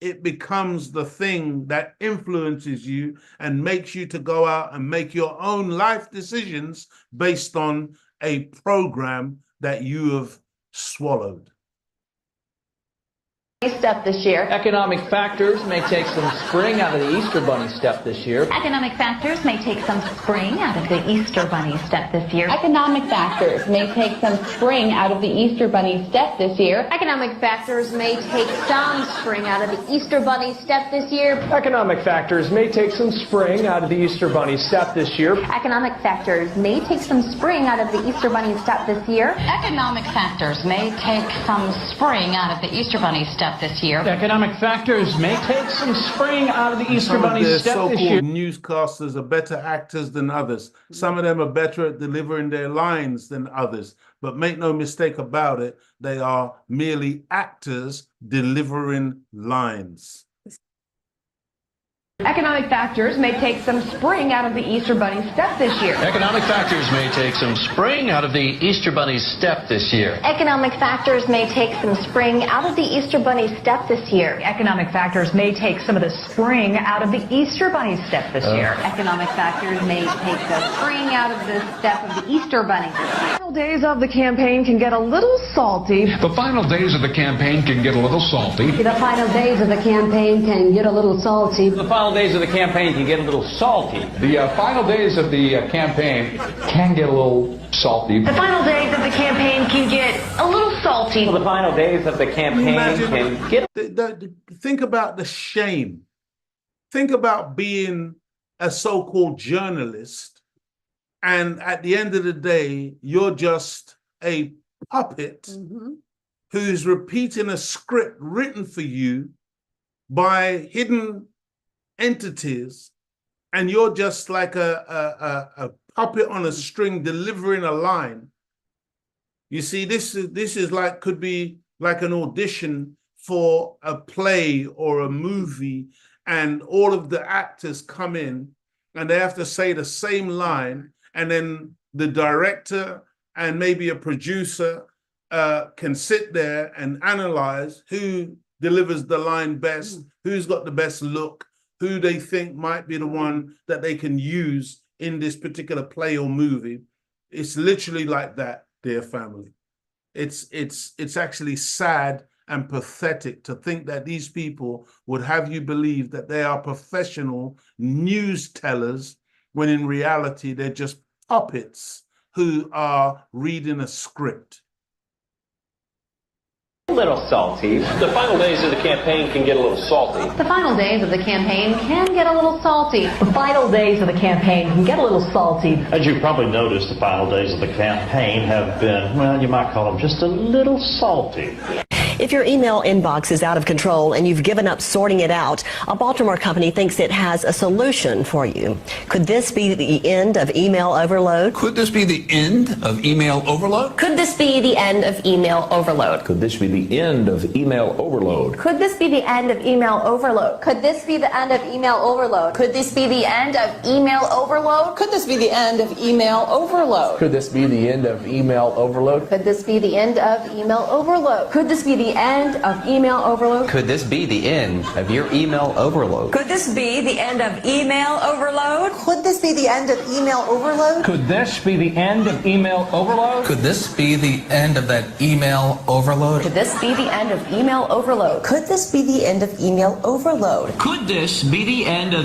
It becomes the thing that influences you and makes you to go out and make your own life decisions based on a program that you have swallowed. Step this year. Economic factors may take some spring out of the Easter Bunny step this year. Economic factors may take some spring out of the Easter Bunny step this year. Economic factors may take some spring out of the Easter Bunny step this year. Economic factors may take some spring out of the Easter Bunny step this year. Economic factors may take some spring out of the Easter Bunny step this year. Economic factors may take some spring out of the Easter Bunny step this year. Economic factors may take some spring out of the Easter Bunny step this year. Economic factors may take some spring out of the Easter Bunny step this year. So-called newscasters are better actors than others. Some of them are better at delivering their lines than others. But make no mistake about it, they are merely actors delivering lines. Economic factors may take some spring out of the Easter Bunny step this year. Economic factors may take some spring out of the Easter Bunny step this year. Economic factors may take some spring out of the Easter Bunny step this year. Economic factors may take some of the spring out of the Easter Bunny step this year. Economic factors may take the spring out of the step of the Easter Bunny this year. The final days of the campaign can get a little salty. The final days of the campaign can get a little salty. The final days of the campaign can get a little salty. The final days of the campaign can get a little salty. The final days of the campaign can get a little salty. The final days of the campaign can get a little salty. The final days of the campaign can get... Think about the shame. Think about being a so-called journalist, and at the end of the day, you're just a puppet who's repeating a script written for you by hidden entities, and you're just like a puppet on a string delivering a line. You see, this is like, could be like an audition for a play or a movie, and all of the actors come in and they have to say the same line, and then the director and maybe a producer can sit there and analyze who delivers the line best, who's got the best look, who they think might be the one that they can use in this particular play or movie. It's literally like that, dear family. It's actually sad and pathetic to think that these people would have you believe that they are professional news tellers, when in reality they're just puppets who are reading a script. A little salty. The final days of the campaign can get a little salty. The final days of the campaign can get a little salty. The final days of the campaign can get a little salty. As you probably noticed, the final days of the campaign have been, well, you might call them just a little salty. If your email inbox is out of control and you've given up sorting it out, a Baltimore company thinks it has a solution for you. Could this be the end of email overload? Could this be the end of email overload? Could this be the end of email overload? Could this be the end of email overload? Could this be the end of email overload? Could this be the end of email overload? Could this be the end of email overload? Could this be the end of email overload? Could this be the end of email overload? Could this be the end of email overload? Could this be the end of email overload? Could this be the end of your email overload? Could this be the end of email overload? Could this be the end of email overload? Could this be the end of email overload? Could this be the end of that email overload? Could this be the end of email overload? Could this be the end of email overload? Could this be the end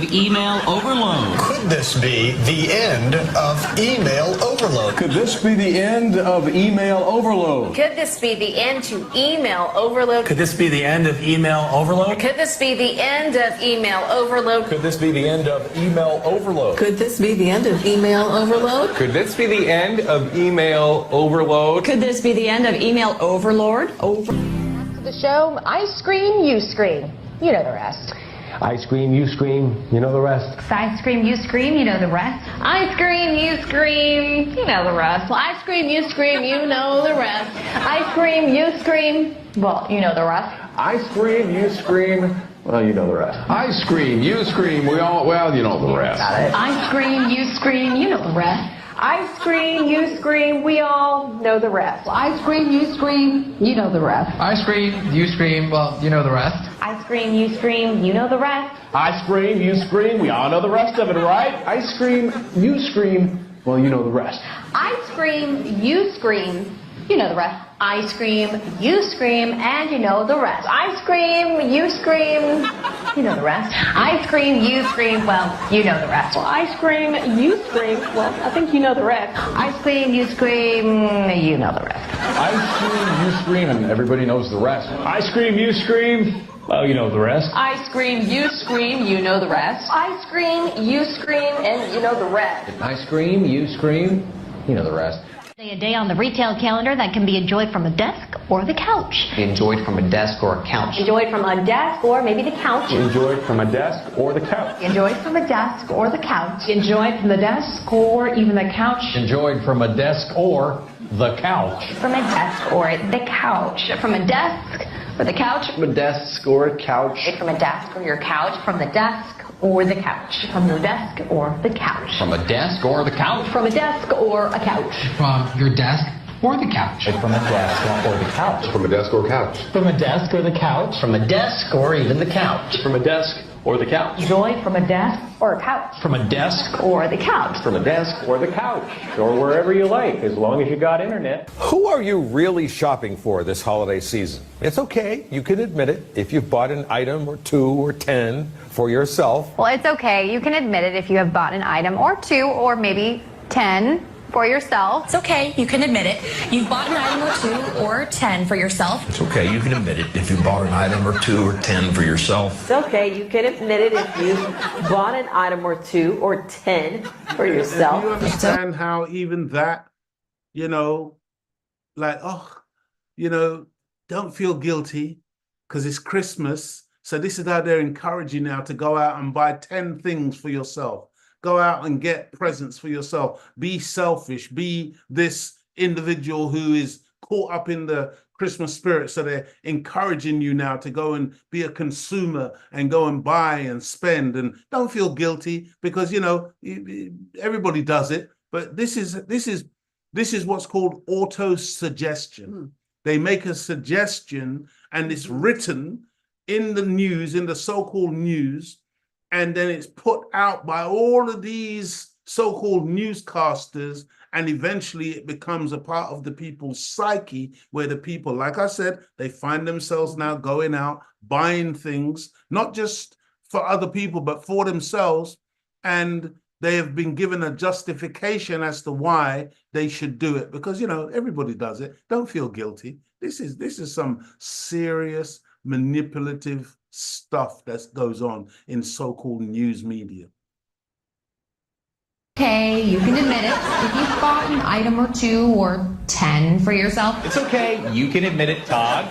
of email overload? Could this be the end of email overload? Could this be the end of email overload? Could this be the end to email overload? Could this be the end of email overload? Could this be the end of email overload? Could this be the end of email overload? Could this be the end of email overload? Could this be the end of email overload? Could this be the end of email overlord? The show, I scream, you scream. You know the rest. I scream, you scream, you know the rest. I scream, you scream, you know the rest. I scream, you scream, you know the rest. Well, I scream, you scream, you know the rest. I scream, you scream, well, you know the rest. I scream, you scream, well, you know the rest. I scream, you scream, well, you know the rest. I scream, you scream, you know the rest. I scream, you scream, we all know the rest. I scream, you scream, you know the rest. I scream, you scream, well, you know the rest. I scream, you scream, you know the rest. I scream, you scream, we all know the rest of it, right? I scream, you scream, well, you know the rest. I scream, you scream, you know the rest. I scream, you scream, and you know the rest. I scream, you scream, you know the rest. I scream, you scream, well, you know the rest. Well, I scream, you scream, well, I think you know the rest. I scream, you scream, you know the rest. I scream, you scream, and everybody knows the rest. I scream, you scream, well, you know the rest. I scream, you scream, you know the rest. I scream, you scream, And you know the rest. I scream, you scream, you know the rest. A day on the retail calendar that can be enjoyed from a desk or the couch. Enjoyed from a desk or a couch. Enjoyed from a desk or maybe the couch. Enjoyed from a desk or the couch. Enjoyed from a desk or the couch. Enjoyed from the desk or even the couch. Enjoyed from a desk or the couch. From a desk or the couch. From a desk or the couch. From a desk or a couch. From a desk or your couch. From the desk or the couch. From your desk or the couch. From a desk or the couch. From a desk or a couch. From your desk or the couch. From a desk or the couch. From a desk or couch. From a desk or the couch. From a desk or even the couch. From a desk or the couch. Enjoyed from a desk or a couch. From a desk Or the couch. From a desk or the couch. Or wherever you like, as long as you got internet. Who are you really shopping for this holiday season? It's okay, you can admit it, if you've bought an item or 2 or 10 for yourself. Well, it's okay. You can admit it if you have bought an item or 2 or maybe 10 for yourself. It's okay, you can admit it. You've bought an item or 2 or 10 for yourself. It's okay, you can admit it if you bought an item or 2 or 10 for yourself. It's okay, you can admit it if you bought an item or 2 or 10 for yourself. You understand how even that, like, don't feel guilty because it's Christmas. So this is how they're encouraging you now to go out and buy 10 things for yourself. Go out and get presents for yourself. Be selfish. Be this individual who is caught up in the Christmas spirit. So they're encouraging you now to go and be a consumer and go and buy and spend. And don't feel guilty because, everybody does it. But this is what's called auto-suggestion. They make a suggestion and it's written in the news, in the so-called news, and then it's put out by all of these so-called newscasters, and eventually it becomes a part of the people's psyche where the people, like I said, they find themselves now going out, buying things, not just for other people, but for themselves, and they have been given a justification as to why they should do it, because, everybody does it. Don't feel guilty. This is some serious manipulative stuff that goes on in so-called news media. Okay, you can admit it. If you've bought an item or 2 or 10 for yourself. It's okay, you can admit it, Todd.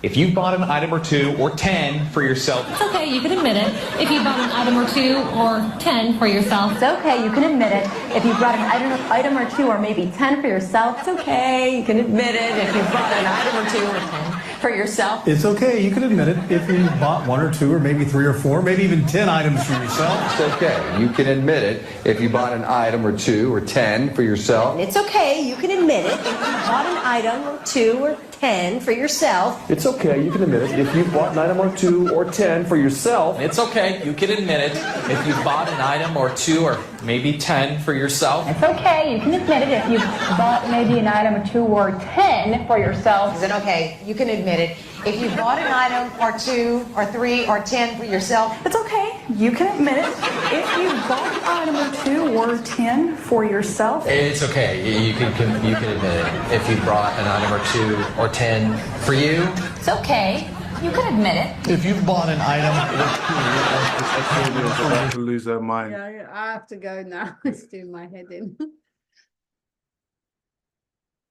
If you bought an item or 2 or 10 for yourself. It's okay, you can admit it. If you bought an item or 2 or 10 for yourself. It's okay, you can admit it. If you bought an item or 2 or maybe 10 for yourself, it's okay, you can admit it. If you bought an item or 2 or 10 for yourself. It's okay, you can admit it. If you bought 1 or 2 or maybe 3 or 4, maybe even 10 items for yourself. It's okay, you can admit it if you bought an item or 2 or 10 for yourself. It's okay, you can admit it. If you bought an item or 2 or 10 for yourself. It's okay, you can admit it if you bought an item or 2 or 10 for yourself. It's okay, you can admit it if you bought an item or 2 or maybe 10 for yourself. It's okay, you can admit it if you bought maybe an item or 2 or 10 for yourself. Is it okay? You can admit it. If you bought an item or 2 or 3 or 10 for yourself. It's okay, you can admit it. If you bought an item or 2 or 10 for yourself. It's okay, you can admit it if you brought an item or 2 or 10 for you. It's okay, you can admit it. If you've bought an item About to lose their mind. Yeah, I have to go now. It's doing my head in.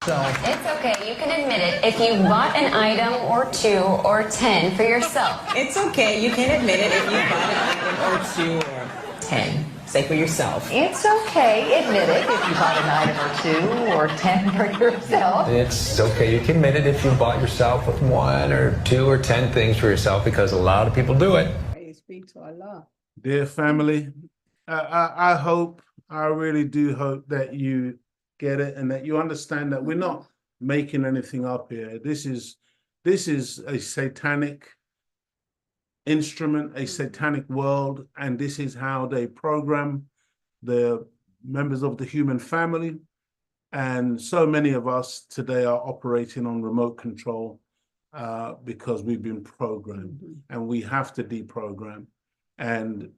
It's okay, you can admit it if you bought an item or 2 or 10 for yourself. It's okay, you can admit it if you bought an item or 2 or 10. Say for yourself. It's okay, admit it if you bought an item or 2 or 10 for yourself. It's okay, you can admit it if you bought yourself 1 or 2 or 10 things for yourself, because a lot of people do it. You speak to Allah. Dear family, I hope I really do hope that you get it and that you understand that we're not making anything up here. This is a satanic instrument, a satanic world, and this is how they program the members of the human family. And so many of us today are operating on remote control because we've been programmed, and we have to deprogram. And,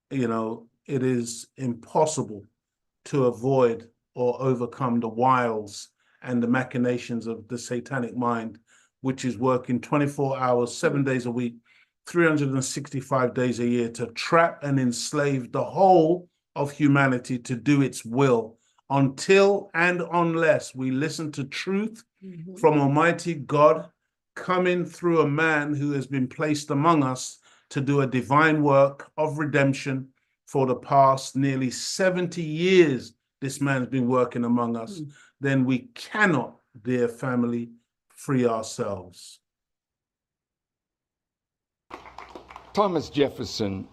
you know, it is impossible to avoid or overcome the wiles and the machinations of the satanic mind, which is working 24 hours, 7 days a week, 365 days a year to trap and enslave the whole of humanity to do its will, until and unless we listen to truth from Almighty God coming through a man who has been placed among us to do a divine work of redemption. For the past nearly 70 years, this man's been working among us. Then we cannot, dear family, free ourselves. Thomas Jefferson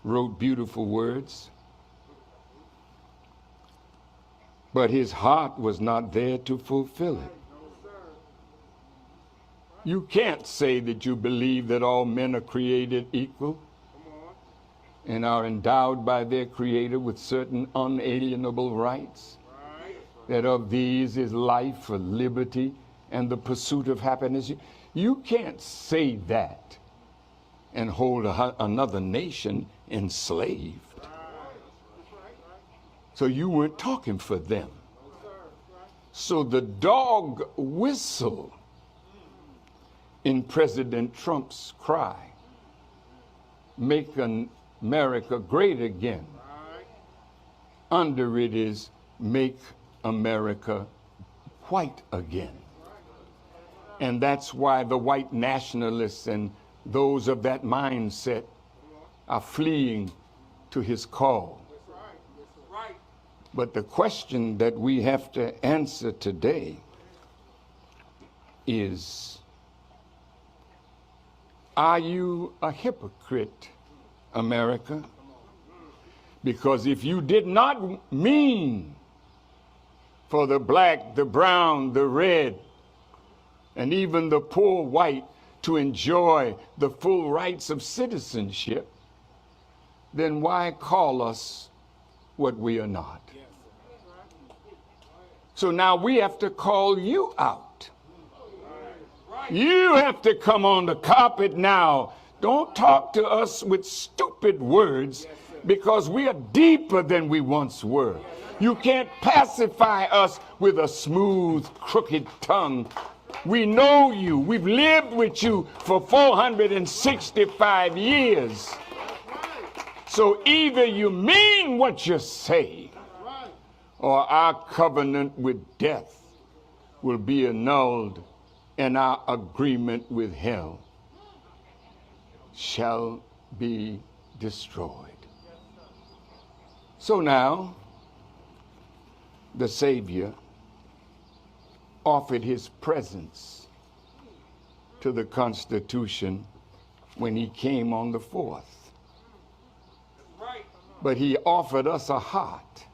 wrote beautiful words, but his heart was not there to fulfill it. You can't say that you believe that all men are created equal and are endowed by their Creator with certain unalienable rights, that of these is life, liberty, and the pursuit of happiness. You can't say that and hold another nation enslaved. So you weren't talking for them. So the dog whistle in President Trump's cry, "Make America great again," under it is "Make America white again." And that's why the white nationalists and those of that mindset are fleeing to his call. But the question that we have to answer today is, are you a hypocrite, America? Because if you did not mean for the black, the brown, the red, and even the poor white to enjoy the full rights of citizenship, then why call us what we are not? So now we have to call you out. You have to come on the carpet now. Don't talk to us with stupid words, because we are deeper than we once were. You can't pacify us with a smooth, crooked tongue. We know you. We've lived with you for 465 years. So either you mean what you say, or our covenant with death will be annulled, and our agreement with hell shall be destroyed. So now, the Savior offered his presence to the Constitution when he came on the 4th. But he offered us a heart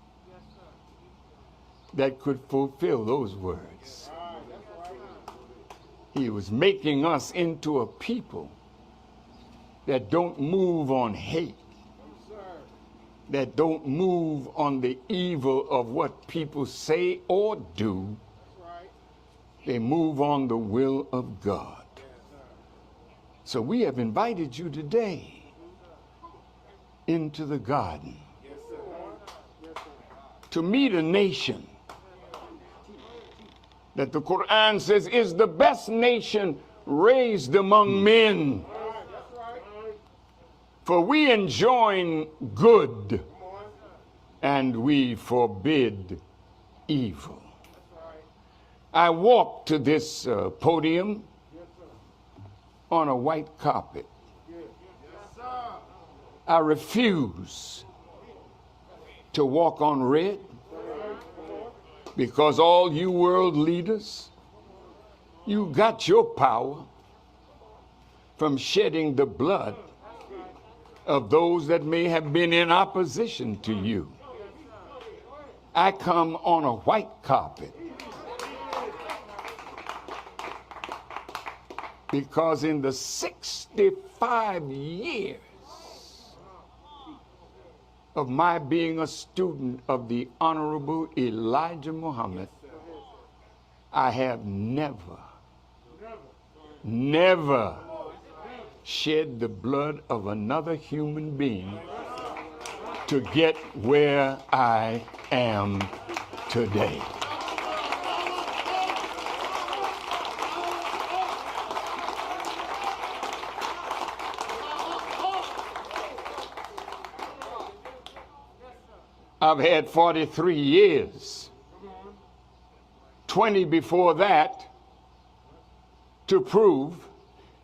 that could fulfill those words. He was making us into a people that don't move on hate, that don't move on the evil of what people say or do. They move on the will of God. So we have invited you today into the garden to meet a nation that the Quran says is the best nation raised among men. For we enjoin good and we forbid evil. I walked to this podium on a white carpet. I refuse to walk on red, because all you world leaders, you got your power from shedding the blood of those that may have been in opposition to you. I come on a white carpet. Because in the 65 years of my being a student of the Honorable Elijah Muhammad, I have never shed the blood of another human being to get where I am today. I've had 43 years, 20 before that, to prove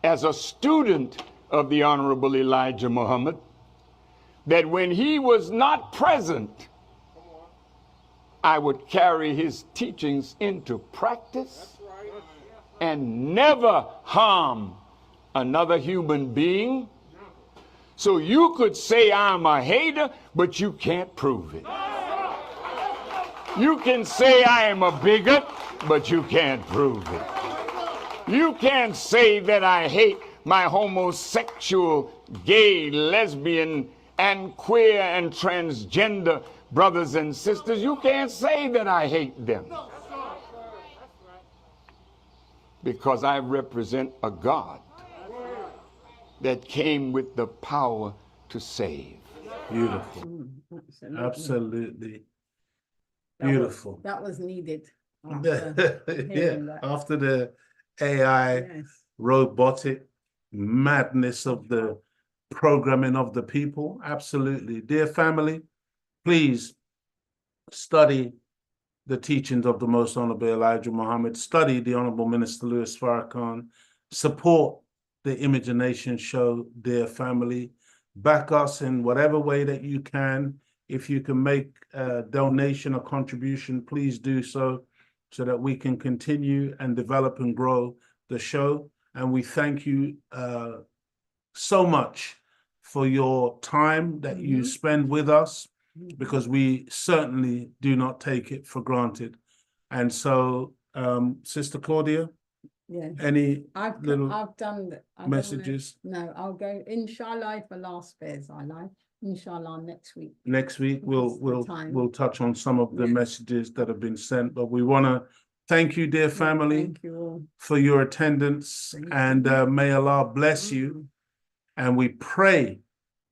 as a student of the Honorable Elijah Muhammad that when he was not present, I would carry his teachings into practice and never harm another human being. So you could say I'm a hater, but you can't prove it. You can say I am a bigot, but you can't prove it. You can't say that I hate my homosexual, gay, lesbian, and queer and transgender brothers and sisters. You can't say that I hate them. Because I represent a God that came with the power to save. Beautiful. Absolutely. That Beautiful. that was needed. After hearing that. After the AI, Yes. robotic madness of the programming of the people. Absolutely. Dear family, please study the teachings of the Most Honorable Elijah Muhammad. Study the Honorable Minister Louis Farrakhan. Support the Imagination Show, dear family. Back us in whatever way that you can. If you can make a donation or contribution, please do so that we can continue and develop and grow the show. And we thank you so much for your time that you spend with us, because we certainly do not take it for granted. And so, Sister Claudia, Yeah. any I've little done that. messages? No, I'll go inshallah for last Bears I like. Inshallah next week. Next week we'll time. touch on some of the messages that have been sent, but we want to thank you, dear family, Thank you all. for your attendance, and may Allah bless you. And we pray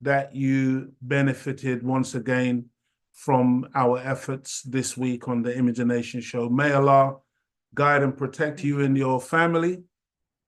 that you benefited once again from our efforts this week on the Imagination Show. May Allah guide and protect you and your family.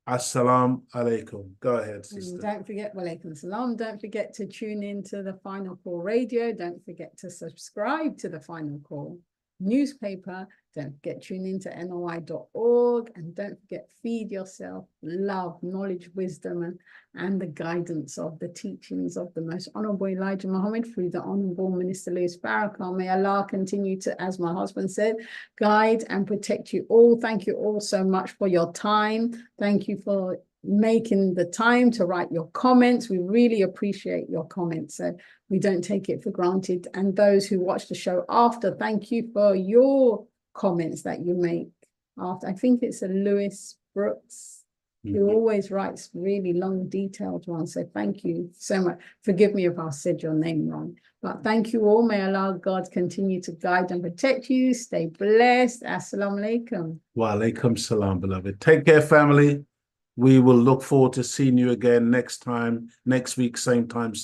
Assalamu alaikum. Go ahead, sister. Don't forget, walaikum salam. Don't forget to tune in to the Final Call Radio. Don't forget to subscribe to the Final Call newspaper. Don't forget tune in to NOI.org, and don't forget feed yourself love, knowledge, wisdom, and the guidance of the teachings of the Most Honorable Elijah Muhammad through the Honorable Minister Louis Farrakhan. May Allah continue to, as my husband said, guide and protect you all. Thank you all so much for your time. Thank you for making the time to write your comments. We really appreciate your comments. So we don't take it for granted. And those who watch the show after, thank you for your comments that you make after. I think it's a Lewis Brooks who always writes really long, detailed ones. So thank you so much. Forgive me if I said your name wrong, but thank you all. May Allah God continue to guide and protect you. Stay blessed. Assalamu alaikum. Wa alaikum salam, beloved. Take care, family. We will look forward to seeing you again next week, same time.